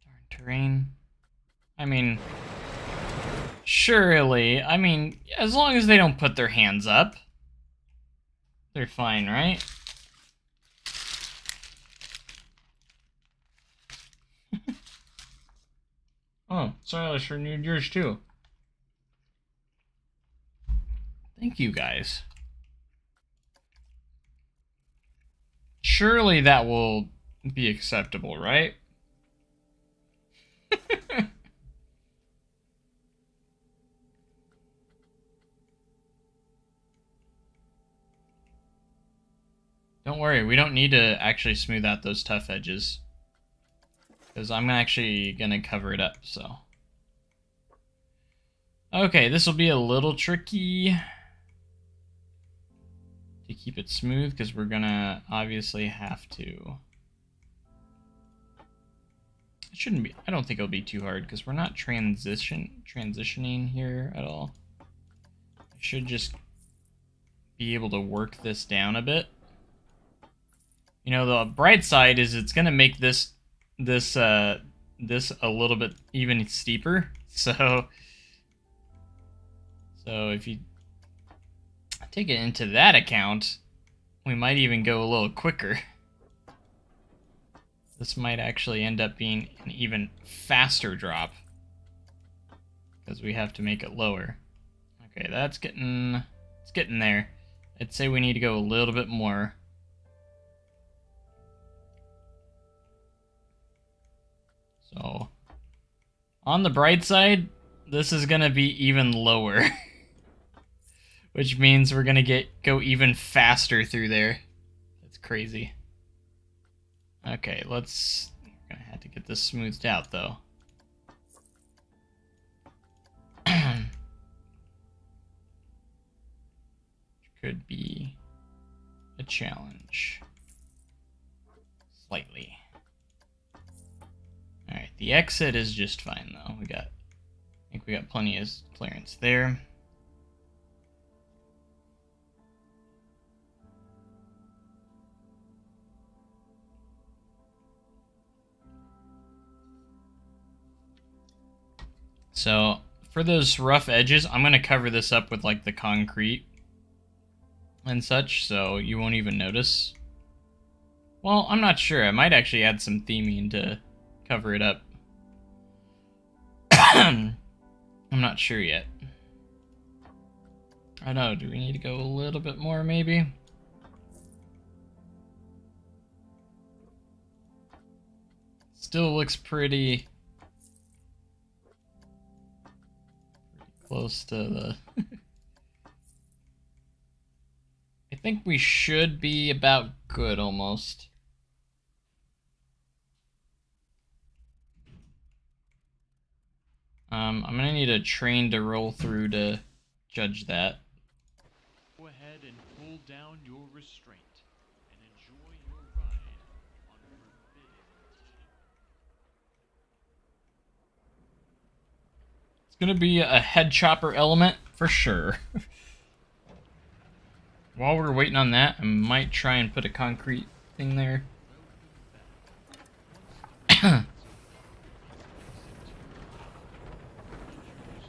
Darn terrain. I mean, surely, I mean, as long as they don't put their hands up, they're fine, right? Oh, Silas renewed yours too. Thank you, guys. Surely that will be acceptable, right? Don't worry, we don't need to actually smooth out those tough edges. Because I'm actually going to cover it up, so. Okay, this will be a little tricky to keep it smooth, because we're going to obviously have to. It shouldn't be, I don't think it'll be too hard, because we're not transitioning here at all. I should just be able to work this down a bit. You know, the bright side is it's gonna make this a little bit even steeper. So if you take it into that account, we might even go a little quicker. This might actually end up being an even faster drop because we have to make it lower. Okay, it's getting there. I'd say we need to go a little bit more. So, on the bright side, this is gonna be even lower, which means we're gonna go even faster through there. That's crazy. Okay, we're gonna have to get this smoothed out though. Could be a challenge. Slightly. Alright, the exit is just fine though. I think we got plenty of clearance there. So, for those rough edges, I'm going to cover this up with like the concrete and such, so you won't even notice. Well, I'm not sure. I might actually add some theming to cover it up. I'm not sure yet. I don't know, do we need to go a little bit more maybe? Still looks pretty close to the... I think we should be about good almost. I'm gonna need a train to roll through to judge that. Go ahead and pull down your restraint and enjoy your ride on Forbidden Temple. It's gonna be a head chopper element for sure. While we're waiting on that, I might try and put a concrete thing there.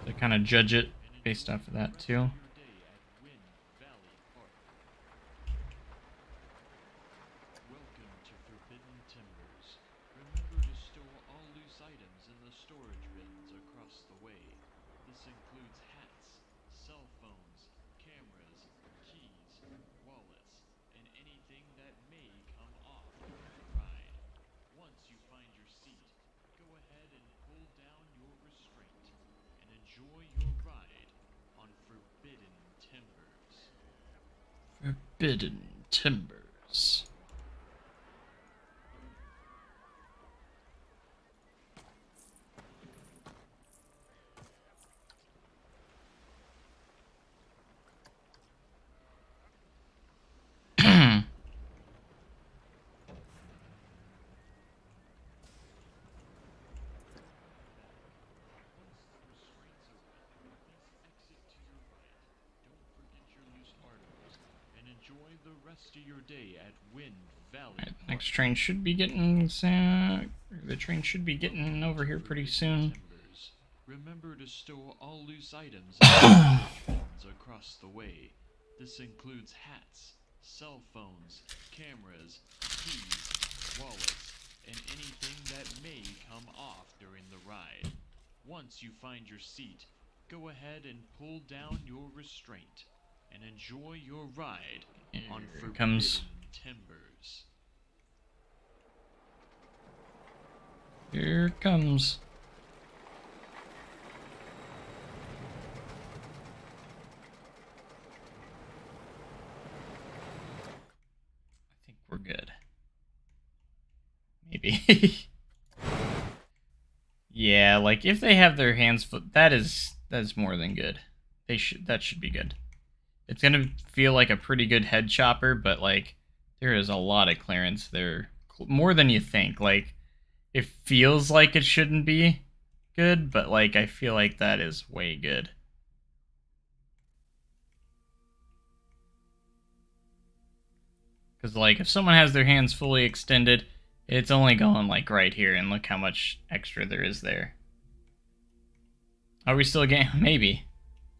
To kind of judge it based off of that too. Welcome to Forbidden Timbers. Remember to store all loose items in the storage bins across the way. This includes hats, cell phones, cameras, keys, wallets, and anything that may come off during the ride. Once you find your seat, go ahead and pull down your restraint and enjoy your ride on Forbidden Timbers. Forbidden Timbers. Enjoy the rest of your day at Wind Valley. Right, next train should be getting the train should be getting over here pretty soon. Remember to store all loose items in the bins across the way. This includes hats, cell phones, cameras, keys, wallets, and anything that may come off during the ride. Once you find your seat, go ahead and pull down your restraint and enjoy your ride on Forbidden Timbers. Here it comes. I think we're good. Maybe. Yeah, like if they have their hands that's more than good. That should be good. It's gonna feel like a pretty good head chopper, but like there is a lot of clearance there, more than you think. Like it feels like it shouldn't be good, but like I feel like that is way good. Because like if someone has their hands fully extended, it's only going like right here, and look how much extra there is there. Are we still getting? Maybe.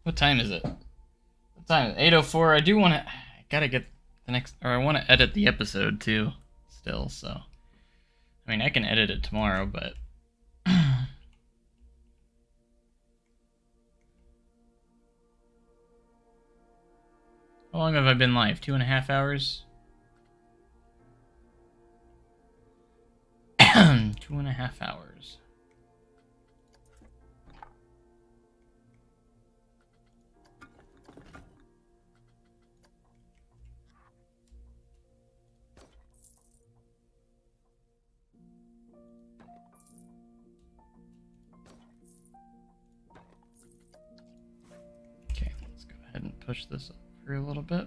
What time is it? Time 8:04. I do want to. I gotta get the next, or I want to edit the episode too. Still, so I mean, I can edit it tomorrow, but how long have I been live? 2.5 hours. 2.5 hours. And push this up for a little bit.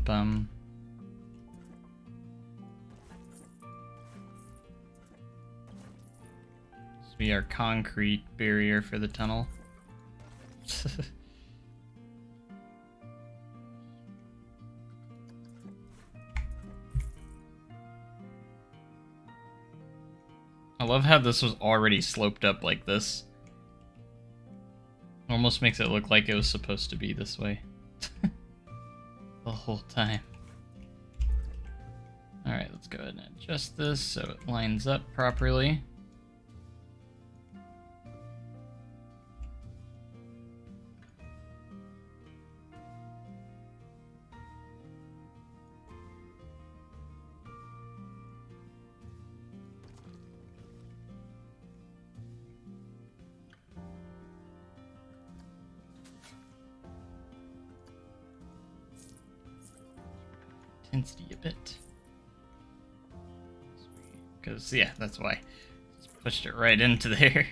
Bum. This will be our concrete barrier for the tunnel. I love how this was already sloped up like this. Almost makes it look like it was supposed to be this way. The whole time. Alright, let's go ahead and adjust this so it lines up properly. intensity a bit. Because, yeah, that's why. Just pushed it right into there.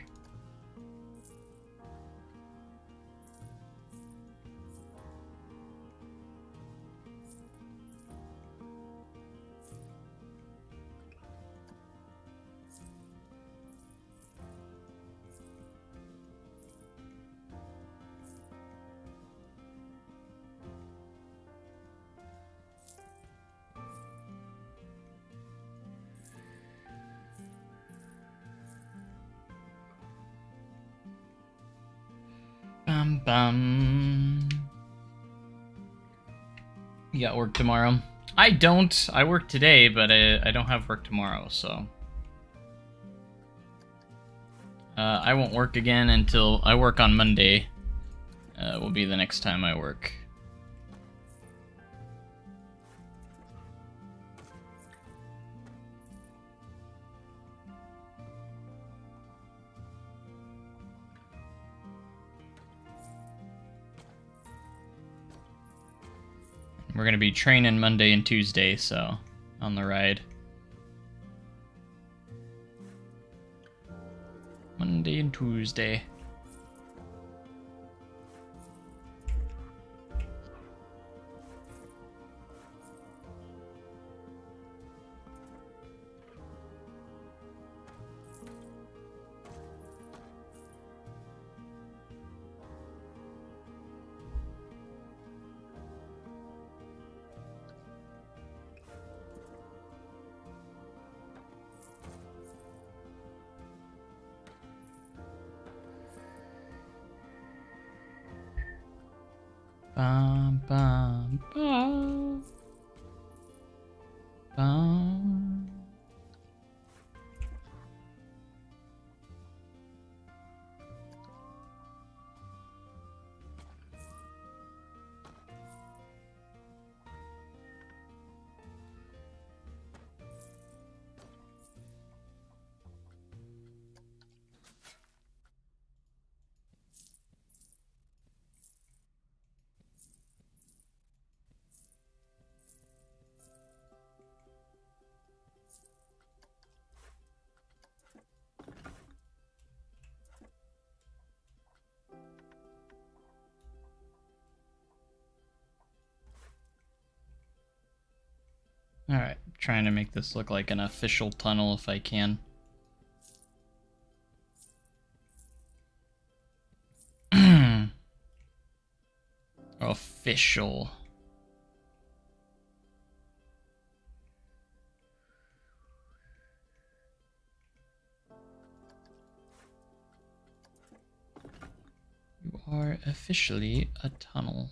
Bum bum. You got work tomorrow? I don't. I work today, but I don't have work tomorrow, so. I won't work again until I work on Monday. Will be the next time I work. We're going to be training Monday and Tuesday, so on the ride. Monday and Tuesday. Bum, bum, bum. Bum. Alright, trying to make this look like an official tunnel if I can. Official. You are officially a tunnel.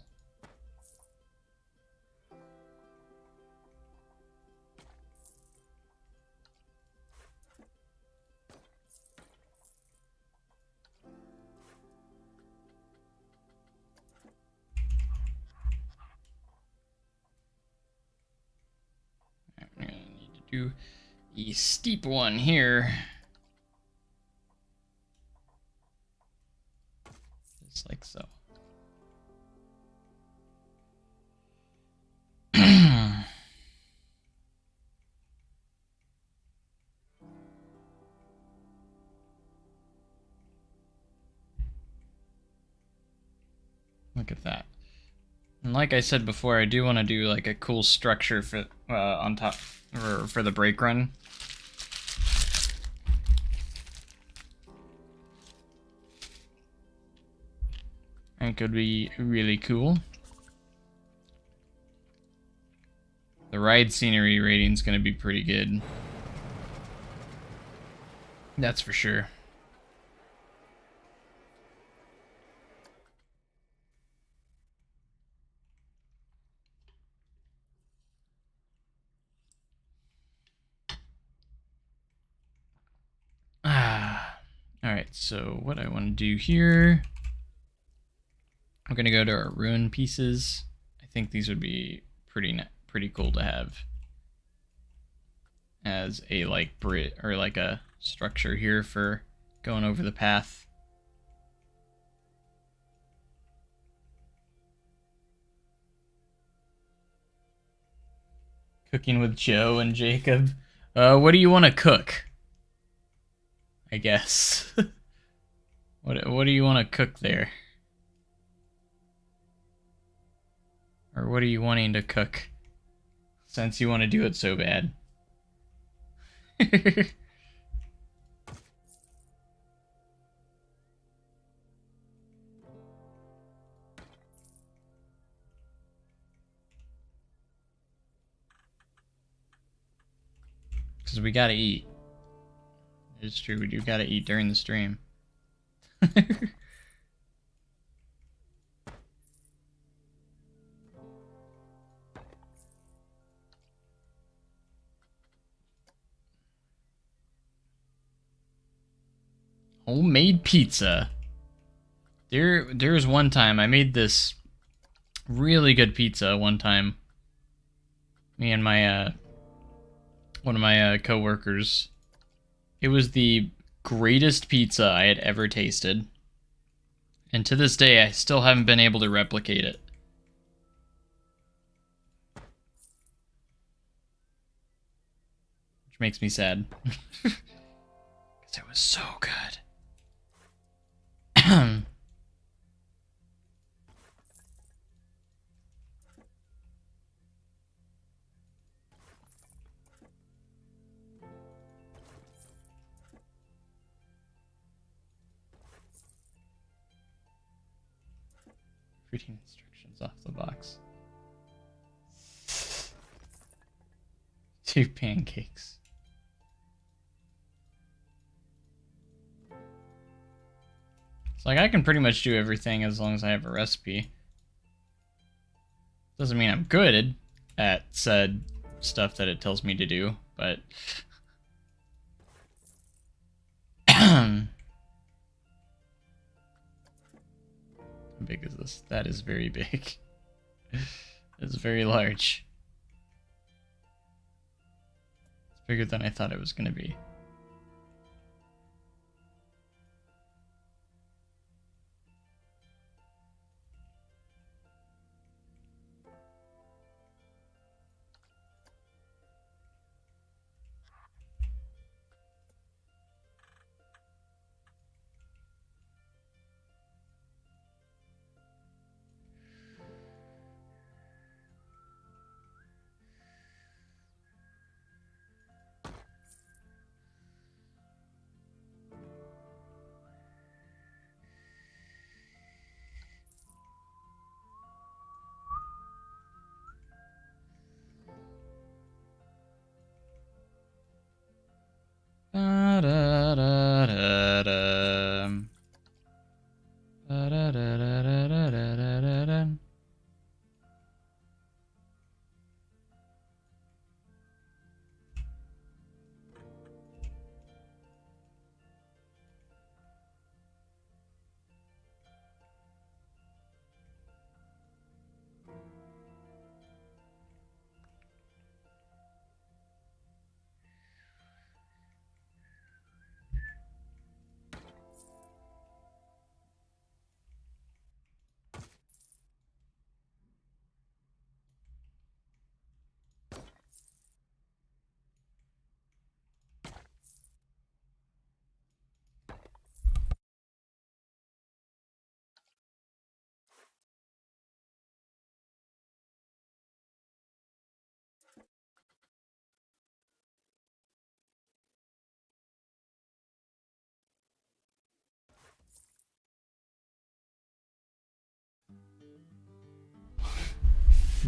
I'm gonna need to do a steep one here. Just like so. Look at that. And like I said before, I do want to do like a cool structure for on top for the brake run. It could be really cool. The ride scenery rating is going to be pretty good. That's for sure. Alright, so what I want to do here, I'm going to go to our ruin pieces. I think these would be pretty cool to have as a like bridge or like a structure here for going over the path. Cooking with Joe and Jacob. What do you want to cook? I guess. What do you want to cook there? Or what are you wanting to cook? Since you want to do it so bad. Because we gotta eat. It's true, we do gotta eat during the stream. Homemade pizza. There was one time I made this really good pizza one time. Me and my one of my co-workers. It was the greatest pizza I had ever tasted. And to this day, I still haven't been able to replicate it. Which makes me sad. Because it was so good. 15 instructions off the box. 2 pancakes. It's like I can pretty much do everything as long as I have a recipe. Doesn't mean I'm good at said stuff that it tells me to do, but how big is this? That is very big. It's very large. It's bigger than I thought it was going to be.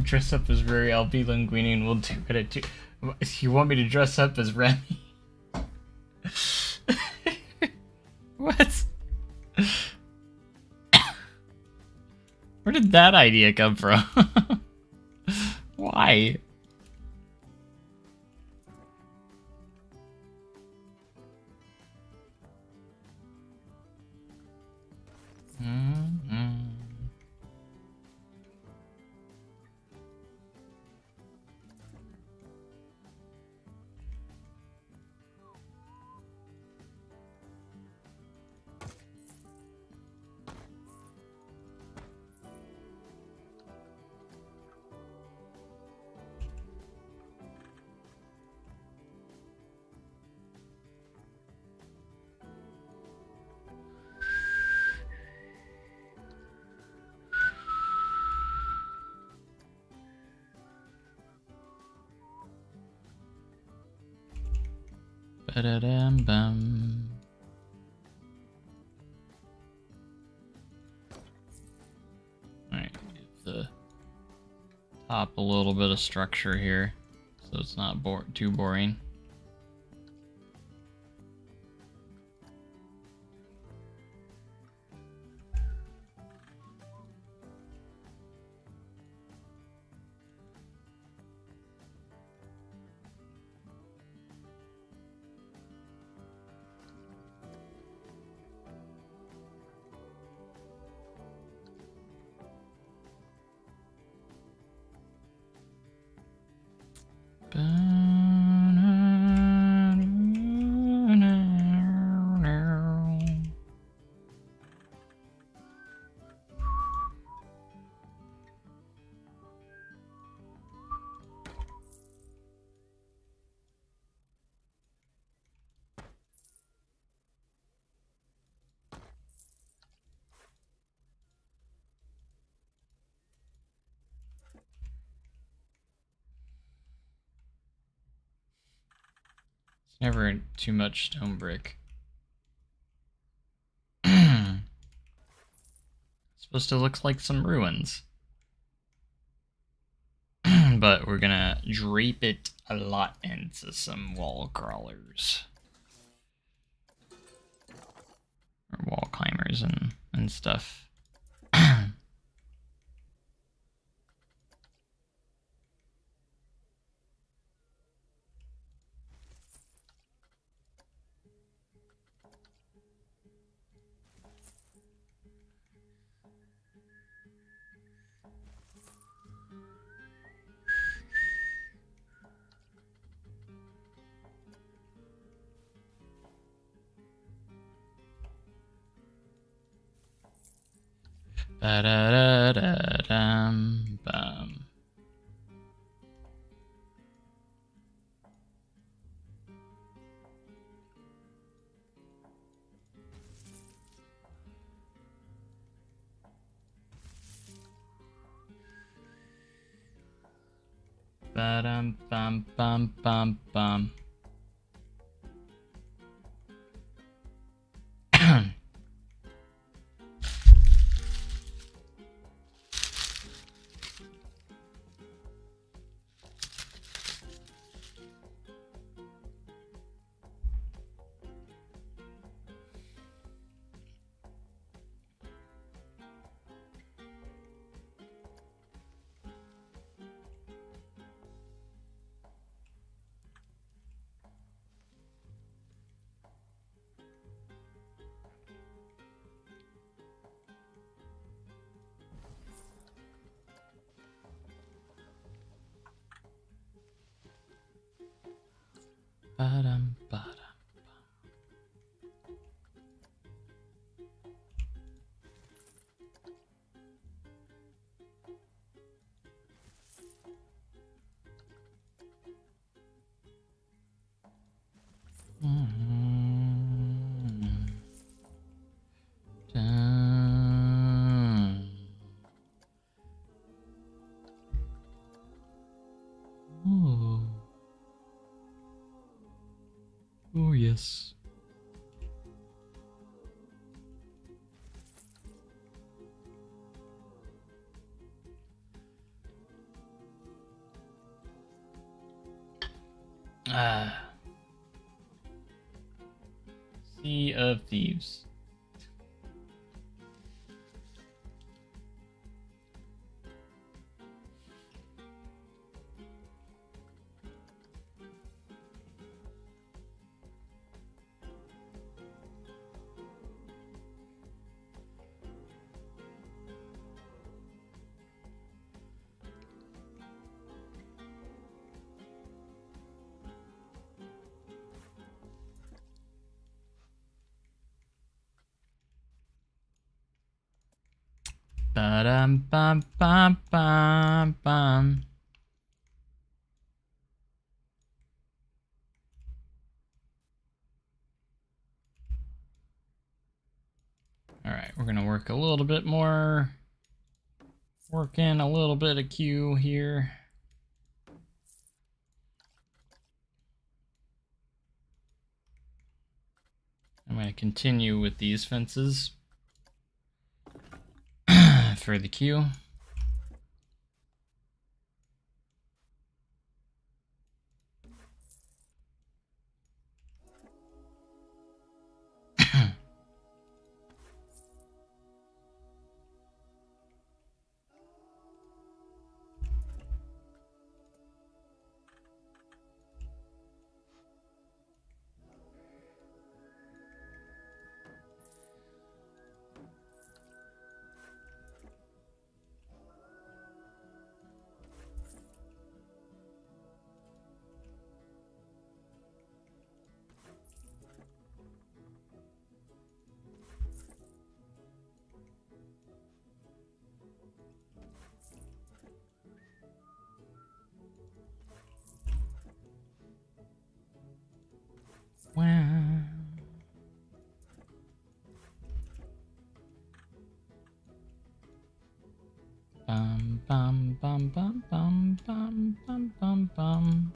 Dress up as Ruri, I'll be Linguini and we'll do it at 2. You want me to dress up as Remy? What? Where did that idea come from? Why? Ba-da-dum-bum. Alright, give the top a little bit of structure here so it's not too boring. Never too much stone brick. Supposed to look like some ruins. But we're gonna drape it a lot into some wall crawlers. Or wall climbers and stuff. Ba-da-da-da-dum-bum. Ba-dum-bum-bum-bum-bum. Ba-dum, ba-dum. Dun. Oh. Oh, yes. Sea of Thieves. Ba-dum, bum, bum, bum, bum. All right, we're gonna work a little bit more. Work in a little bit of Q here. I'm going to continue with these fences for the queue. Wow. Bum bum bum bum bum bum bum bum bum.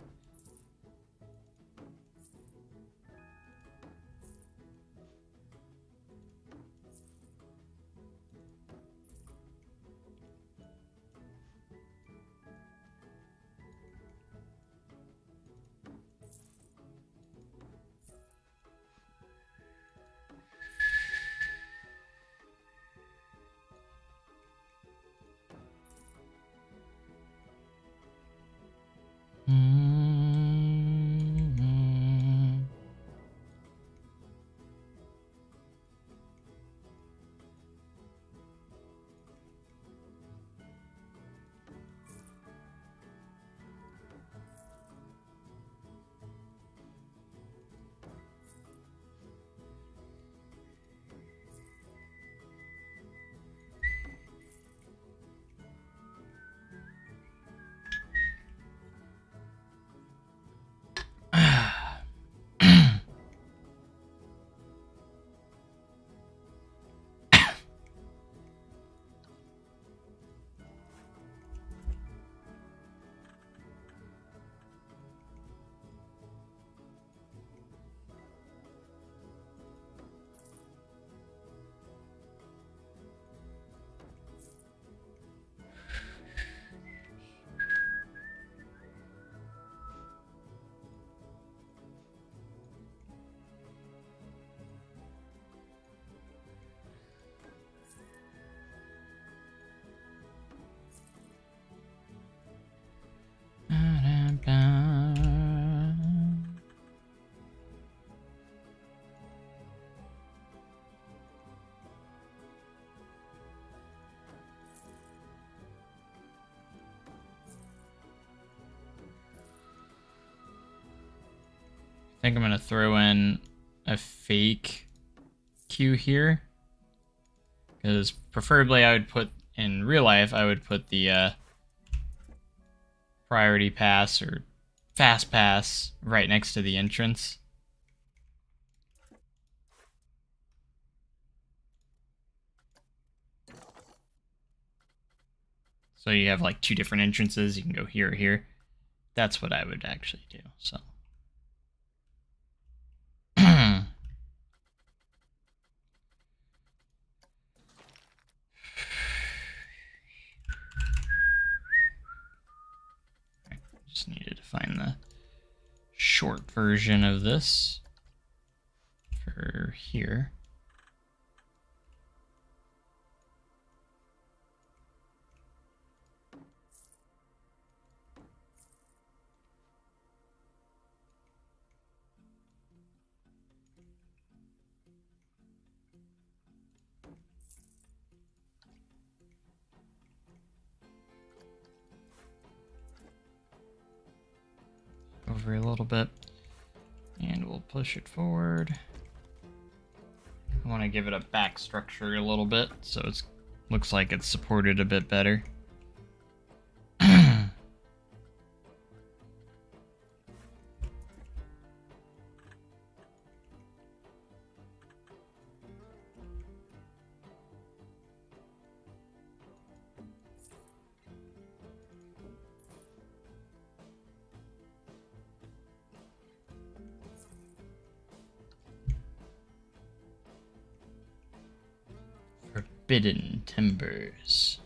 Mm-hmm. I think I'm gonna throw in a fake queue here, because preferably I would put, in real life, I would put the priority pass or fast pass right next to the entrance. So you have like two different entrances, you can go here or here. That's what I would actually do, so. Just needed to find the short version of this for here. Over a little bit, and we'll push it forward. I want to give it a back structure a little bit, so it looks like it's supported a bit better. Forbidden Timbers.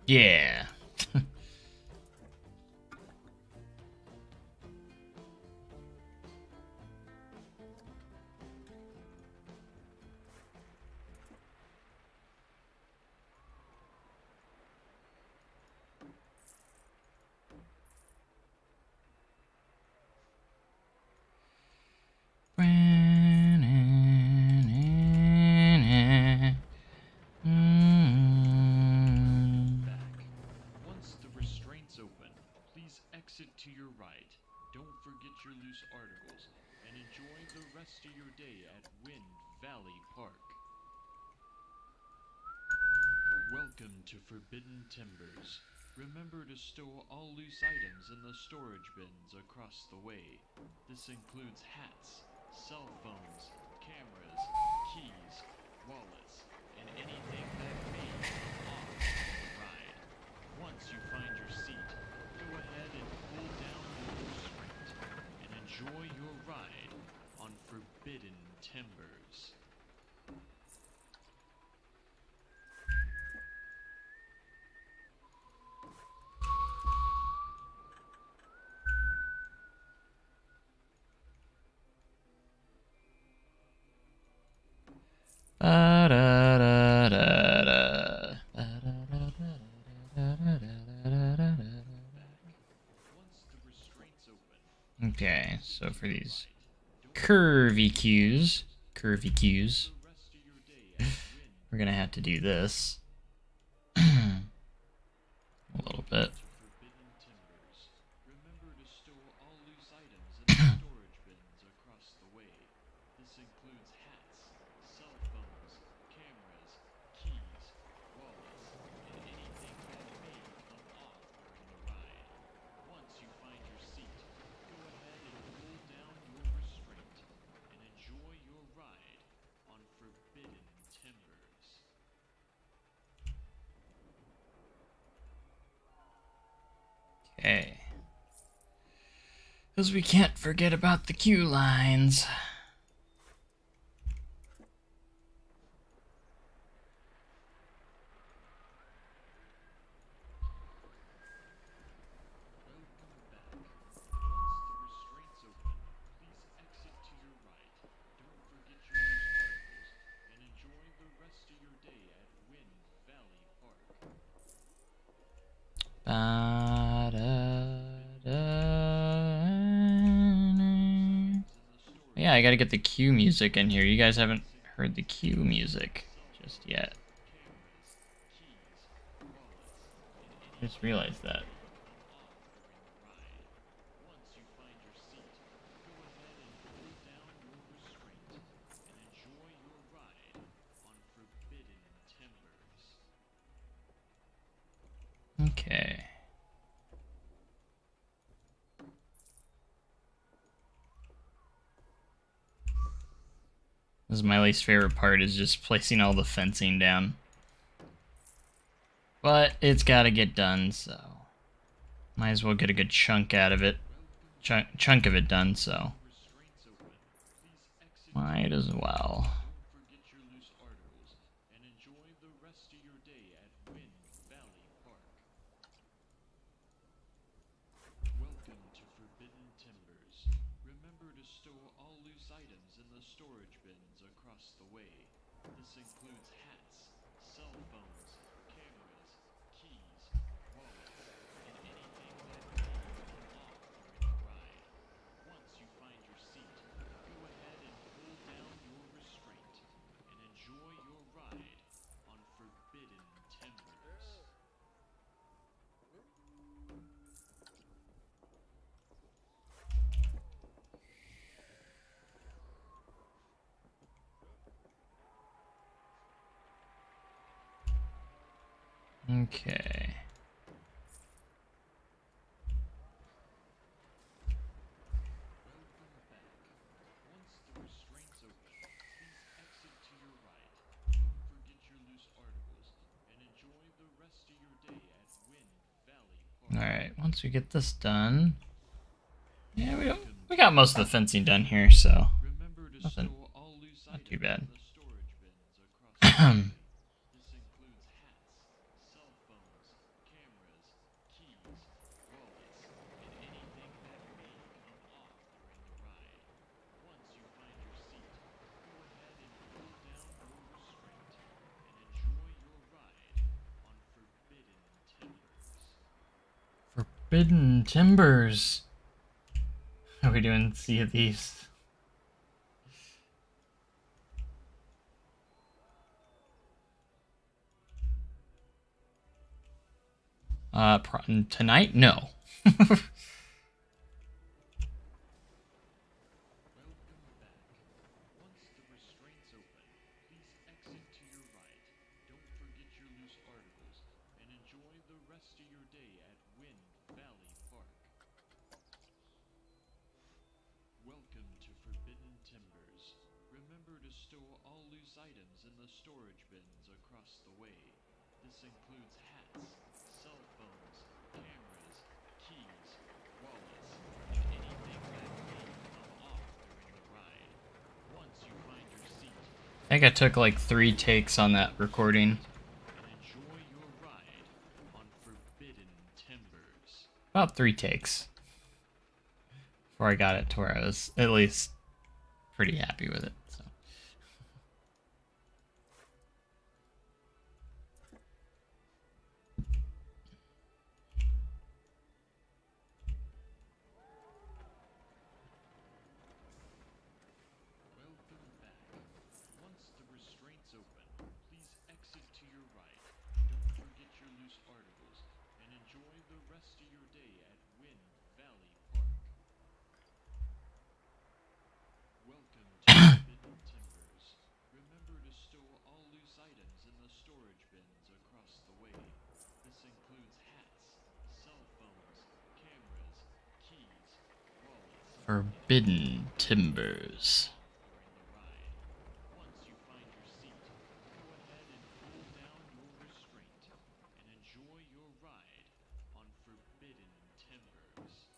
Yeah. Once the restraints open, please exit to your right. Don't forget your loose articles, and enjoy the rest of your day at Wind Valley Park. Welcome to Forbidden Timbers. Remember to stow all loose items in the storage bins across the way. This includes hats, cell phones, cameras, keys, wallets, and anything that may come off during the ride. Once you find your seat, go ahead and pull down your restraint and enjoy your ride on Forbidden Timbers. Okay, so for these curvy cues, we're gonna have to do this a little bit. Remember to stow all loose items in the storage bins across the way. This includes hats, cell phones, cameras, keys, wallets, and anything that may come off during the ride. Once you find your seat, go ahead and pull down your restraint and enjoy your ride on Forbidden Timbers. Okay. Because we can't forget about the cue lines. Yeah, I gotta get the cue music in here. You guys haven't heard the cue music just yet. I just realized that. Okay. This is my least favorite part, is just placing all the fencing down. But it's gotta get done, so might as well get a good chunk out of it. Chunk of it done, so might as well. Welcome to Forbidden Timbers. Remember to stow all loose items in the storage bins across the way. This includes hats, cell phones, cameras, keys, wallets, and anything that may come off during the ride. Once you find your seat, go ahead and pull down your restraint and enjoy your ride on Forbidden Timbers. Okay. Welcome back. Once the restraints open, please exit to your right. Don't forget your loose articles, and enjoy the rest of your day at Wind Valley Park. Alright, once we get this done. Yeah, we got most of the fencing done here, so Remember to nothing stow all loose loose Not items too bad. in the storage bins across the way. This includes hats, cell phones, cameras, keys, wallets, and anything that may come off during the ride. Once you find your seat, go ahead and pull down your restraint and enjoy your ride on Forbidden Timbers. Forbidden Timbers. Are we doing Sea of Thieves? Tonight? No. Welcome back. Once the restraints open, please exit to your right. Don't forget your loose articles and enjoy the rest of your day at Wind Valley Park. Welcome to Forbidden Timbers. Remember to store all loose items in the storage bins across the way. This includes hats, cell phones, cameras, keys, wallets, and anything that may come off during the ride. Once you find your seat, I think I took like 3 takes on that recording. and enjoy your ride on Forbidden Timbers. About 3 takes. Before I got it to where I was at least pretty happy with it. So. Welcome back. Once the restraints open, please exit to your right. Don't forget your loose articles and enjoy the rest of your day at Wind Valley Park. Welcome to Forbidden Timbers. Remember to store all loose items in the storage bins across the way. This includes hats, cell phones, cameras, keys, wallets, Forbidden Timbers. during the ride. Once you find your seat, go ahead and pull down your restraint and enjoy your ride on Forbidden Timbers.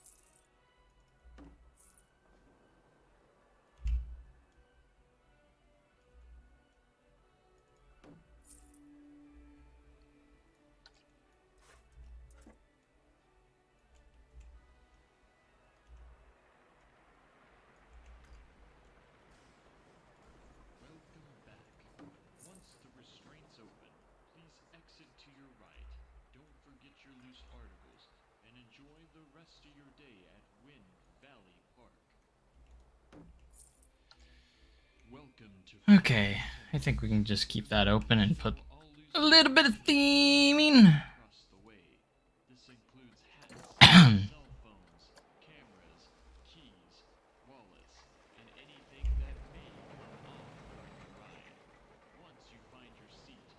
Welcome back. Once the restraints open, please exit to your right. Don't forget your loose articles and enjoy the rest of your day at Wind Valley Park. Welcome to Okay, I think we can just keep that open and put all loose a little bit of theming. across the way. This includes hats, cell phones, cameras, keys, wallets, and anything that may come off during the ride. Once you find your seat,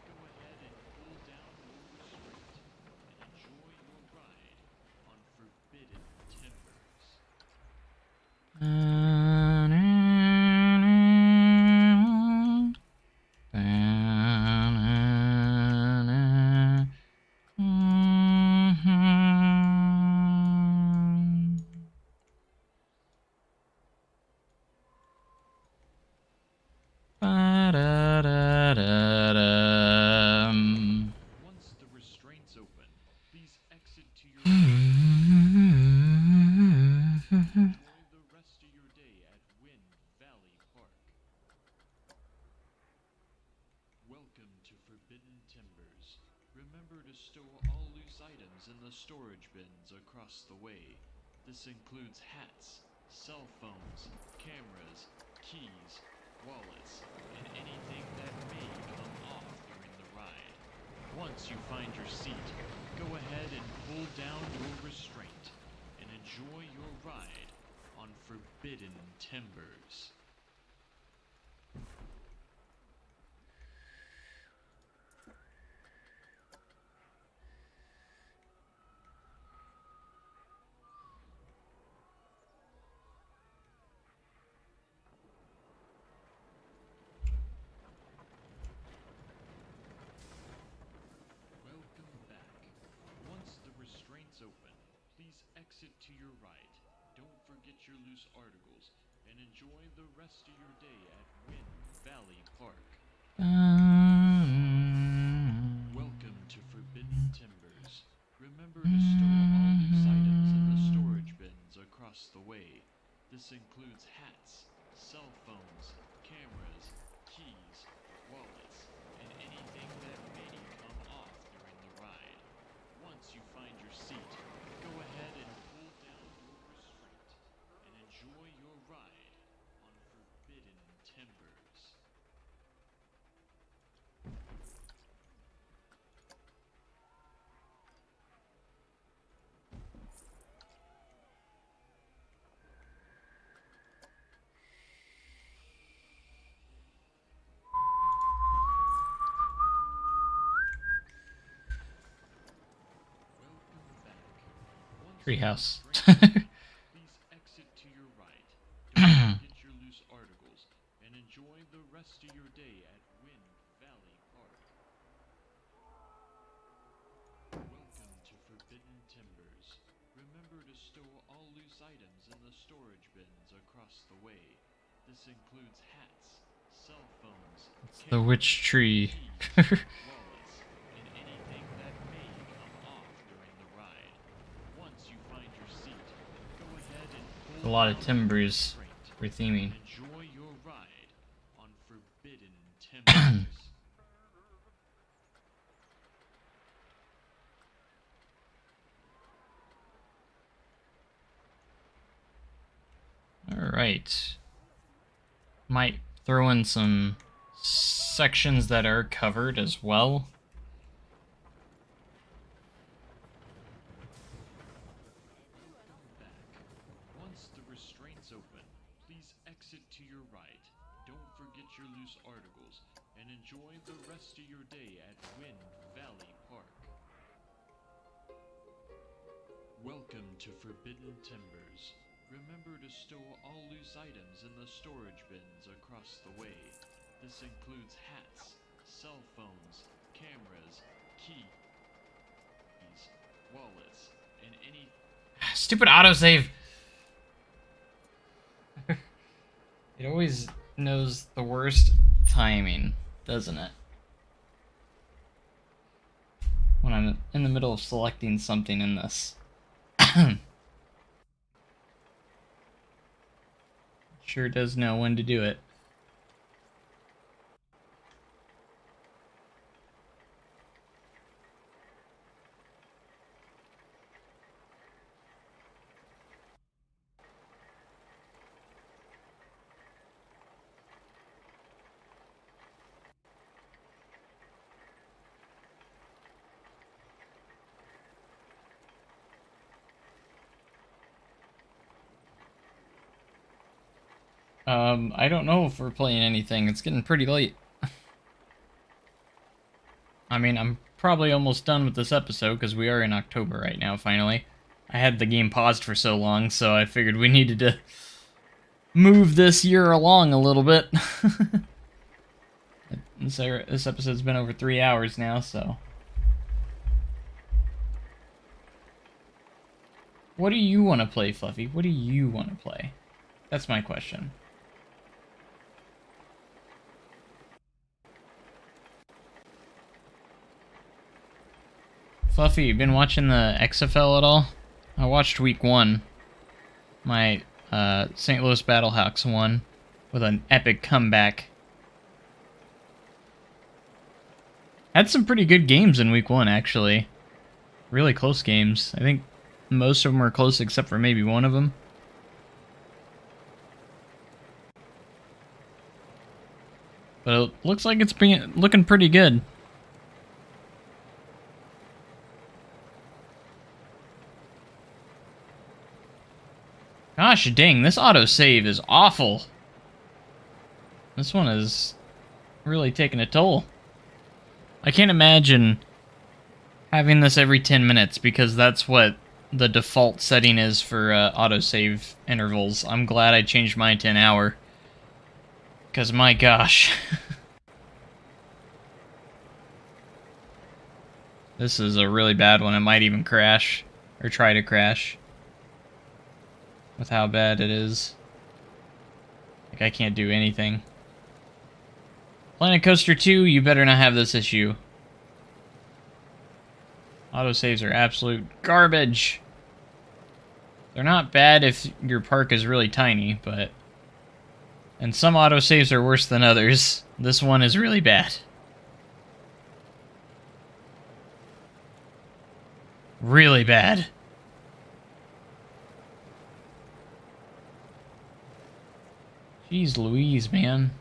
go ahead and pull down your restraint and enjoy your ride on Forbidden Timbers. Once the restraints open, please exit to your right. Enjoy the rest of your day at Wind Valley Park. Welcome to Forbidden Timbers. Remember to store all loose items in the storage bins across the way. This includes hats, cell phones, cameras, keys, wallets, and anything that may come off during the ride. Once you find your seat, go ahead and pull down your restraint and enjoy your ride on Forbidden Timbers. Welcome back. Once the restraints open, please exit to your right. Don't forget your loose articles and and enjoy the rest of your day at Wind Valley Park. Welcome to Forbidden Timbers. Remember to store all loose items in the storage bins across the way. This includes hats, cell phones, cameras, keys, wallets, and anything that may come off during the ride. Once you find your seat, go ahead and pull down your restraint and enjoy your ride on Forbidden Timbers. Welcome back. Once Treehouse. please exit to your right. Don't forget your loose articles and enjoy the rest of your day at Wind Valley Park. Welcome to Forbidden Timbers. Remember to store all loose items in the storage bins across the way. This includes hats, cell phones, The witch tree. keys, wallets, and anything that may come off during the ride. Once you find your seat, go ahead and pull A lot of down your timbers restraint for theming. and enjoy your ride on Forbidden Timbers. Alright. Might throw in some sections that are covered as well. Welcome back. Once the restraints open, please exit to your right. Don't forget your loose articles and enjoy the rest of your day at Wind Valley Park. Welcome to Forbidden Timbers. Remember to store all loose items in the storage bins across the way. This includes hats, cell phones, cameras, keys, wallets, and any Stupid autosave! It always knows the worst timing, doesn't it? When I'm in the middle of selecting something in this. Sure does know when to do it. I don't know if we're playing anything. It's getting pretty late. I mean, I'm probably almost done with this episode because we are in October right now, finally. I had the game paused for so long, so I figured we needed to move this year along a little bit. This episode's been over 3 hours now, so... What do you want to play, Fluffy? What do you want to play? That's my question. Fluffy, you been watching the XFL at all? I watched week 1. My St. Louis Battlehawks won with an epic comeback. Had some pretty good games in week 1, actually. Really close games. I think most of them were close except for maybe one of them. But it looks like it's been looking pretty good. Gosh dang, this autosave is awful. This one is really taking a toll. I can't imagine having this every 10 minutes because that's what the default setting is for autosave intervals. I'm glad I changed mine to an hour. Because my gosh. This is a really bad one. It might even crash. Or try to crash. With how bad it is. Like, I can't do anything. Planet Coaster 2, you better not have this issue. Autosaves are absolute garbage. They're not bad if your park is really tiny, but... And some autosaves are worse than others. This one is really bad. Really bad. Jeez Louise, man.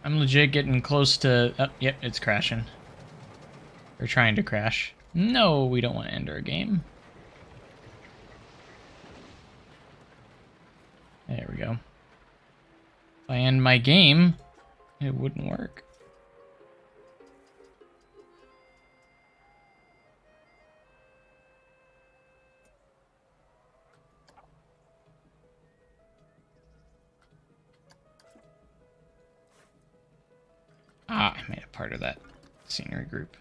I'm legit getting close to... Oh, yep, it's crashing. Or trying to crash. No, we don't want to end our game. There we go. If I end my game, it wouldn't work. Ah, I made a part of that scenery group.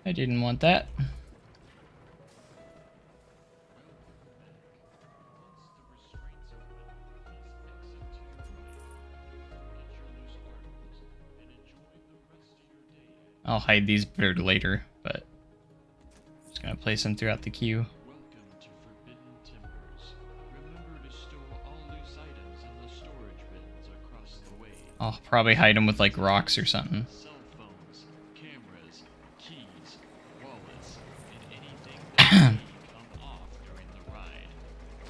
I didn't want that. I'll hide these for later, but I'm just gonna place them throughout the queue. Welcome to Forbidden Timbers. Remember to store all loose items in the storage bins across the way. I'll probably hide them with like rocks or something. Cell phones, cameras, keys, wallets, and anything that may come off during the ride.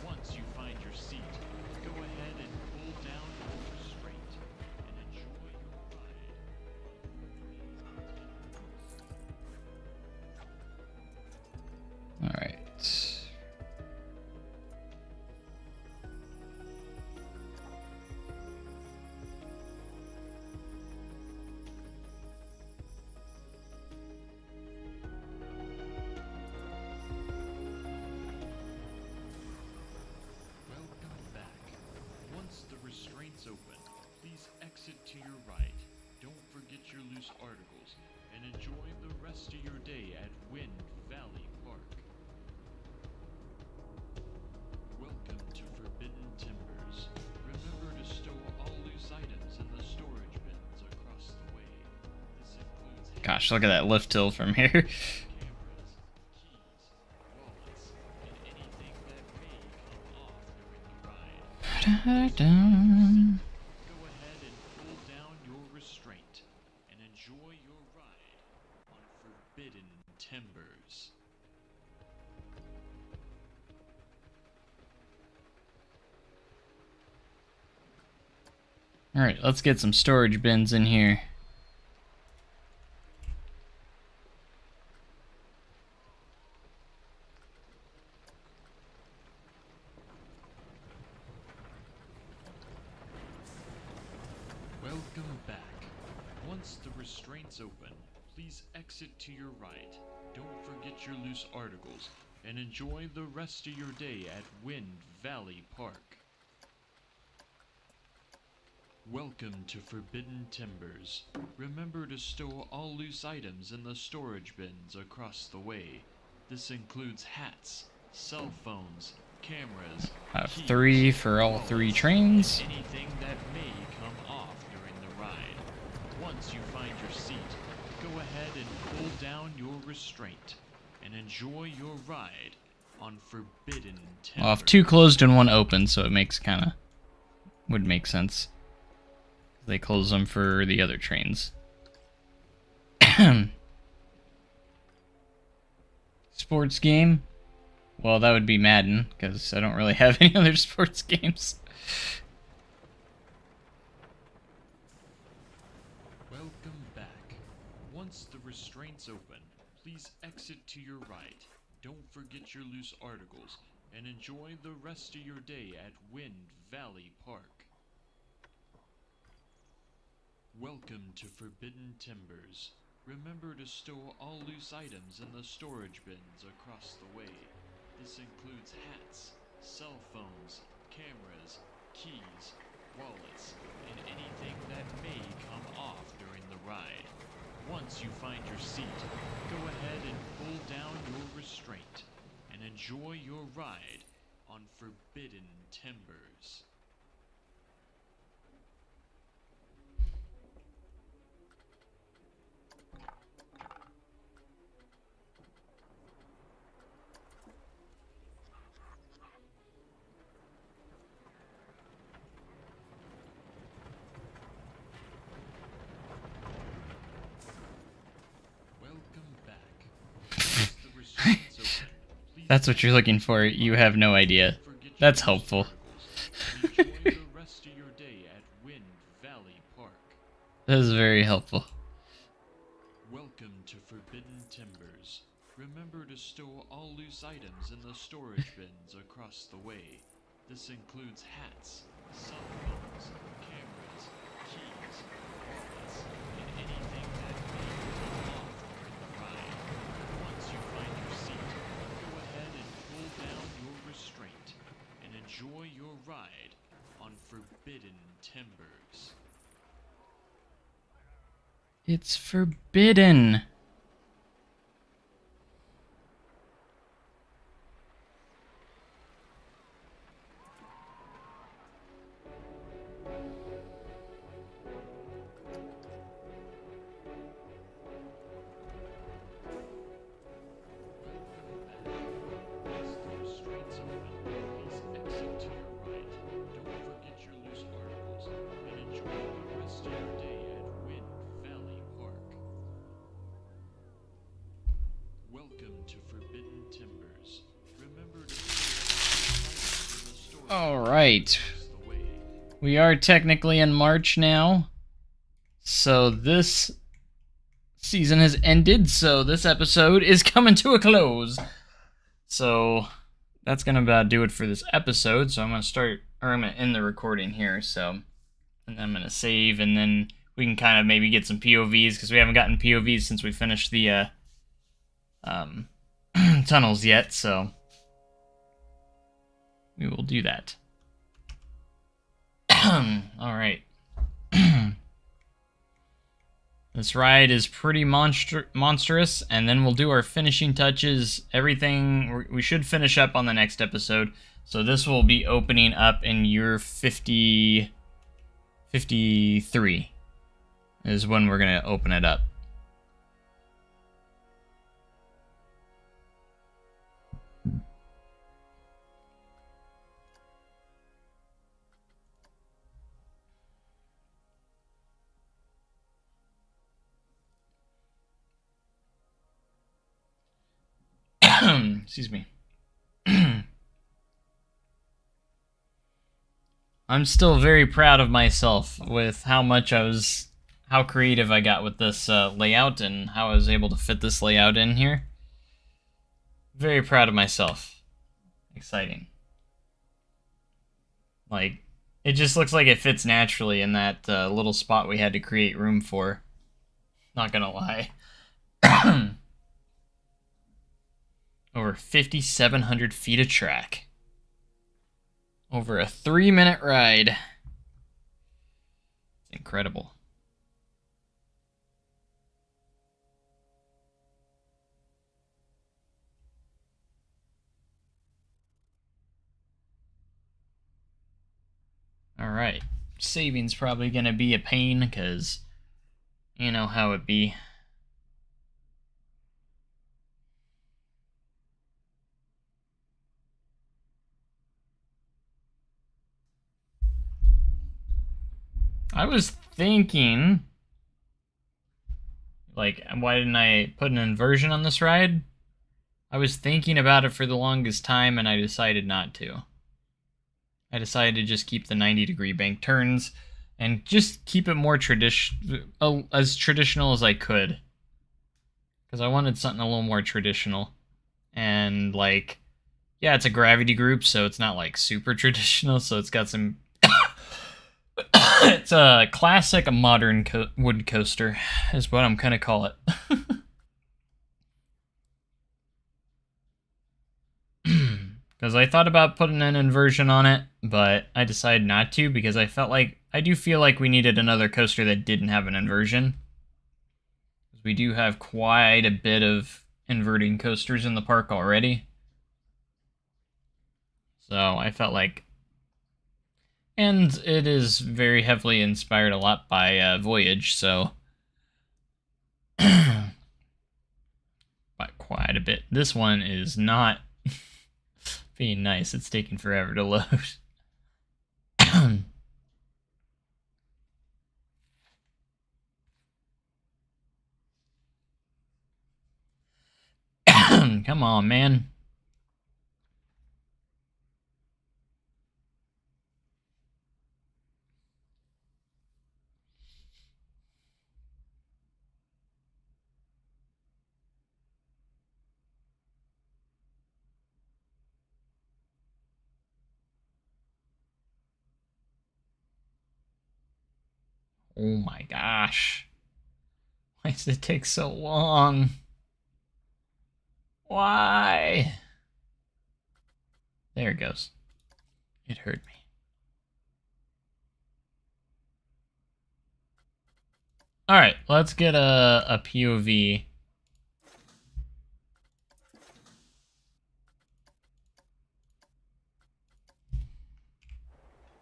Once you find your seat, go ahead and pull down your restraint and enjoy your ride. All right. Welcome back. Once the restraints open, please exit to your right. Don't forget your loose articles, and enjoy the rest of your day at Wind Valley Park. Welcome to Forbidden Timbers. Remember to store all loose items in the storage bins across the way. This includes Gosh, look at that lift hill from here. cameras, keys, wallets, and anything that may come off during the ride. Go ahead and pull down your restraint and enjoy your ride on Forbidden Timbers. All right, let's get some storage bins in here. Welcome back. Once the restraints open, please exit to your right. Don't forget your loose articles, and enjoy the rest of your day at Wind Valley Park. Welcome to Forbidden Timbers. Remember to store all loose items in the storage bins across the way. This includes hats, cell phones, cameras, Have keys, 3 for all 3 trains. and anything that may come off during the ride. Once you find your seat, go ahead and pull down your restraint and enjoy your ride on Forbidden Timbers. Well, I have 2 closed and 1 open, so it makes would make sense. They close them for the other trains. Sports game? Well, that would be Madden, because I don't really have any other sports games. Welcome back. Once the restraints open, please exit to your right. Don't forget your loose articles, and enjoy the rest of your day at Wind Valley Park. Welcome to Forbidden Timbers. Remember to store all loose items in the storage bins across the way. This includes hats, cell phones, cameras, keys, wallets, and anything that may come off during the ride. Once you find your seat, go ahead and pull down your restraint and enjoy your ride on forbidden timbers. Welcome back. Once the restraints open, please That's what you're looking for. You have no idea. don't forget your That's loose helpful. articles, and enjoy the rest of your day at Wind Valley Park. That is very helpful. Welcome to Forbidden Timbers. Remember to stow all loose items in the storage bins across the way. This includes hats, cell phones, cameras, keys, wallets, and anything that may come off during the ride. Once you find your seat, go ahead and pull down your restraint and enjoy your ride on Forbidden Timbers. It's forbidden. As the restraints open, please exit to your right. Don't forget your loose articles, and enjoy the rest of your day at Wind Valley Park. Welcome to Forbidden Timbers. Remember to store in the storage All right. across the way. We are technically in March now. So this season has ended, so this episode is coming to a close. So that's going to about do it for this episode. So I'm going to end the recording here. So, and then I'm going to save, and then we can kind of maybe get some POVs, because we haven't gotten POVs since we finished the tunnels yet. So we will do that. All right. This ride is pretty monstrous, and then we'll do our finishing touches. Everything we should finish up on the next episode. So this will be opening up in year 53 is when we're going to open it up. Excuse me. I'm still very proud of myself with how creative I got with this layout, and how I was able to fit this layout in here. Very proud of myself. Exciting. Like, it just looks like it fits naturally in that little spot we had to create room for. Not gonna lie. Over 5,700 feet of track. Over a 3-minute ride. It's incredible. Alright. Saving's probably gonna be a pain, because you know how it be. I was thinking, like, why didn't I put an inversion on this ride? I was thinking about it for the longest time, and I decided not to. I decided to just keep the 90-degree bank turns, and just keep it more as traditional as I could. Because I wanted something a little more traditional. And, like, yeah, it's a gravity group, so it's not, like, super traditional, so it's got some... It's a classic modern wood coaster, is what I'm gonna call it. Because I thought about putting an inversion on it, but I decided not to, because I do feel like we needed another coaster that didn't have an inversion. We do have quite a bit of inverting coasters in the park already. So I felt like, and it is very heavily inspired a lot by Voyage, so by quite a bit. This one is not being nice. It's taking forever to load. Come on, man. Oh my gosh. Why does it take so long? Why? There it goes. It hurt me. Alright, let's get a POV.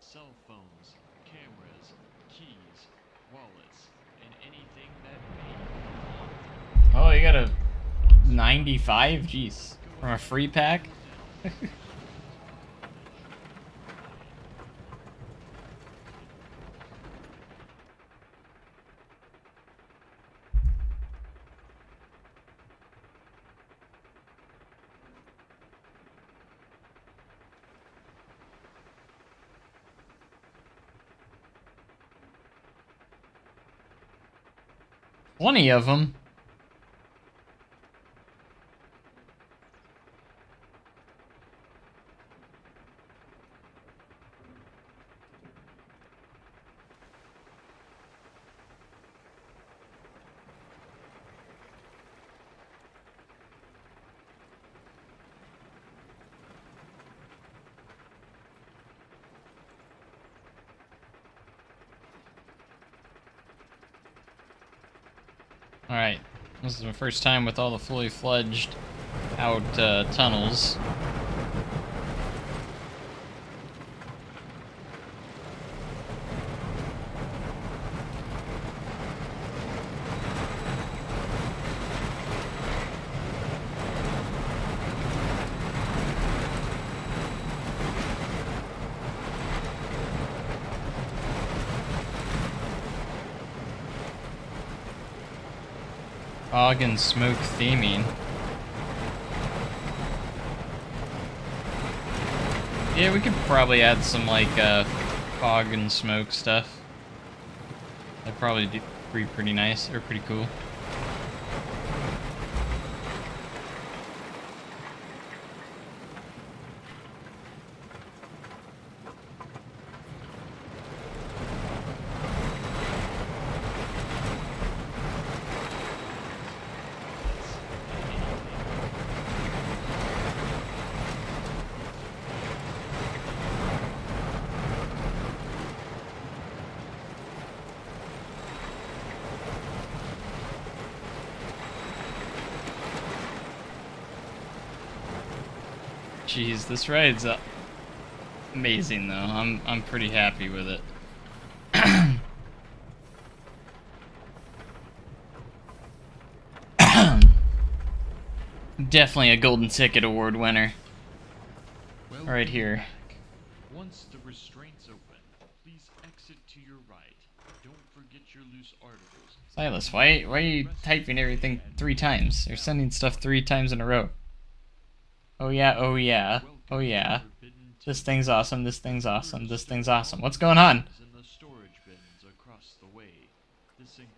Cell phones, cameras, keys, wallets, and anything that may. Oh, you got a 95? Jeez. From a free pack? Plenty of them. Alright, this is my first time with all the fully fledged out tunnels. Fog and smoke theming. Yeah, we could probably add some like fog and smoke stuff. That'd probably be pretty nice or pretty cool. Jeez, this ride's amazing though. I'm pretty happy with it. Definitely a Golden Ticket Award winner. Welcome Right here. back. Once the restraints open, please exit to your right. Don't forget your loose articles. Silas, why are you typing everything 3 times? You're sending stuff 3 times in a row. Oh yeah, oh yeah, oh yeah. This thing's awesome, this thing's awesome, this thing's awesome. What's going on?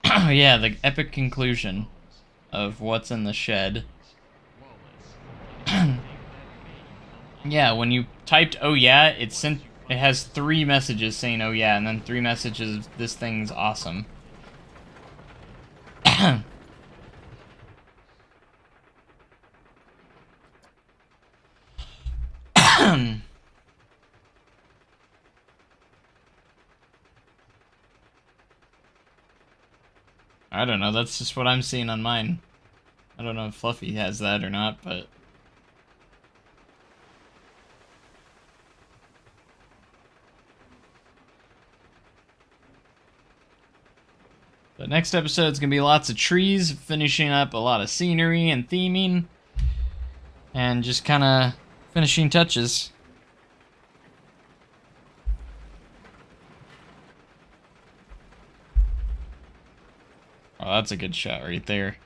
Oh yeah, the epic conclusion of what's in the shed. Yeah, when you typed oh yeah, it has 3 messages saying oh yeah, and then 3 messages this thing's awesome. I don't know, that's just what I'm seeing on mine. I don't know if Fluffy has that or not, but... But next episode's gonna be lots of trees, finishing up a lot of scenery and theming, and just kind of finishing touches. Oh, that's a good shot right there.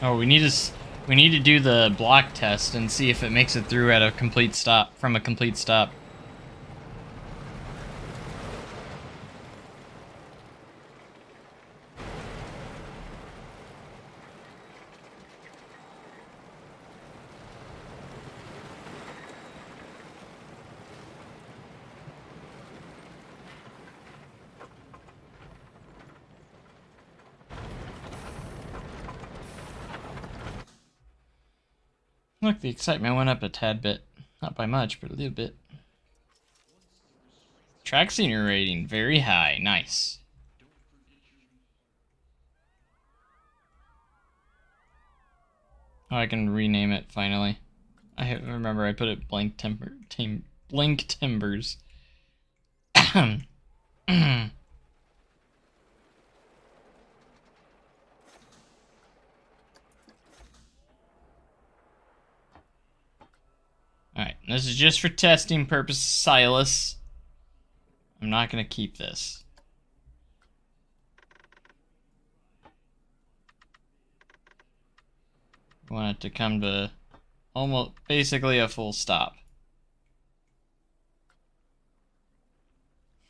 Oh, we need to do the block test and see if it makes it through at a complete stop, from a complete stop. Look, the excitement went up a tad bit. Not by much, but a little bit. Track scenery rating, very high. Nice. Oh, I can rename it finally. Remember I put it blank timbers. Alright, this is just for testing purposes, Silas. I'm not gonna keep this. I want it to come to almost basically a full stop.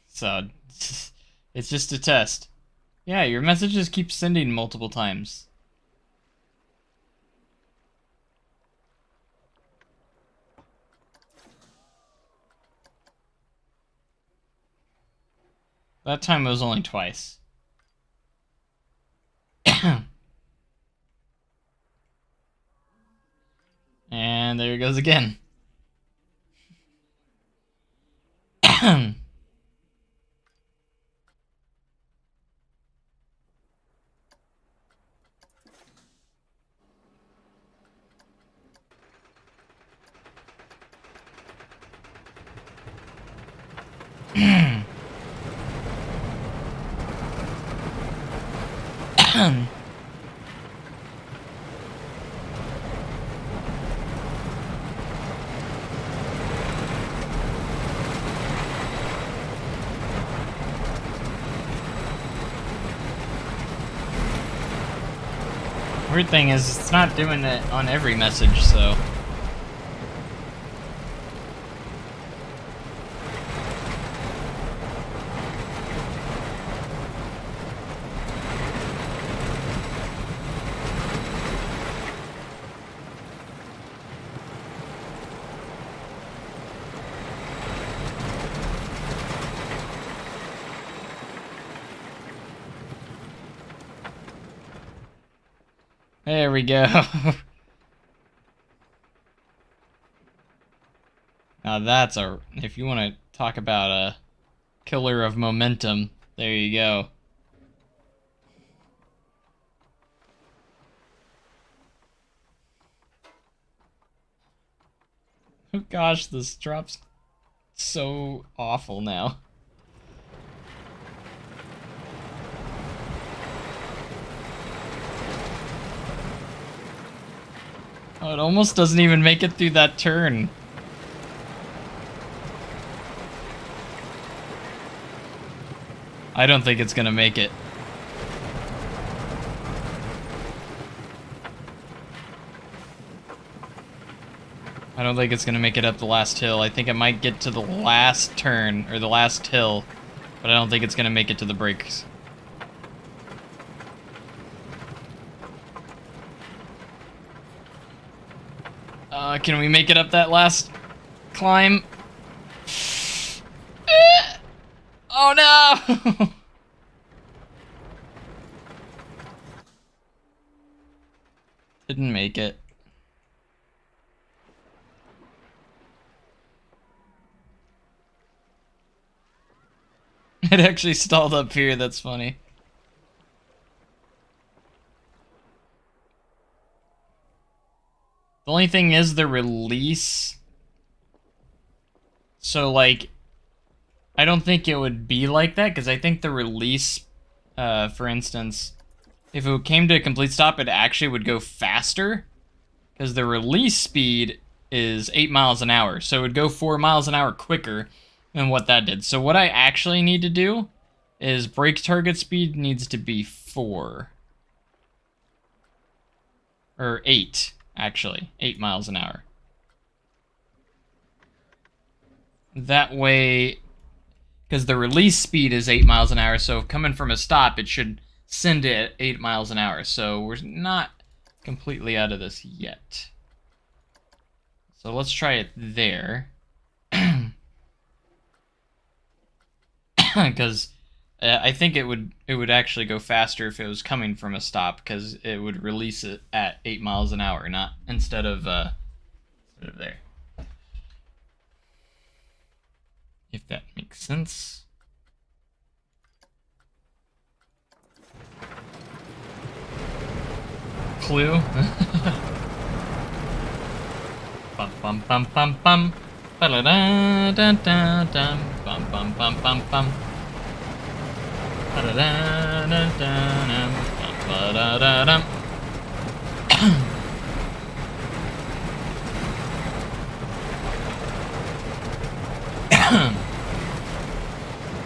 So, it's just a test. Yeah, your messages keep sending multiple times. That time it was only twice. And there it goes again. Weird thing is, it's not doing it on every message, so... There we go. Now that's a... if you want to talk about a killer of momentum, there you go. Oh gosh, this drop's so awful now. Oh, it almost doesn't even make it through that turn. I don't think it's gonna make it. I don't think it's gonna make it up the last hill. I think it might get to the last turn, or the last hill, but I don't think it's gonna make it to the brakes. Can we make it up that last climb? Oh no! Didn't make it. It actually stalled up here, that's funny. The only thing is the release. So, like, I don't think it would be like that, because I think the release, for instance, if it came to a complete stop, it actually would go faster, because the release speed is 8 miles an hour, so it would go 4 miles an hour quicker than what that did. So what I actually need to do is brake target speed needs to be 4. Or 8, actually. 8 miles an hour. That way, because the release speed is 8 miles an hour, so coming from a stop, it should send it at 8 miles an hour. So we're not completely out of this yet. So let's try it there. Because I think it would actually go faster if it was coming from a stop, because it would release it at 8 miles an hour, not instead of there. If that makes sense. Clue. Bum bum bum bum bum. Ba-da-da, da da da. Bum bum bum bum bum. Ba-da-da, da da da. Ba-da-da-da.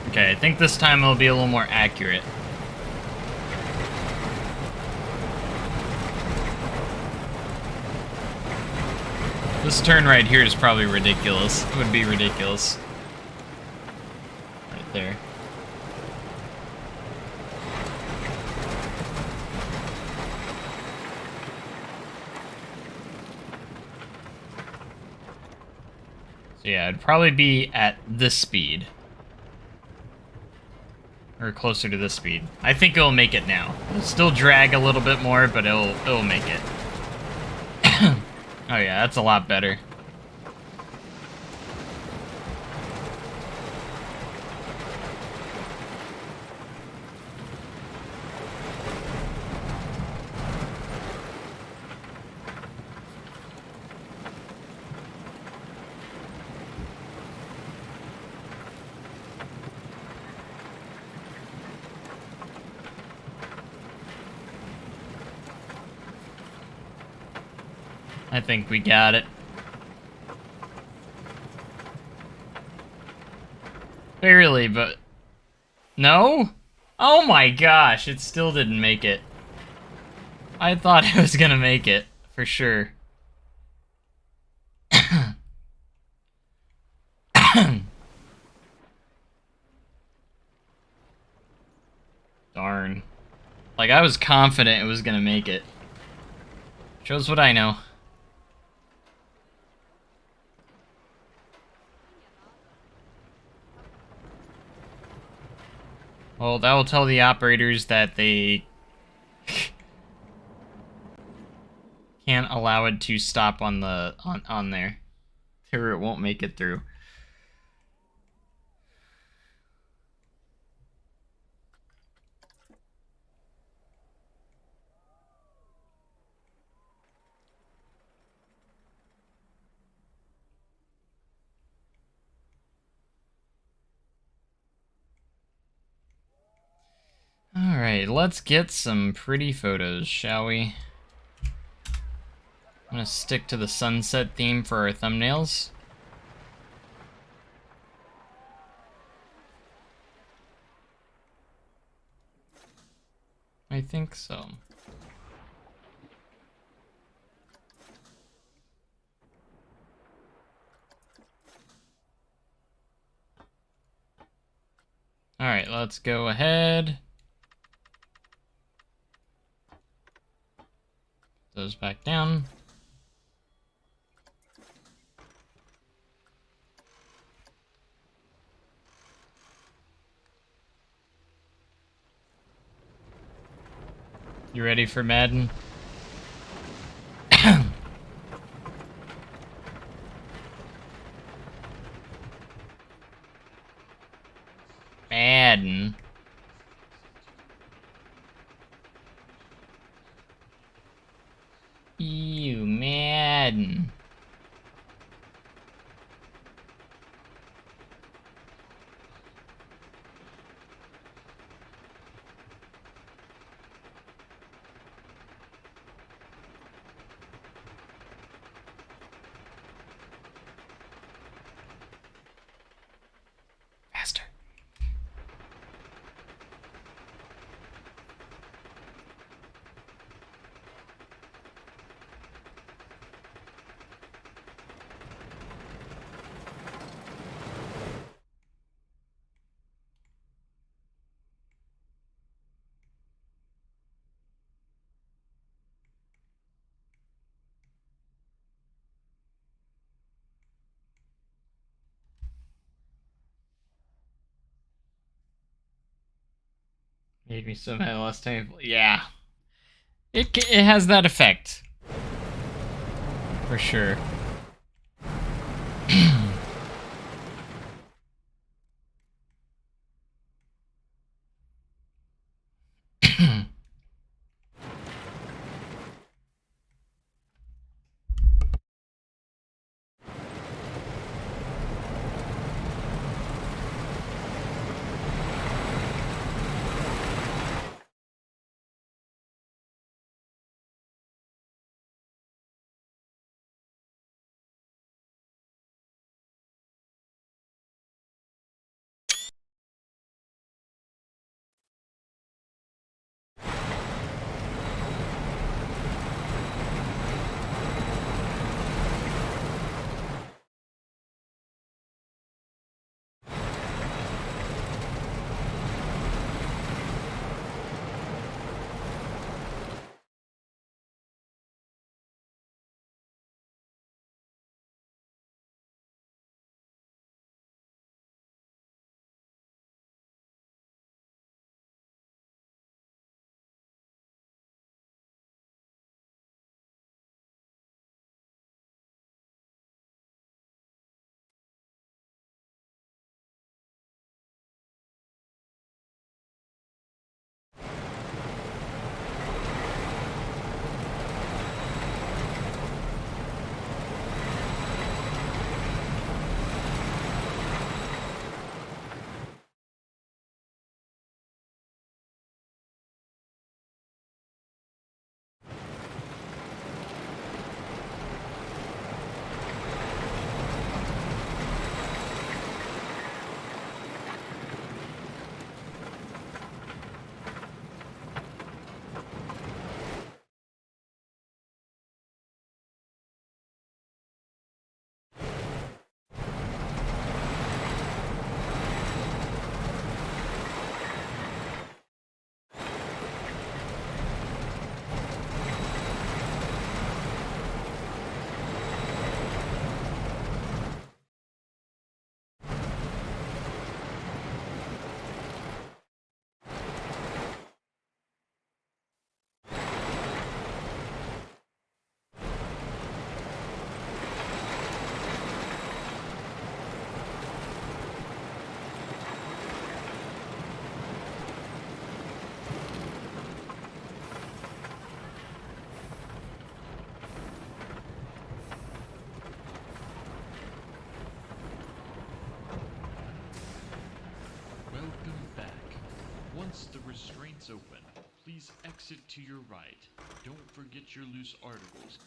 Okay, I think this time it'll be a little more accurate. This turn right here is probably ridiculous. It would be ridiculous. Right there. So yeah, it'd probably be at this speed. Or closer to this speed. I think it'll make it now. It'll still drag a little bit more, but it'll make it. Oh yeah, that's a lot better. I think we got it. Barely, but... No? Oh my gosh, it still didn't make it. I thought it was gonna make it, for sure. Darn. Like, I was confident it was gonna make it. Shows what I know. Well, that will tell the operators that they can't allow it to stop on the on there, or it won't make it through. Alright, let's get some pretty photos, shall we? I'm gonna stick to the sunset theme for our thumbnails. I think so. All right, let's go ahead. Those back down. You ready for Madden? Madden. Ew, Madden. Faster. Made me so mad last time. Yeah. It has that effect. For sure. Welcome back. Once the restraints open, please exit to your right. Don't forget your loose articles.